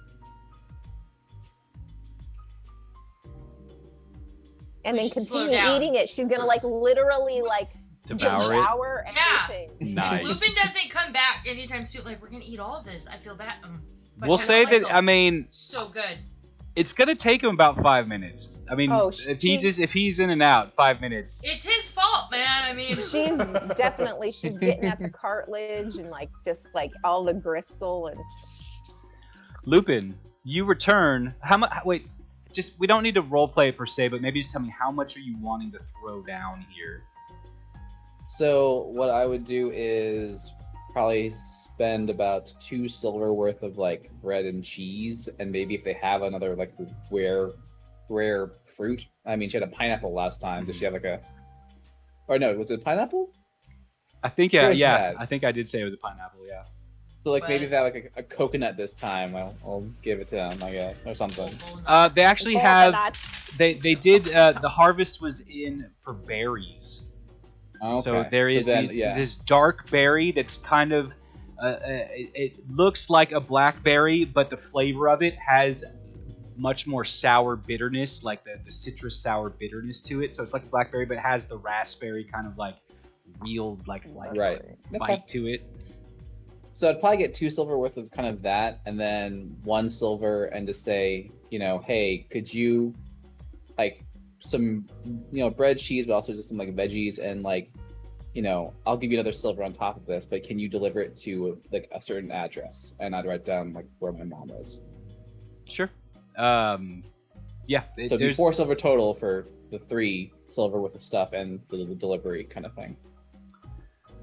and We then should slow continue down. eating it. She's gonna like literally like Devour it. devour Yeah. everything. Nice. Lupin doesn't come back anytime soon. Like, we're gonna eat all of this. I feel bad. But We'll I say know that. myself. I mean, So good. it's gonna take him about 5 minutes. I mean, Oh, if he's in and out, 5 minutes. It's his fault, man. I mean, she's getting at the cartilage and like just like all the gristle and Lupin, you return. How much? Wait, just we don't need to role play it per se, but maybe just tell me how much are you wanting to throw down here? So what I would do is probably spend about 2 silver worth of like bread and cheese, and maybe if they have another like rare fruit. I mean, she had a pineapple last time. Does she have like a? Or no, was it pineapple? I think Sure she yeah. had. I think I did say it was a pineapple. Yeah. So like maybe But- if they have like a coconut this time, I'll give it to them, I guess, or something. They actually have. They did. The harvest was in for berries. Okay. So there is then, this dark berry that's kind of. It looks like a blackberry, but the flavor of it has much more sour bitterness, like the citrus sour bitterness to it. So it's like a blackberry, but it has the raspberry kind of like real like Right. bite to it. So I'd probably get 2 silver worth of kind of that, and then 1 silver, and to say, hey, could you, like, some, bread, cheese, but also just some like veggies, and like, I'll give you another silver on top of this, but can you deliver it to like a certain address? And I'd write down like where my mom is. Sure. Yeah. So it'd be 4 silver total for the 3 silver with the stuff and the delivery kind of thing.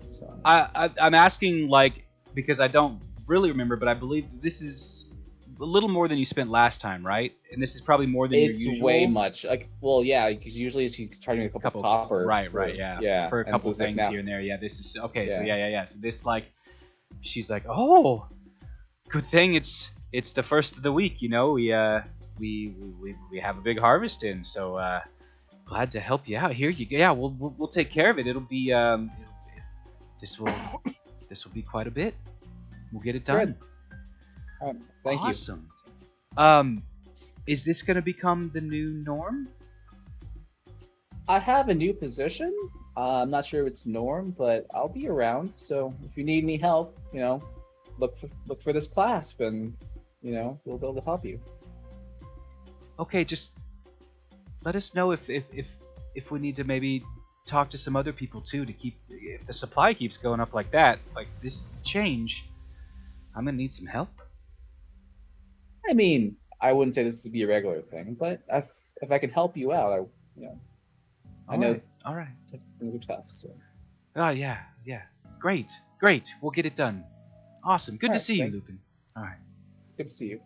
So I'm asking like because I don't really remember, but I believe this is a little more than you spent last time, right? And this is probably more than your it's usual. way much. Like, well, yeah, because usually she's charging me a couple copper. Right, for, yeah. For a and couple so it's like, things now- here and there. Yeah, this is okay. So Yeah. yeah. So this like, she's like, oh, good thing it's the first of the week. We have a big harvest in, so glad to help you out. Here you go. Yeah, we'll take care of it. It'll be this will be quite a bit. We'll get it done. Good. All right, thank you. Awesome. Is this gonna become the new norm? I have a new position. I'm not sure if it's norm, but I'll be around. So if you need any help, look for this clasp, and we'll be able to help you. Okay, just let us know if we need to maybe talk to some other people too to keep if the supply keeps going up like that, like this change. I'm gonna need some help. I mean, I wouldn't say this would be a regular thing, but if I can help you out, I know All right. things are tough. So Oh yeah. Great. We'll get it done. Awesome. Good All to right, see you, thank- Lupin. All right. good to see you.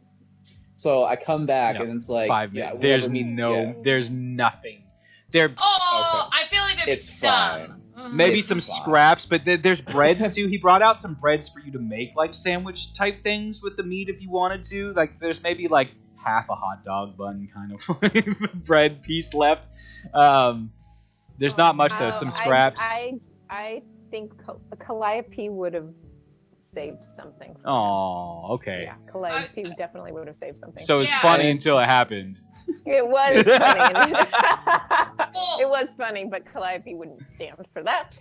So I come back Yeah, and it's like 5 yeah, minutes. There's whoever meets- there's nothing. There Oh, I feel like maybe It's some. fine. maybe It's some fine. scraps, but there's breads too. He brought out some breads for you to make like sandwich type things with the meat if you wanted to. Like there's maybe like half a hot dog bun kind of bread piece left. There's not much though. Some scraps. I think Calliope would have saved something. Oh, okay. Yeah, Calliope definitely would have saved something. So it's Yeah. funny It's- until it happened. It was funny. Well- It was funny, but Calliope wouldn't stand for that.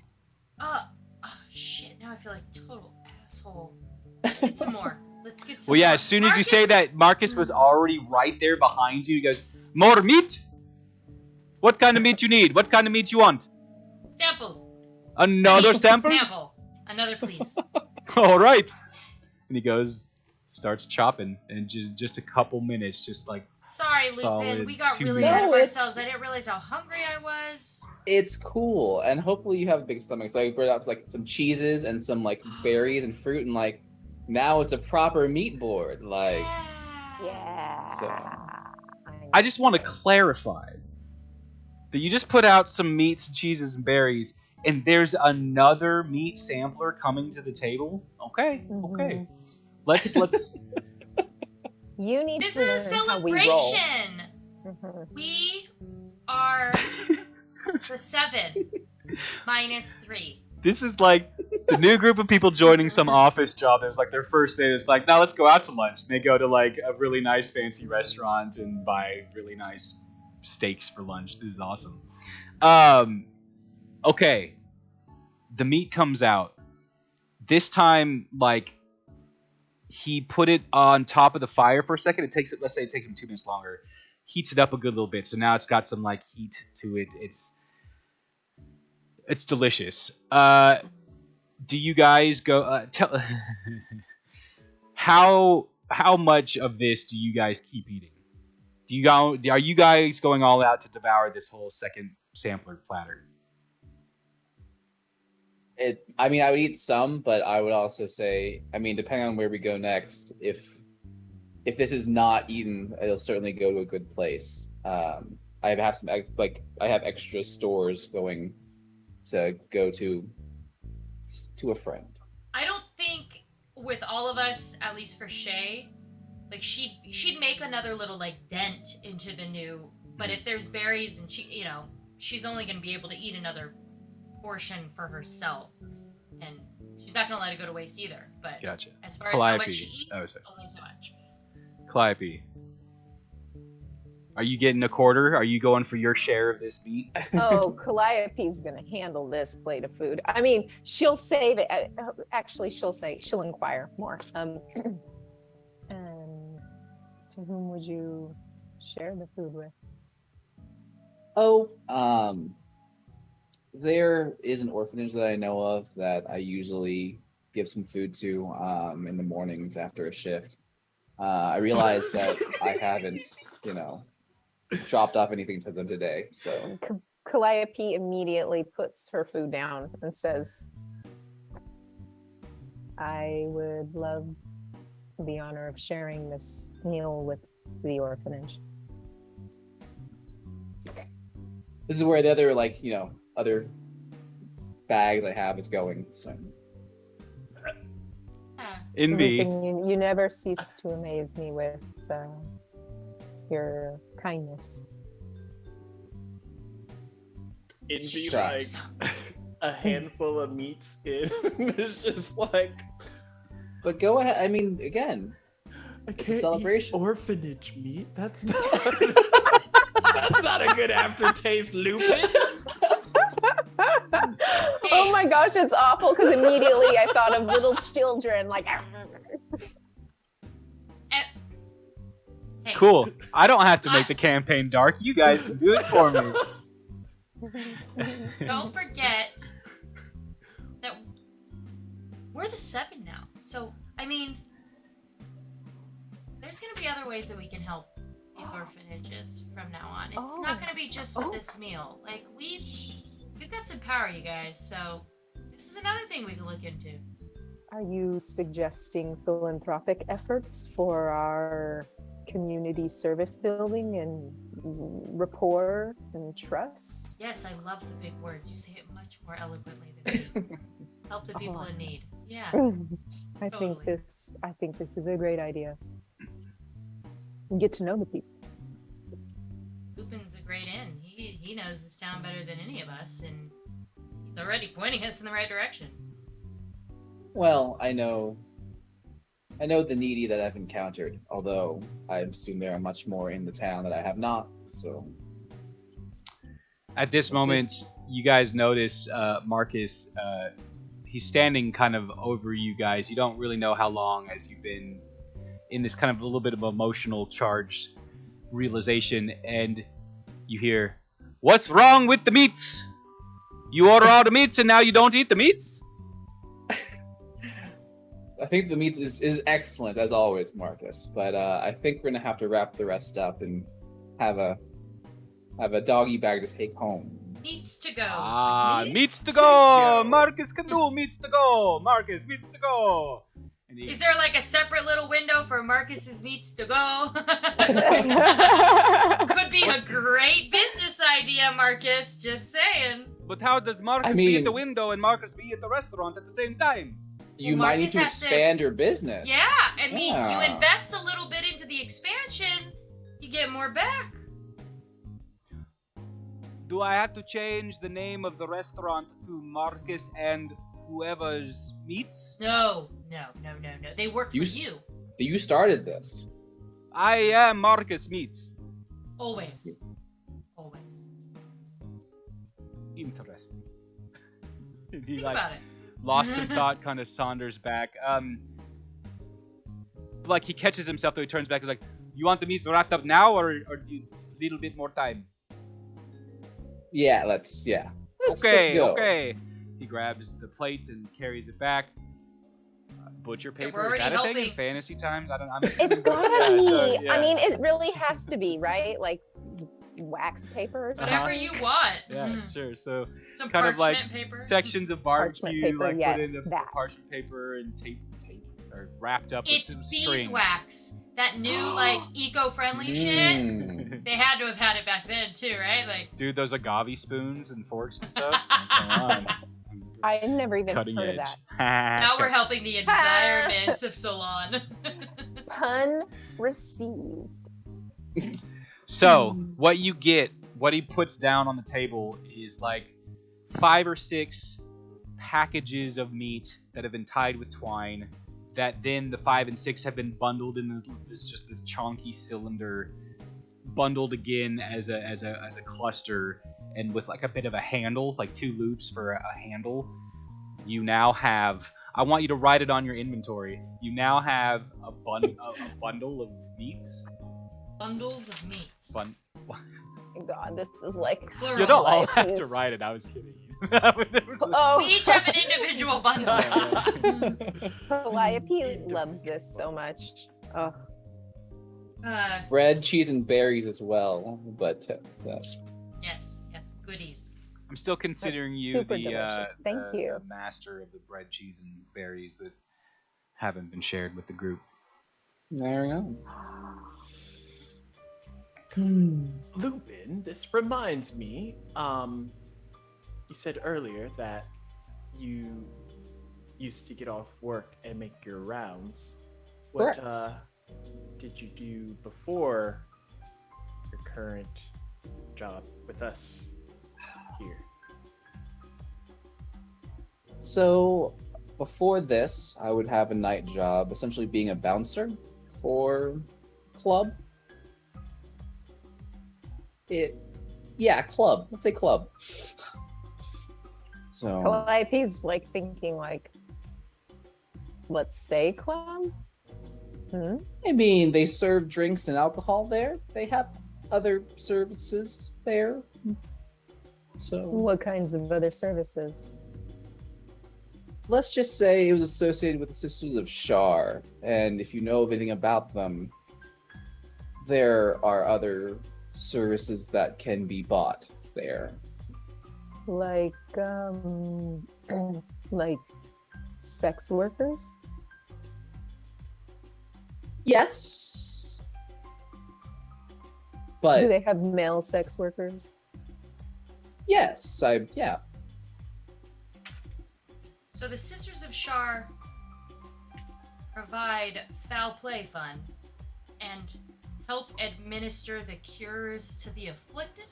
Oh, shit. Now I feel like total asshole. Let's get some more. Let's get some Well, yeah. more. As soon as you say Marcus? that, Marcus was already right there behind you. He goes, "More meat? What kind of meat you need? What kind of meat you want? Sample. Another sample? Sample. Another, please. All right." And he goes, starts chopping, and just a couple minutes, just like Sorry, Lupin. Solid We got 2 really minutes. ahead of No, it's- ourselves. I didn't realize how hungry I was. It's cool, and hopefully you have a big stomach. So I brought up like some cheeses and some like berries and fruit, and like now it's a proper meat board. Like Yeah. So- I just want to clarify that you just put out some meats, cheeses, and berries, and there's another meat sampler coming to the table. Okay. Let's You need This to is a learn how we roll. celebration. We are the 7 minus 3. This is like the new group of people joining some office job. It was like their first day. It's like, now let's go out to lunch. And they go to like a really nice fancy restaurant and buy really nice steaks for lunch. This is awesome. Okay. The meat comes out. This time, like, he put it on top of the fire for a second. Let's say it takes him 2 minutes longer. Heats it up a good little bit, so now it's got some like heat to it. It's delicious. Do you guys go? Tell how much of this do you guys keep eating? Are you guys going all out to devour this whole second sampler platter? I mean, I would eat some, but I would also say, I mean, depending on where we go next, if this is not eaten, it'll certainly go to a good place. I have some I have extra stores going to go to a friend. I don't think with all of us, at least for Shay, like she'd make another little like dent into the new. But if there's berries and she's only gonna be able to eat another portion for herself, and she's not gonna let it go to waste either. But Gotcha. as far as how much she eats, only so much. Calliope, are you getting a quarter? Are you going for your share of this meat? Oh, Calliope's gonna handle this plate of food. I mean, she'll save it. Actually, she'll inquire more. To whom would you share the food with? Oh, there is an orphanage that I know of that I usually give some food to in the mornings after a shift. I realized that I haven't, dropped off anything to them today. So Calliope immediately puts her food down and says, I would love the honor of sharing this meal with the orphanage. this is where the other, other bags I have is going. So Envy. You never cease to amaze me with your kindness. Envy, Try. like a handful of meats in. It's just like, But go ahead. I mean, again, I can't celebration. eat orphanage meat. That's not. That's not a good aftertaste, Lupin. Oh my gosh, it's awful because immediately I thought of little children like. It's cool. I don't have to make the campaign dark. You guys can do it for me. Don't forget that we're the 7 now. So, I mean, there's going to be other ways that we can help these orphanages from now on. It's not going to be just with this meal. Like, we've got some power, you guys. So, this is another thing we can look into. Are you suggesting philanthropic efforts for our community service building and rapport and trust? Yes, I love the big words. You say it much more eloquently than me. Help the people in need. Yeah. I think this is a great idea. And get to know the people. Lupin's a great in. He knows this town better than any of us, and he's already pointing us in the right direction. Well, I know the needy that I've encountered, although I assume there are much more in the town that I have not, so... At this moment, you guys notice Marcus, he's standing kind of over you guys. You don't really know how long as you've been in this kind of a little bit of emotional charged realization, and you hear, "What's wrong with the meats? You order all the meats and now you don't eat the meats?" I think the meat is excellent, as always, Marcus, but I think we're going to have to wrap the rest up and have a doggy bag to take home. Meats to go. Meats to go! Marcus can do meats to go! Marcus, meats to go! Is there like a separate little window for Marcus's meats to go? Could be a great business idea, Marcus. Just saying. But how does Marcus be at the window and Marcus be at the restaurant at the same time? You might need to expand your business. Yeah, I mean, you invest a little bit into the expansion, you get more back. Do I have to change the name of the restaurant to Marcus and whoever's meats? No. They work for you. You started this. I am Marcus Meats. Always. Interesting. Think about it. Lost in thought, kind of saunters back. like he catches himself though. He turns back. He's like, "You want the meat wrapped up now, or you little bit more time?" Yeah, let's Okay, go. okay. He grabs the plate and carries it back. Butcher Yeah, paper, we're is that a already thing in helping. fantasy times? I'm It's assuming gotta yeah, be. so, yeah. I mean, it really has to be, right? Like wax paper or something. Whatever you want. Yeah, sure. So Some kind of like parchment paper. sections of Parchment barbecue, paper, like yes, put in the that. parchment paper and tape, or wrapped up It's with some string. beeswax. That new, like, eco-friendly shit. Mm. They had to have had it back then, too, right? Like, Dude, those agave spoons and forks and stuff. Come on. I never even Cutting heard edge. of that. now we're helping the environment of Solon. Pun received. So, what you get, what he puts down on the table is like 5 or 6 packages of meat that have been tied with twine. That then the 5 and 6 have been bundled in this chunky cylinder, bundled again as a cluster, and with like a bit of a handle, like 2 loops for a handle. You now have. I want you to write it on your inventory. You now have a bundle of meats. Bundles of meats. God, this is like. Plural. You don't all Life have to is- write it. I was kidding. Oh, We each have an individual bundle. Calliope loves this so much. Oh, Bread, cheese, and berries as well. But yes, goodies. I'm still considering That's you super the, delicious. Thank you. the master of the bread, cheese, and berries that haven't been shared with the group. there we go. Lupin, this reminds me. You said earlier that you used to get off work and make your rounds. What Correct. did you do before your current job with us here? So before this, I would have a night job, essentially being a bouncer for club. Club. Let's say club. So Calliope's like thinking like, let's say club. Hmm? I mean, they serve drinks and alcohol there. They have other services there. So What kinds of other services? let's just say it was associated with the Sisters of Shar, and if you know of anything about them, there are other services that can be bought there. Like like sex workers? Yes. Do But they have male sex workers? yes, yeah. So the Sisters of Shar provide foul play fund and help administer the cures to the afflicted.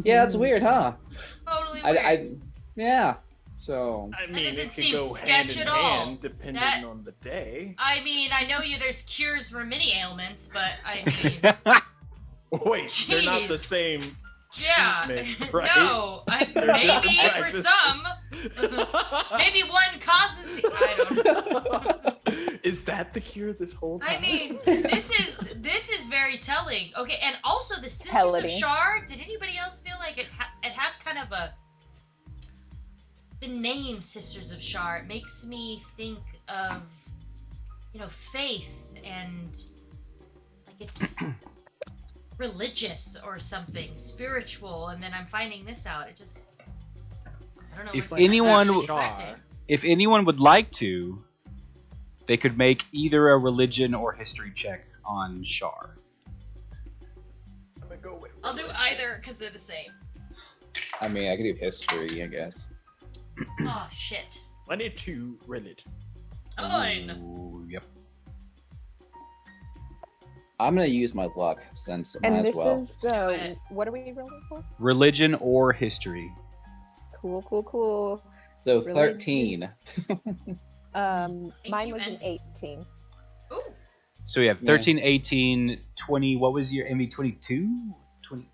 Yeah, that's weird, huh? Totally weird. I yeah. So I That mean, doesn't it could seem go hand sketch in at all. hand depending That- on the day. I mean, I know there's cures for many ailments, but I mean, Wait, they're not the Jeez. same. yeah, treatment, right? no, They're maybe different for practices. some, maybe one causes the. I don't know. Is that the cure this whole time? I mean, this is very telling. Okay, and also the Sisters of Telling. Shar. Did anybody else feel like it had kind of the name Sisters of Shar? It makes me think of faith and like it's religious or something spiritual. And then I'm finding this out. It just I don't know. If what I'm anyone actually w- expecting. If anyone would like to, they could make either a religion or history check on Shar. I'm gonna go with I'll do either because they're the same. I mean, I could do history, I guess. Oh shit. 22 religion. Fine. Ooh, yep. I'm gonna use my luck since I might And as this well. is it. what are we rolling for? Religion or history. Cool. So religion. 13. Mine you, was an Andy. 18. Ooh. So we have 13, 18, 20. What was your MV? 22? 20.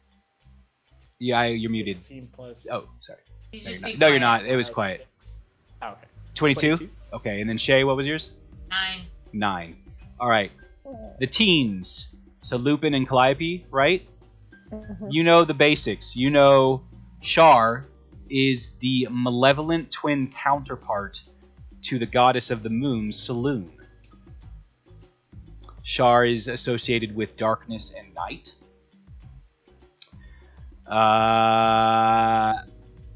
Yeah, you're muted. 16 plus. Oh, sorry. He's No, just you're being not. No, you're quiet. not. It was quiet. 6. Oh, okay. 22? Okay, and then Shay, what was yours? 9. 9. All right. The teens. So Lupin and Calliope, right? Mhm. You know the basics. You know Shar is the malevolent twin counterpart to the goddess of the moon, Saloon. Shar is associated with darkness and night.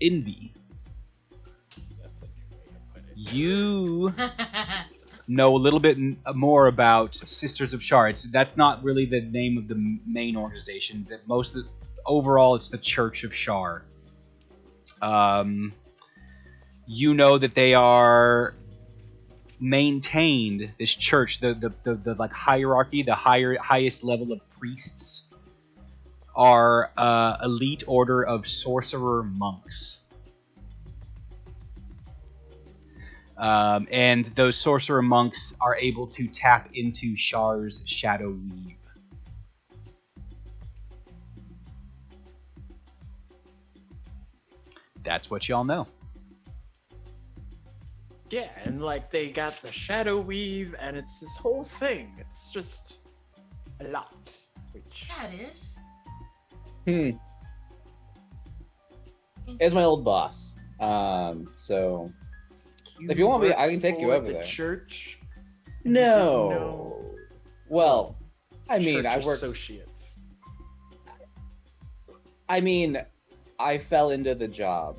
Envy. That's a new way to put it. You know a little bit more about Sisters of Shar. That's not really the name of the main organization. That overall, it's the Church of Shar. You know that they are maintained, this church, the like hierarchy, the highest level of priests are elite order of sorcerer monks. And those sorcerer monks are able to tap into Shar's shadow weave. That's what y'all know. Yeah, and like they got the shadow weave, and it's this whole thing. It's just a lot. Which Yeah, it is. It's my old boss. So if you want me, I can take you for over the there. church. no. Well, I mean, church I worked. associates. I mean, I fell into the job.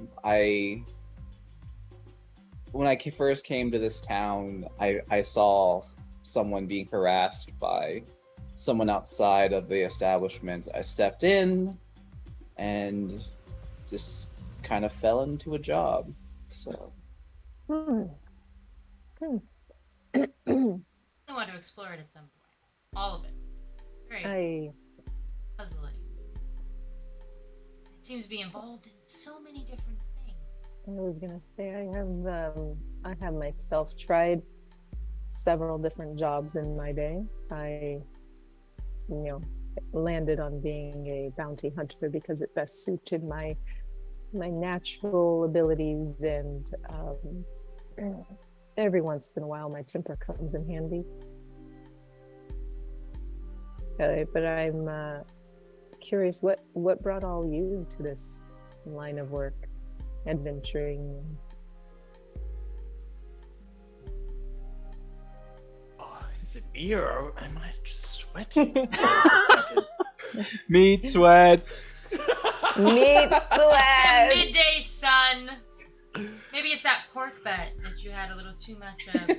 When I first came to this town, I saw someone being harassed by someone outside of the establishment. I stepped in and just kind of fell into a job. So Hmm. I want to explore it at some point. All of it. Very I puzzling. It seems to be involved in so many different things. was gonna say I have myself tried several different jobs in my day. I landed on being a bounty hunter because it best suited my natural abilities, and every once in a while my temper comes in handy. But I'm curious, what brought all you to this line of work, adventuring? Oh, is it me or am I just sweating? Meat sweats. Meat The sweat. midday sun. Maybe it's that pork butt that you had a little too much of.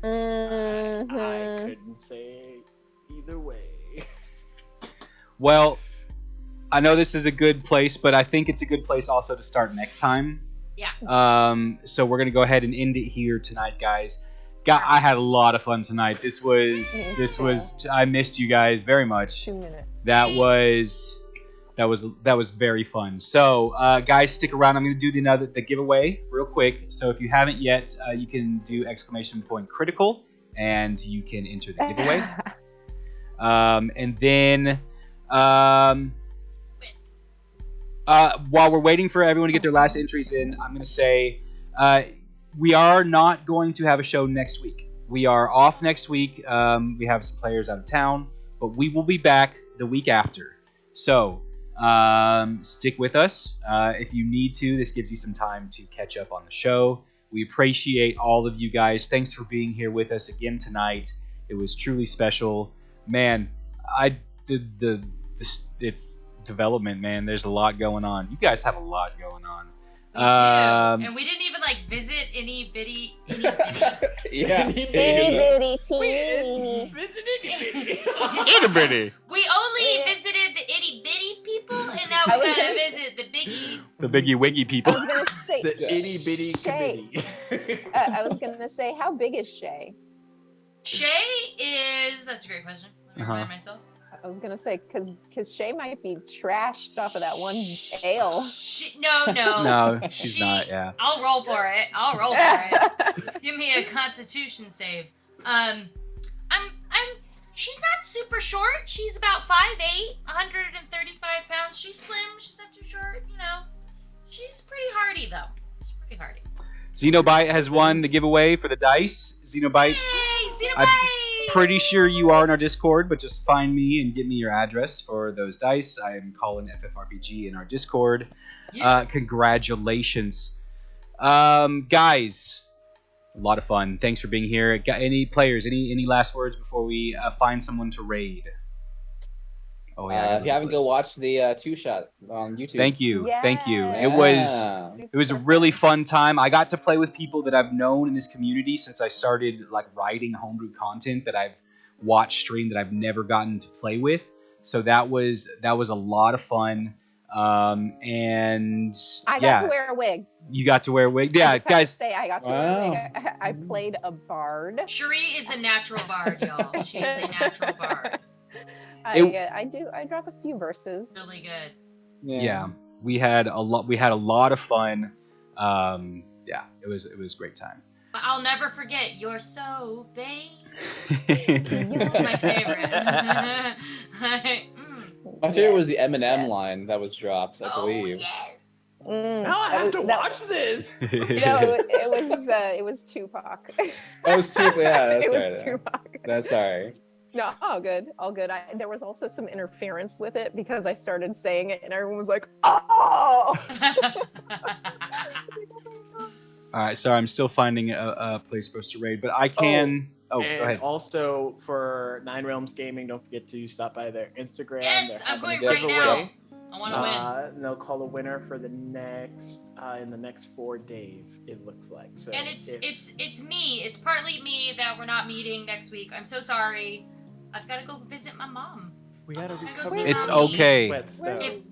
I Mhm. couldn't say either way. Well, I know this is a good place, but I think it's a good place also to start next time. Yeah. So we're gonna go ahead and end it here tonight, guys. I had a lot of fun tonight. This was I missed you guys very much. 2 minutes. That was very fun. So guys, stick around. I'm gonna do the giveaway real quick. So if you haven't yet, you can do !critical and you can enter the giveaway. And then while we're waiting for everyone to get their last entries in, I'm going to say we are not going to have a show next week. We are off next week. We have some players out of town, but we will be back the week after. So stick with us. If you need to, this gives you some time to catch up on the show. We appreciate all of you guys. Thanks for being here with us again tonight. It was truly special. Man, it's development, man. There's a lot going on. You guys have a lot going on. We do. And we didn't even visit any bitty. yeah. Itty bitty teeny. Itty bitty. We only visited the itty bitty people, and now we gotta visit the biggie. The biggie wiggy I people. was gonna say, The itty bitty Shay. committee. I was gonna say, how big is Shay? Shay is. That's a great question. Let me remind myself. I was gonna say, because Shay might be trashed off of that one ale. No. No, she's not. Yeah. I'll roll for it. Give me a Constitution save. She's not super short. She's about 5'8", 135 pounds. She's slim. She's not too short. She's pretty hardy though. She's pretty hardy. Xenobite has won the giveaway for the dice. Xenobites. Yay, Xenoblade! Pretty sure you are in our Discord, but just find me and give me your address for those dice. I'm calling FFRPG in our Discord. Yeah. Congratulations. Guys, a lot of fun. Thanks for being here. Got any players, any last words before we find someone to raid? Oh yeah. If you haven't, go watch the two shot on YouTube. Thank you. Thank you. Yeah. It was a really fun time. I got to play with people that I've known in this community since I started like writing homebrew content that I've watched stream that I've never gotten to play with. So that was a lot of fun. And I got to wear a wig. You got to wear a wig. I Yeah, just have guys. to say I got to wear a wig. I played a bard. Cherie is a natural bard, y'all. She is a natural bard. I drop a few verses. Really good. Yeah. We had a lot of fun. Yeah, it was a great time. But I'll never forget, you're so babe. That's my favorite. My favorite was the Eminem line that was dropped, I believe. Yeah. Now I have to watch this. No, it was Tupac. That was Tupac. Yeah, that's It right. was Tupac. That's sorry. No, all good. There was also some interference with it because I started saying it and everyone was like, "Oh!" All right, sorry, I'm still finding a place for us to raid, but I can. Go And ahead. also for Nine Realms Gaming, don't forget to stop by their Instagram. Yes, They're I'm having going a right now. giveaway. I want to win. And they'll call a winner for the next in the next 4 days. It looks like. So And it's me. It's partly me that we're not meeting next week. I'm so sorry. I've got to go visit my mom. we gotta I go recover. see It's Mommy. okay. If-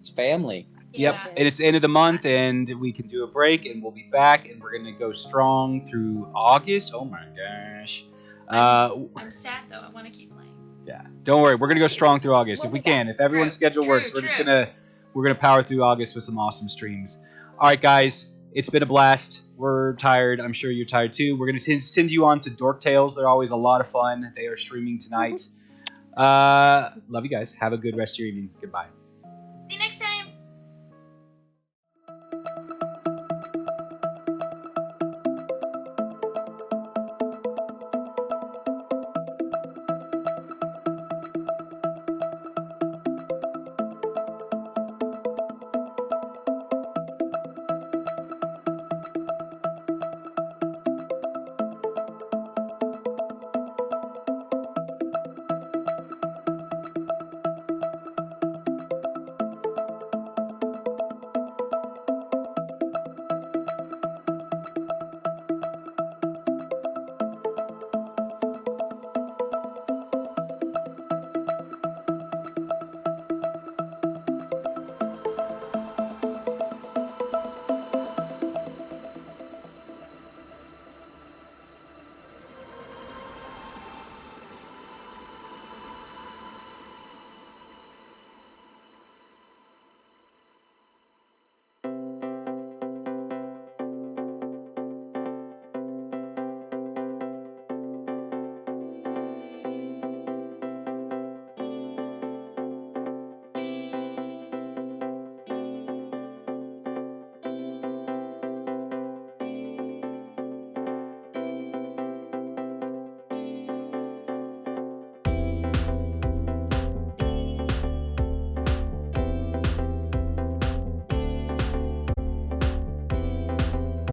It's family. Yep, yeah. and it's the end of the month, and we can do a break, and we'll be back, and we're gonna go strong through August. Oh my gosh. I'm sad though. I want to keep playing. Yeah, don't worry, we're gonna go strong through August if we can. If everyone's True, schedule true, works, we're true. gonna power through August with some awesome streams. All right, guys, it's been a blast. We're tired. I'm sure you're tired too. We're gonna send you on to Dork Tales. They're always a lot of fun. They are streaming tonight. Love you guys. Have a good rest of your evening. Goodbye.